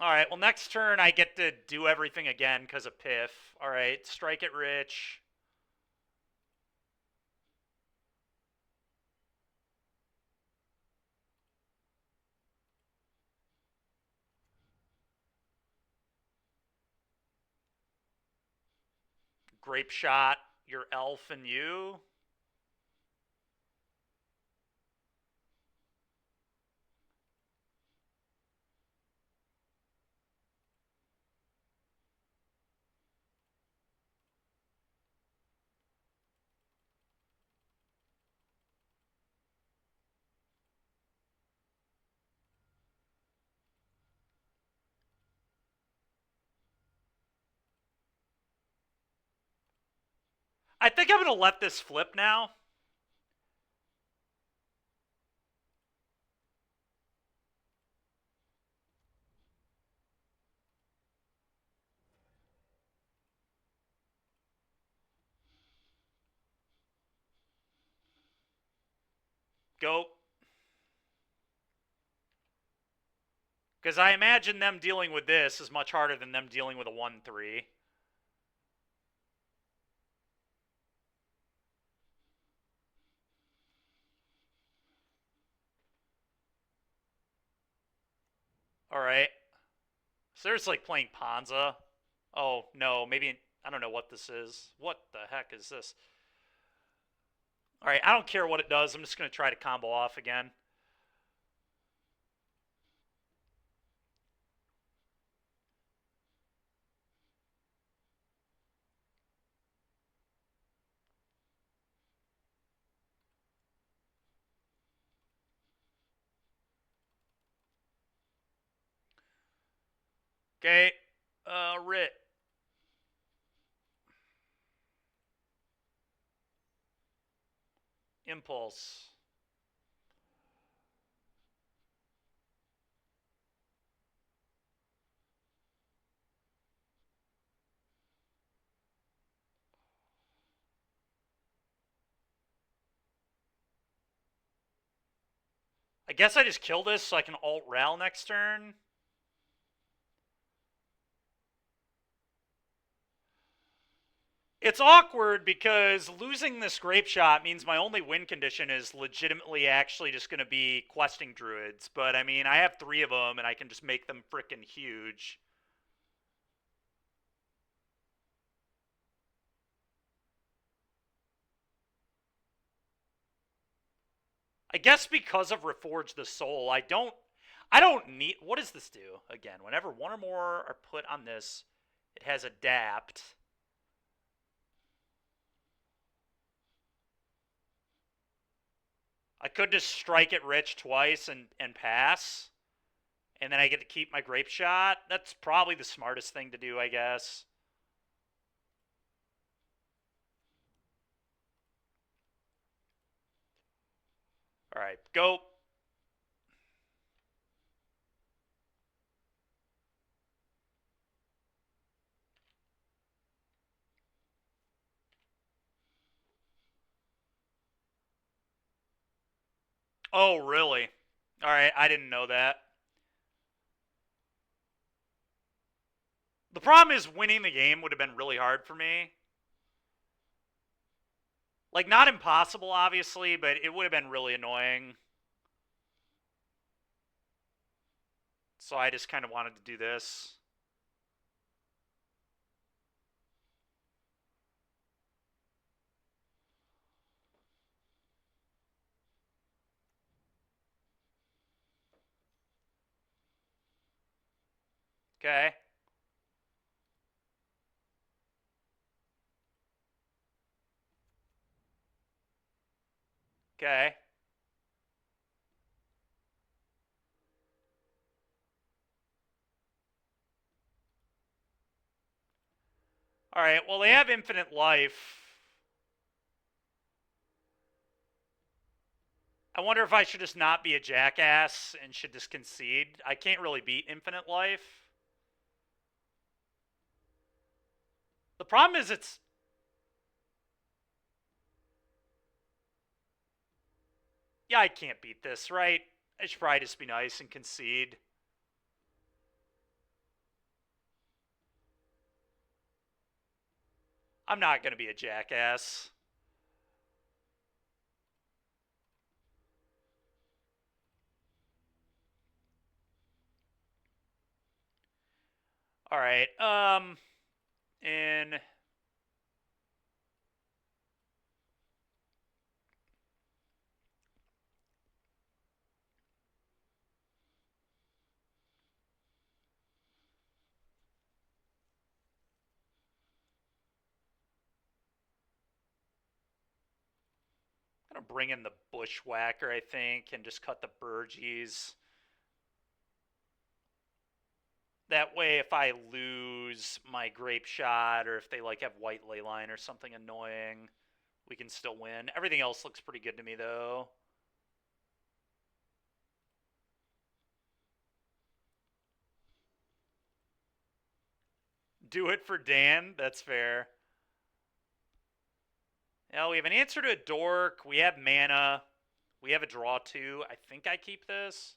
Alright, well, next turn I get to do everything again because of Piff. Alright, strike it rich. Grape shot your elf and you. I think I'm going to let this flip now. Go. Because I imagine them dealing with this is much harder than them dealing with a 1-3. Alright. So there's like playing Panza. Oh, no, maybe, I don't know what this is. What the heck is this? Alright, I don't care what it does. I'm just going to try to combo off again. Okay. Rit. Impulse. I guess I just kill this so I can alt Ral next turn. It's awkward because losing this grape shot means my only win condition is legitimately actually just going to be questing druids. But I mean, I have 3 of them and I can just make them freaking huge. I guess because of Reforge the Soul, I don't need. What does this do? Again, whenever one or more are put on this, it has adapt. I could just strike it rich twice and pass, and then I get to keep my grape shot. That's probably the smartest thing to do, I guess. All right, go. Oh, really? All right, I didn't know that. The problem is winning the game would have been really hard for me. Like, not impossible, obviously, but it would have been really annoying. So I just kind of wanted to do this. Okay. Okay. All right, well, they have infinite life. I wonder if I should just not be a jackass and should just concede. I can't really beat infinite life. The problem is it's... Yeah, I can't beat this, right? I should probably just be nice and concede. I'm not going to be a jackass. All right. And I'm going to bring in the Bushwhacker, I think, and just cut the Burgies. That way, if I lose my Grape Shot or if they like have White Leyline or something annoying, we can still win. Everything else looks pretty good to me, though. Do it for Dan. That's fair. Now we have an answer to a dork. We have mana. We have a draw too. I think I keep this.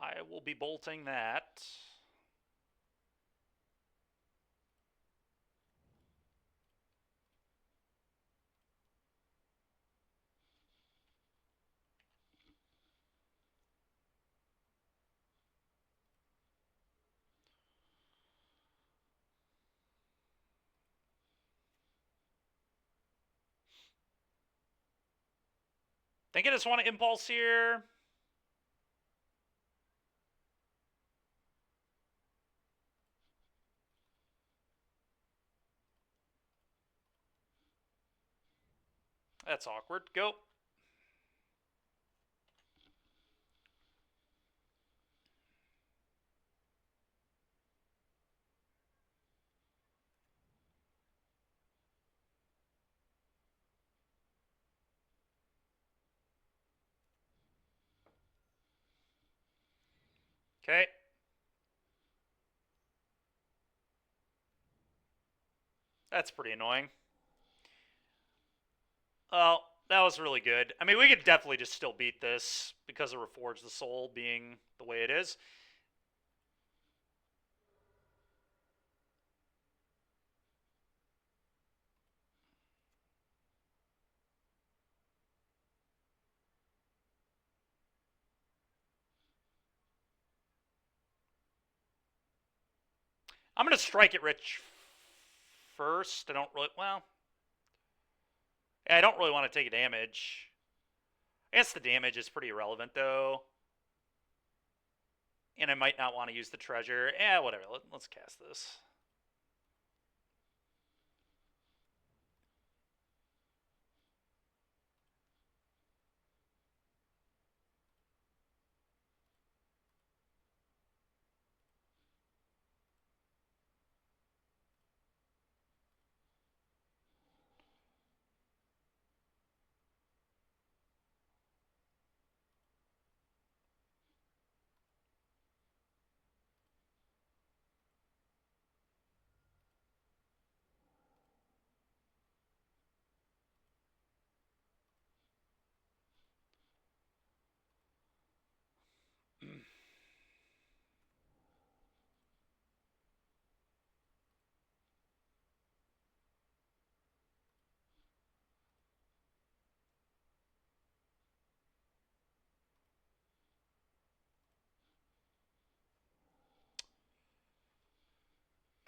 I will be bolting that. think I just want to impulse here. That's awkward. Go. Okay. That's pretty annoying. Oh, that was really good. I mean, we could definitely just still beat this because of Reforge the Soul being the way it is. I'm going to strike it rich first. I don't really... Well... Yeah, I don't really want to take a damage. I guess the damage is pretty irrelevant, though. And I might not want to use the treasure. Yeah, whatever. Let's cast this.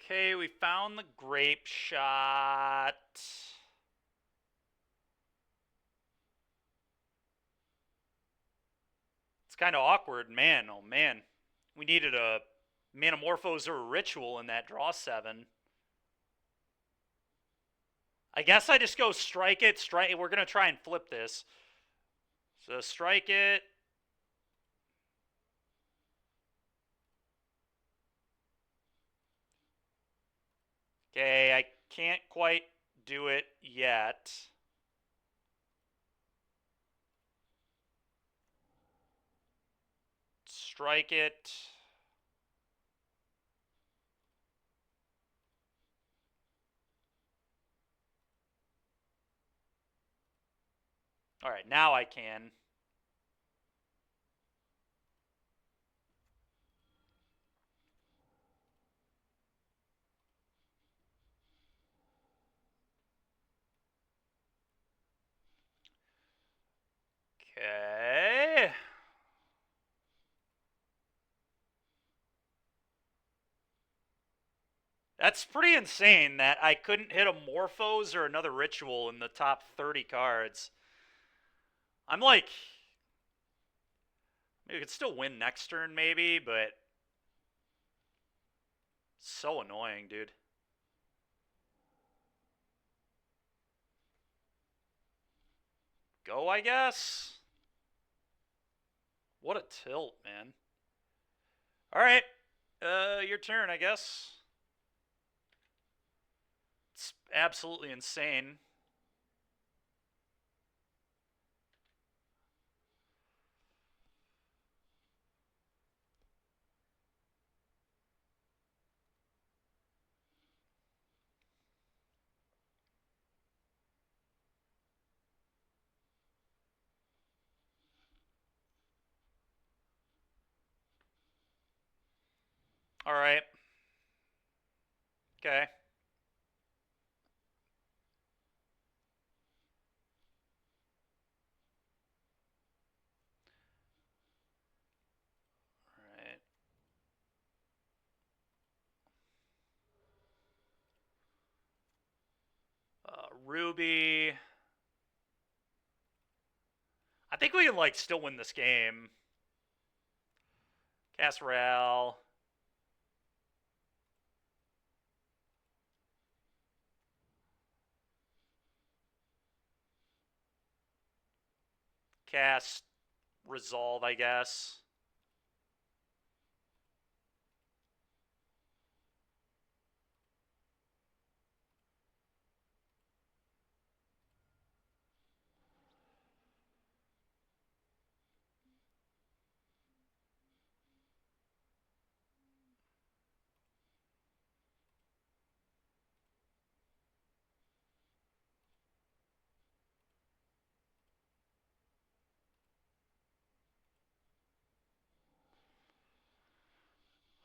Okay, we found the grape shot. It's kind of awkward. Man, oh man. We needed a Manamorphose or a Ritual in that draw 7. I guess I just go strike it. We're going to try and flip this. So strike it. Okay, I can't quite do it yet. Strike it. All right, now I can. Okay. That's pretty insane that I couldn't hit a Morphose or another Ritual in the top 30 cards. I'm like... Maybe we could still win next turn, maybe, but... So annoying, dude. Go, I guess? What a tilt, man. Alright. Your turn, I guess. It's absolutely insane. Alright. Okay. Alright. Ruby. think we can, like, still win this game. Casserole. Cast. Resolve, I guess.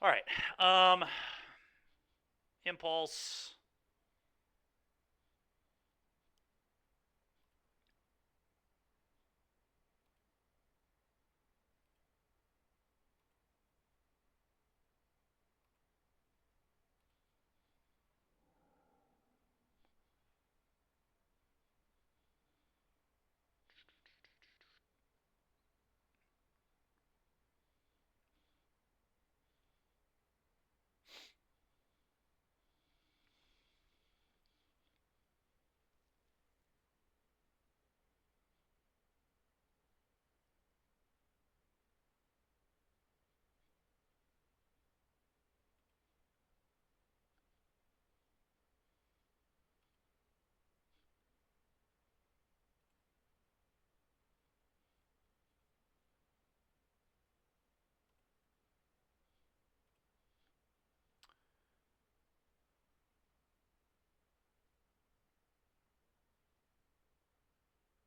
All right. Impulse.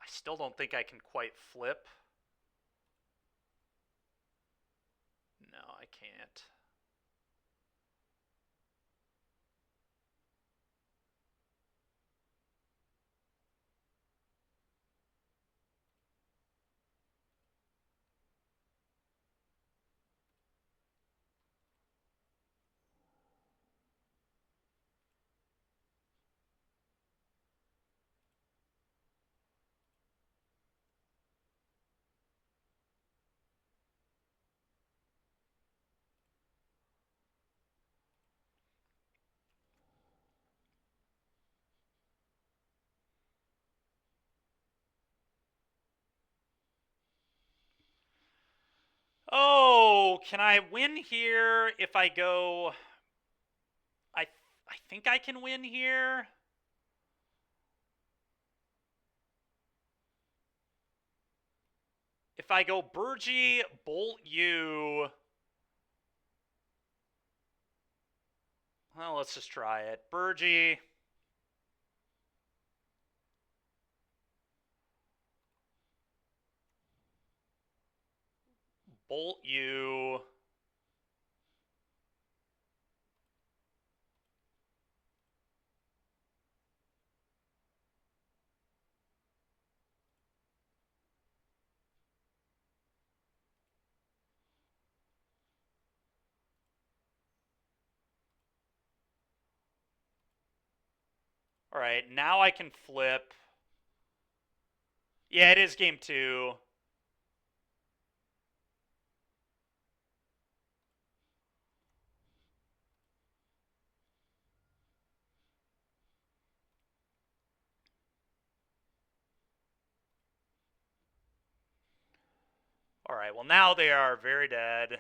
I still don't think I can quite flip. No, I can't. Oh, can I win here if I go... I think I can win here. If I go Burgee, Bolt you... Well, let's just try it. Burgee. Bolt you. All right, now I can flip. Yeah, it is game 2. All right, well, now they are very dead.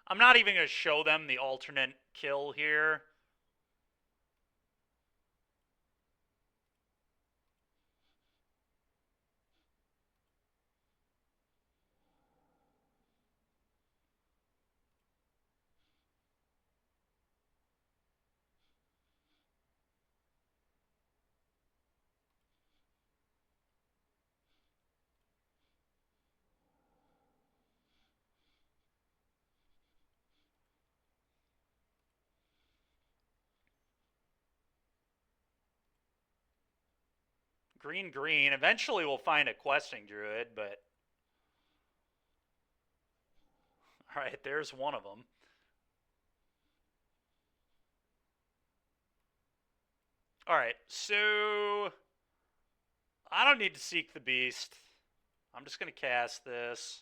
I'm not even going to show them the alternate kill here. Green, green. Eventually we'll find a questing druid, but... Alright, there's one of them. Alright, so... I don't need to seek the beast. I'm just going to cast this.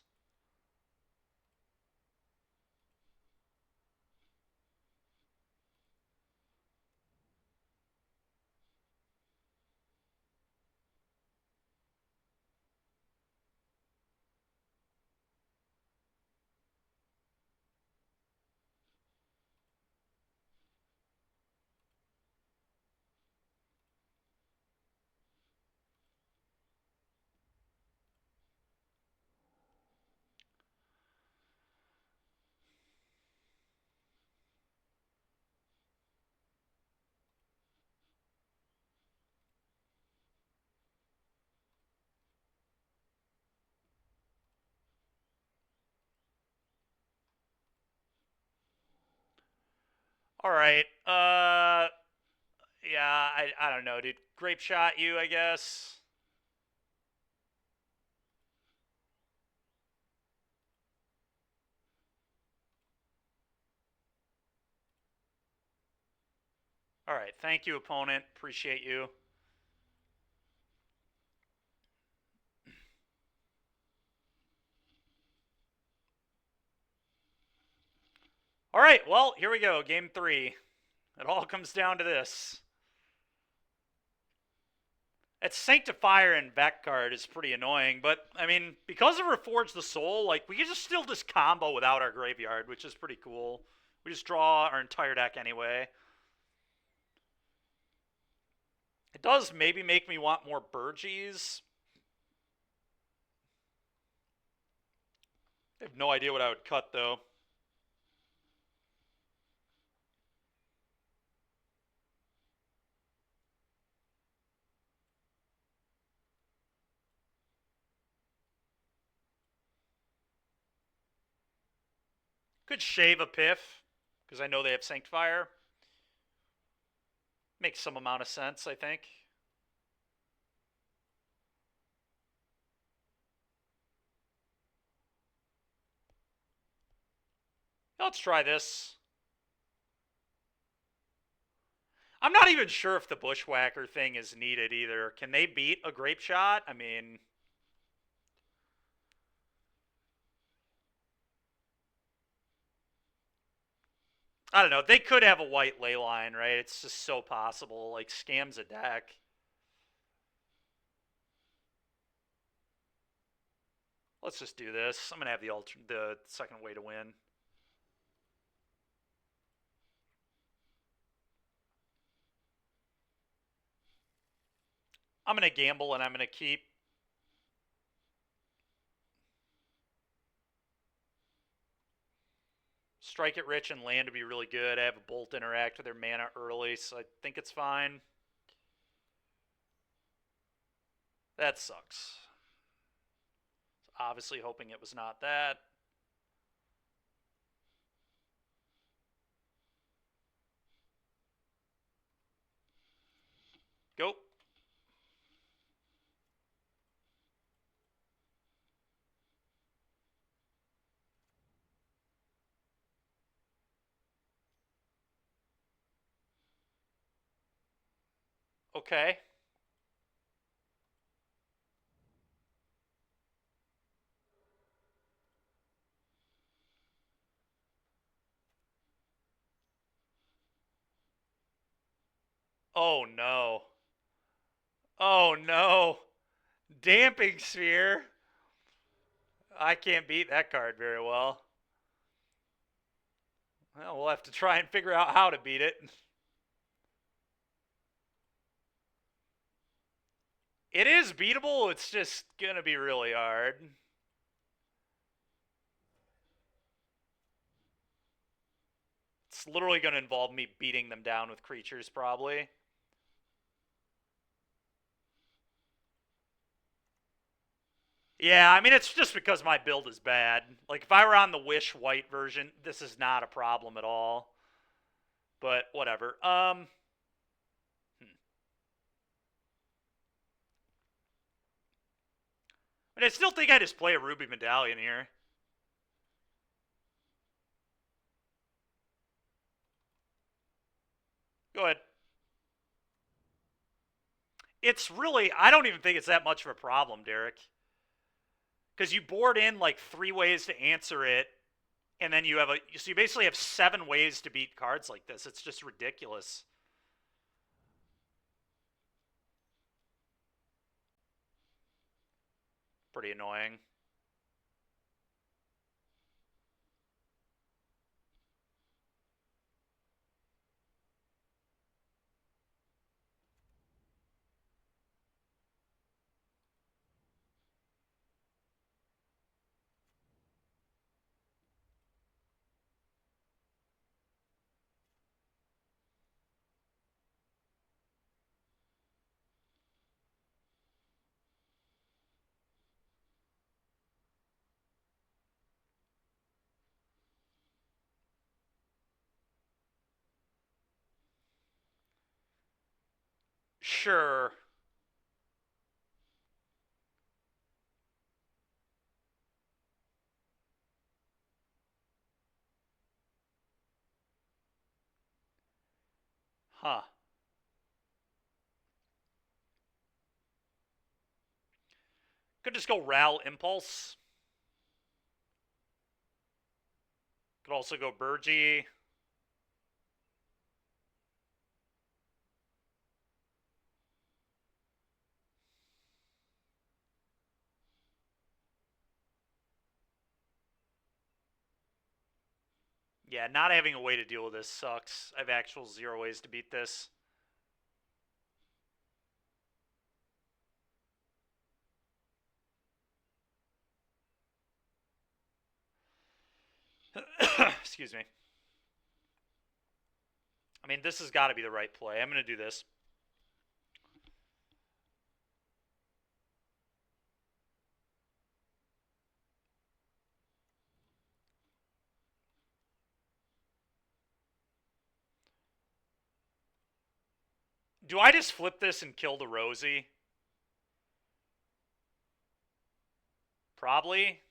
Alright, yeah, I don't know, dude. Grape shot you, I guess. Alright, thank you, opponent. Appreciate you. Alright, well, here we go. Game 3. It all comes down to this. That Sanctifier and Vec card is pretty annoying, but, I mean, because of Reforge the Soul, like, we can just still just combo without our graveyard, which is pretty cool. We just draw our entire deck anyway. It does maybe make me want more Burgies. I have no idea what I would cut, though. Could shave a Piff, because I know they have Sanctifier. Makes some amount of sense, I think. Let's try this. I'm not even sure if the Bushwhacker thing is needed either. Can they beat a Grape Shot? I mean... I don't know. They could have a white ley line, right? It's just so possible. Like, scams a deck. Let's just do this. I'm going to have the second way to win. I'm going to gamble and I'm going to keep. Strike it rich and land to be really good. I have a Bolt interact with their mana early, so I think it's fine. That sucks. Obviously hoping it was not that. Go. Okay. Oh no. Oh no. Damping Sphere. I can't beat that card very well. Well, we'll have to try and figure out how to beat it. It is beatable, it's just gonna be really hard. It's literally gonna involve me beating them down with creatures, probably. Yeah, I mean, it's just because my build is bad. Like, if I were on the Wish white version, this is not a problem at all. But, whatever. But I still think I just play a Ruby Medallion here. Go ahead. It's really, I don't even think it's that much of a problem, Derek. Because you board in like 3 ways to answer it, and then you have so you basically have 7 ways to beat cards like this. It's just ridiculous. Pretty annoying. Sure. Huh. Could just go Ral Impulse. Could also go Burgie. Yeah, not having a way to deal with this sucks. I have actual 0 ways to beat this. Excuse me. I mean, this has got to be the right play. I'm going to do this. Do I just flip this and kill the Rosie? Probably.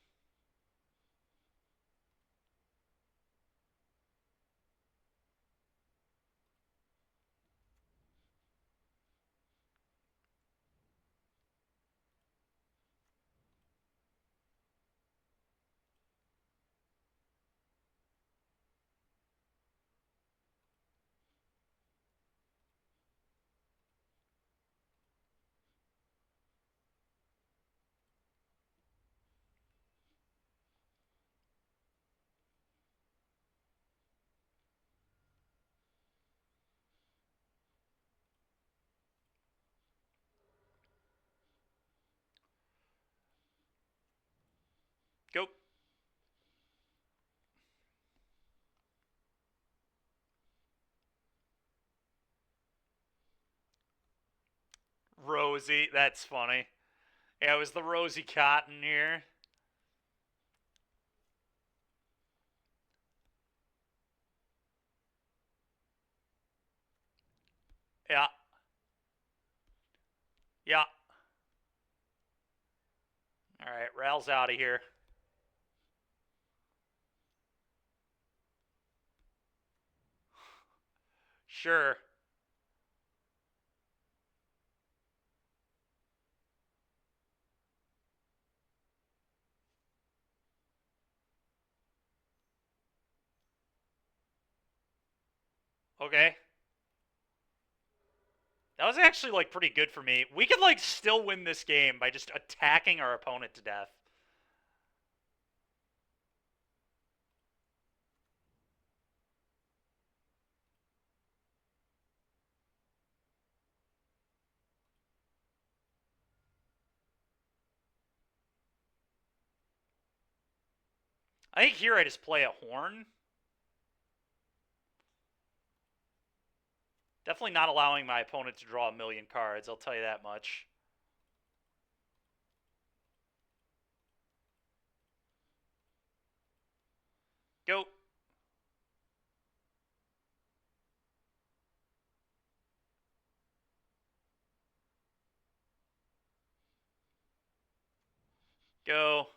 Go. Rosie. That's funny. Yeah, it was the Rosie Cotton here. Yeah. Yeah. All right, Ral's out of here. Sure. Okay. That was actually like pretty good for me. We could like still win this game by just attacking our opponent to death. I think here I just play a horn. Definitely not allowing my opponent to draw a million cards, I'll tell you that much. Go. Go.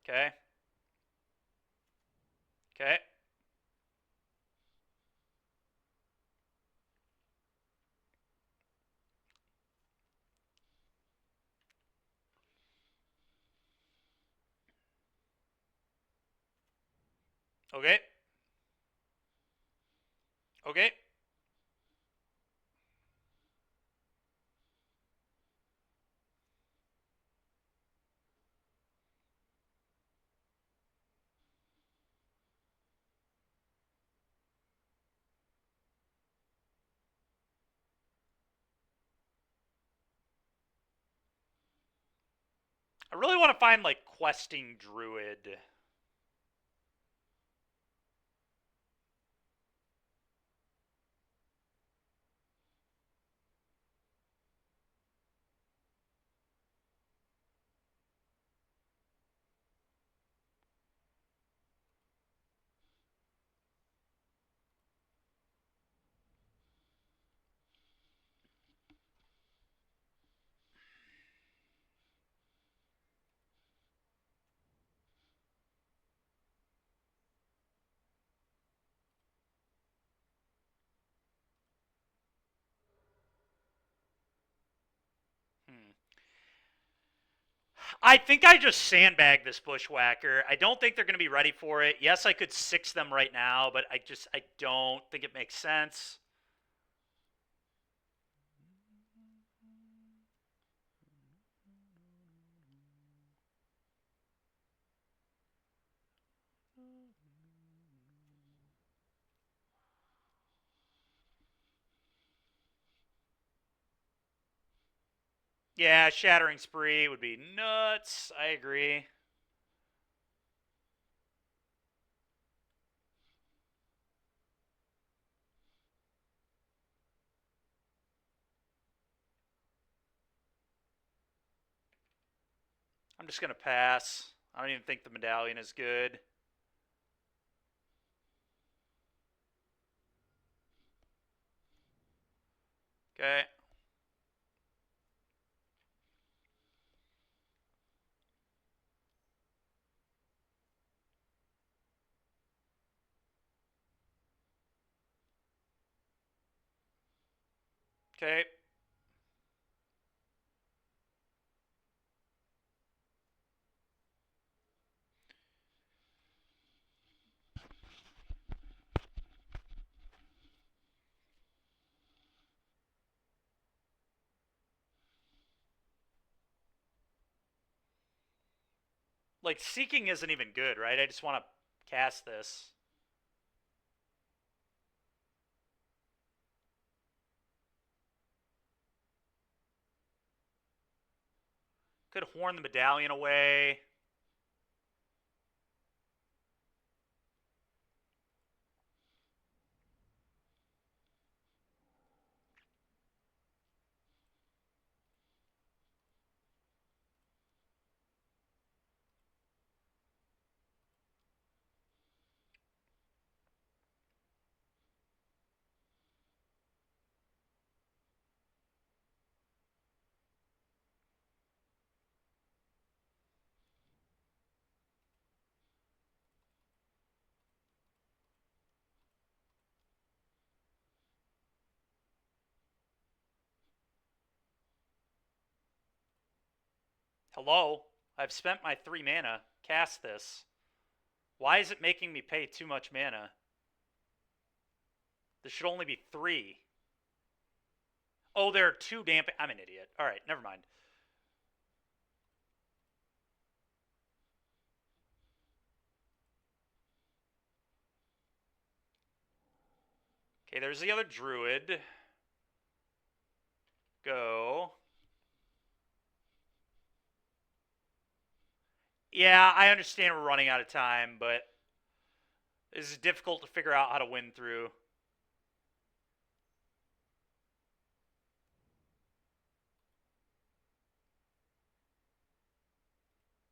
Okay. Okay. Okay. Okay. I really want to find like questing druid. Hmm. I think I just sandbag this bushwhacker. I don't think they're going to be ready for it. Yes, I could six them right now, but I don't think it makes sense. Yeah, Shattering Spree would be nuts. I agree. I'm just going to pass. I don't even think the medallion is good. Okay. Okay. Like, Seeking isn't even good, right? I just want to cast this. Could horn the medallion away. Hello? I've spent my 3 mana. Cast this. Why is it making me pay too much mana? This should only be 3. Oh, there are 2 damp. I'm an idiot. Alright, never mind. Okay, there's the other druid. Go. Yeah, I understand we're running out of time, but this is difficult to figure out how to win through.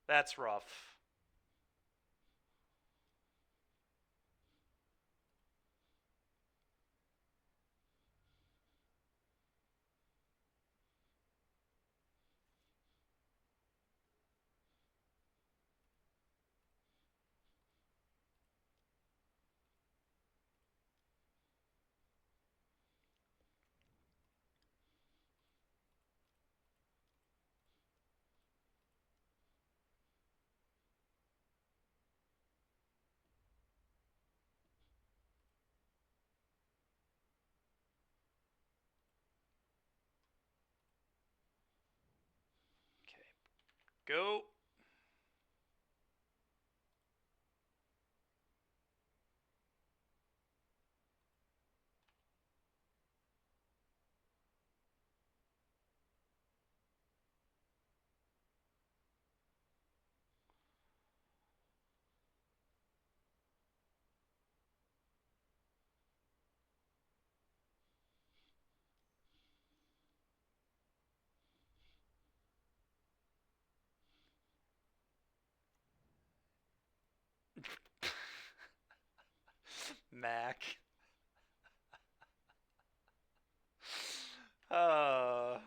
That's rough. Go. Mac. Uh,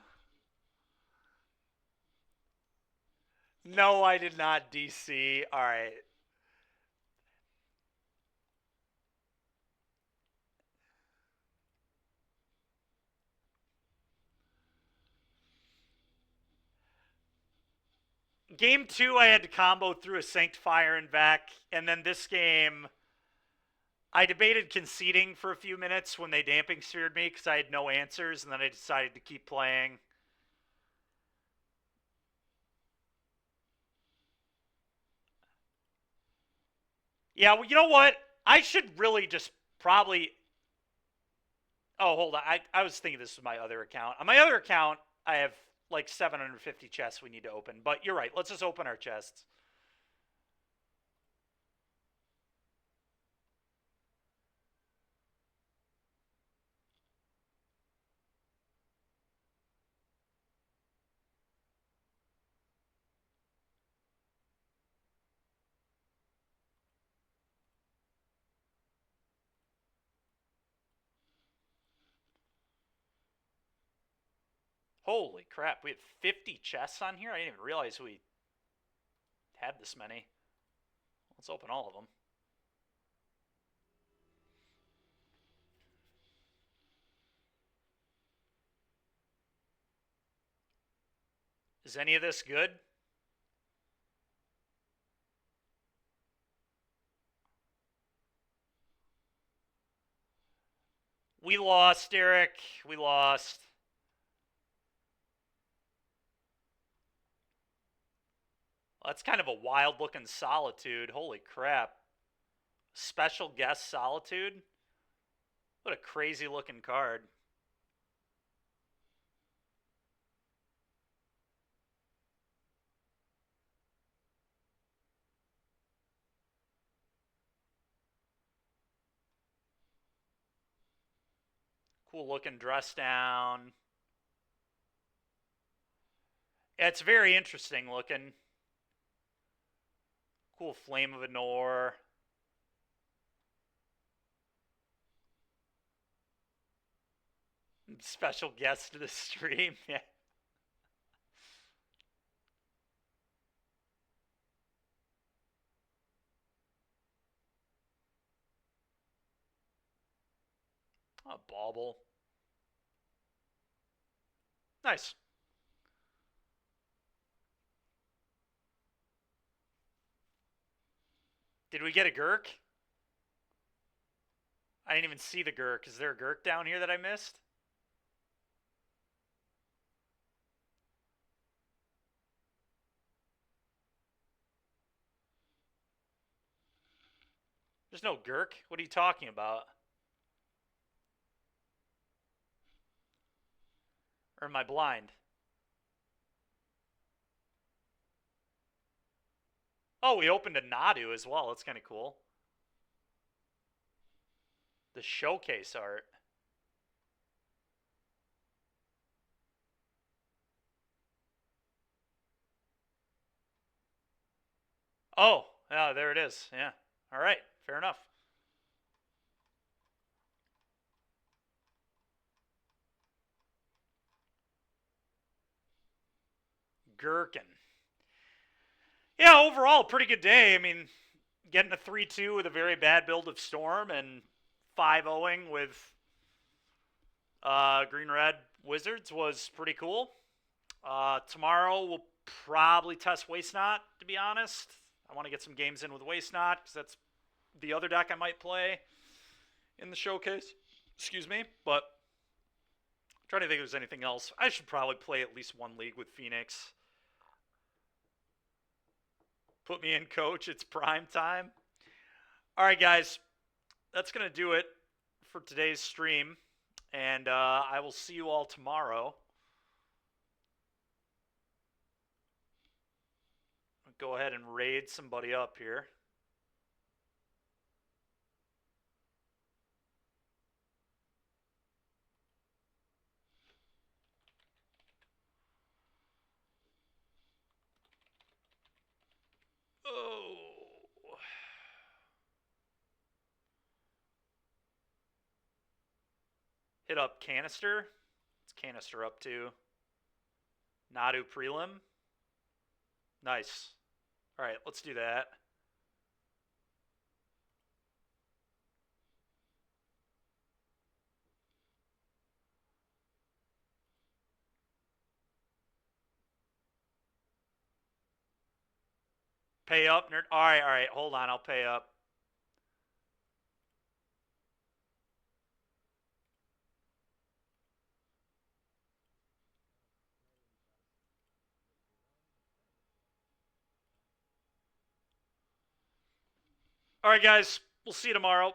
no, I did not DC. All right. Game 2, I had to combo through a Sanctifier and back, and then this game, I debated conceding for a few minutes when they damping sphered me because I had no answers, and then I decided to keep playing. Yeah, well, you know what? I should really just probably. Oh, hold on. I was thinking this was my other account. On my other account, I have like 750 chests we need to open. But you're right. Let's just open our chests. Holy crap. We have 50 chests on here? I didn't even realize we had this many. Let's open all of them. Is any of this good? We lost, Eric. We lost. Well, that's kind of a wild looking Solitude. Holy crap. Special guest Solitude? What a crazy looking card. Cool looking dress down. It's very interesting looking. Cool Flame of Anor. Special guest to the stream. Yeah. A bauble. Nice. Did we get a Gurk? I didn't even see the Gurk. Is there a Gurk down here that I missed? There's no Gurk. What are you talking about? Or am I blind? Oh, we opened a Nadu as well. That's kind of cool. The showcase art. Oh, yeah, there it is. Yeah. All right. Fair enough. Gherkin. Yeah, overall, pretty good day. I mean, getting a 3-2 with a very bad build of Storm and 5-0ing with Green Red Wizards was pretty cool. Tomorrow we'll probably test Waste Not, to be honest. I want to get some games in with Waste Not because that's the other deck I might play in the showcase. Excuse me. But I'm trying to think if there's anything else. I should probably play at least one league with Phoenix. Put me in, coach. It's prime time. All right, guys. That's going to do it for today's stream. And I will see you all tomorrow. I'll go ahead and raid somebody up here. Oh. Hit up Canister. What's Canister up to? Nadu prelim. Nice. All right, let's do that. Pay up, nerd. All right. Hold on, I'll pay up. All right, guys. We'll see you tomorrow.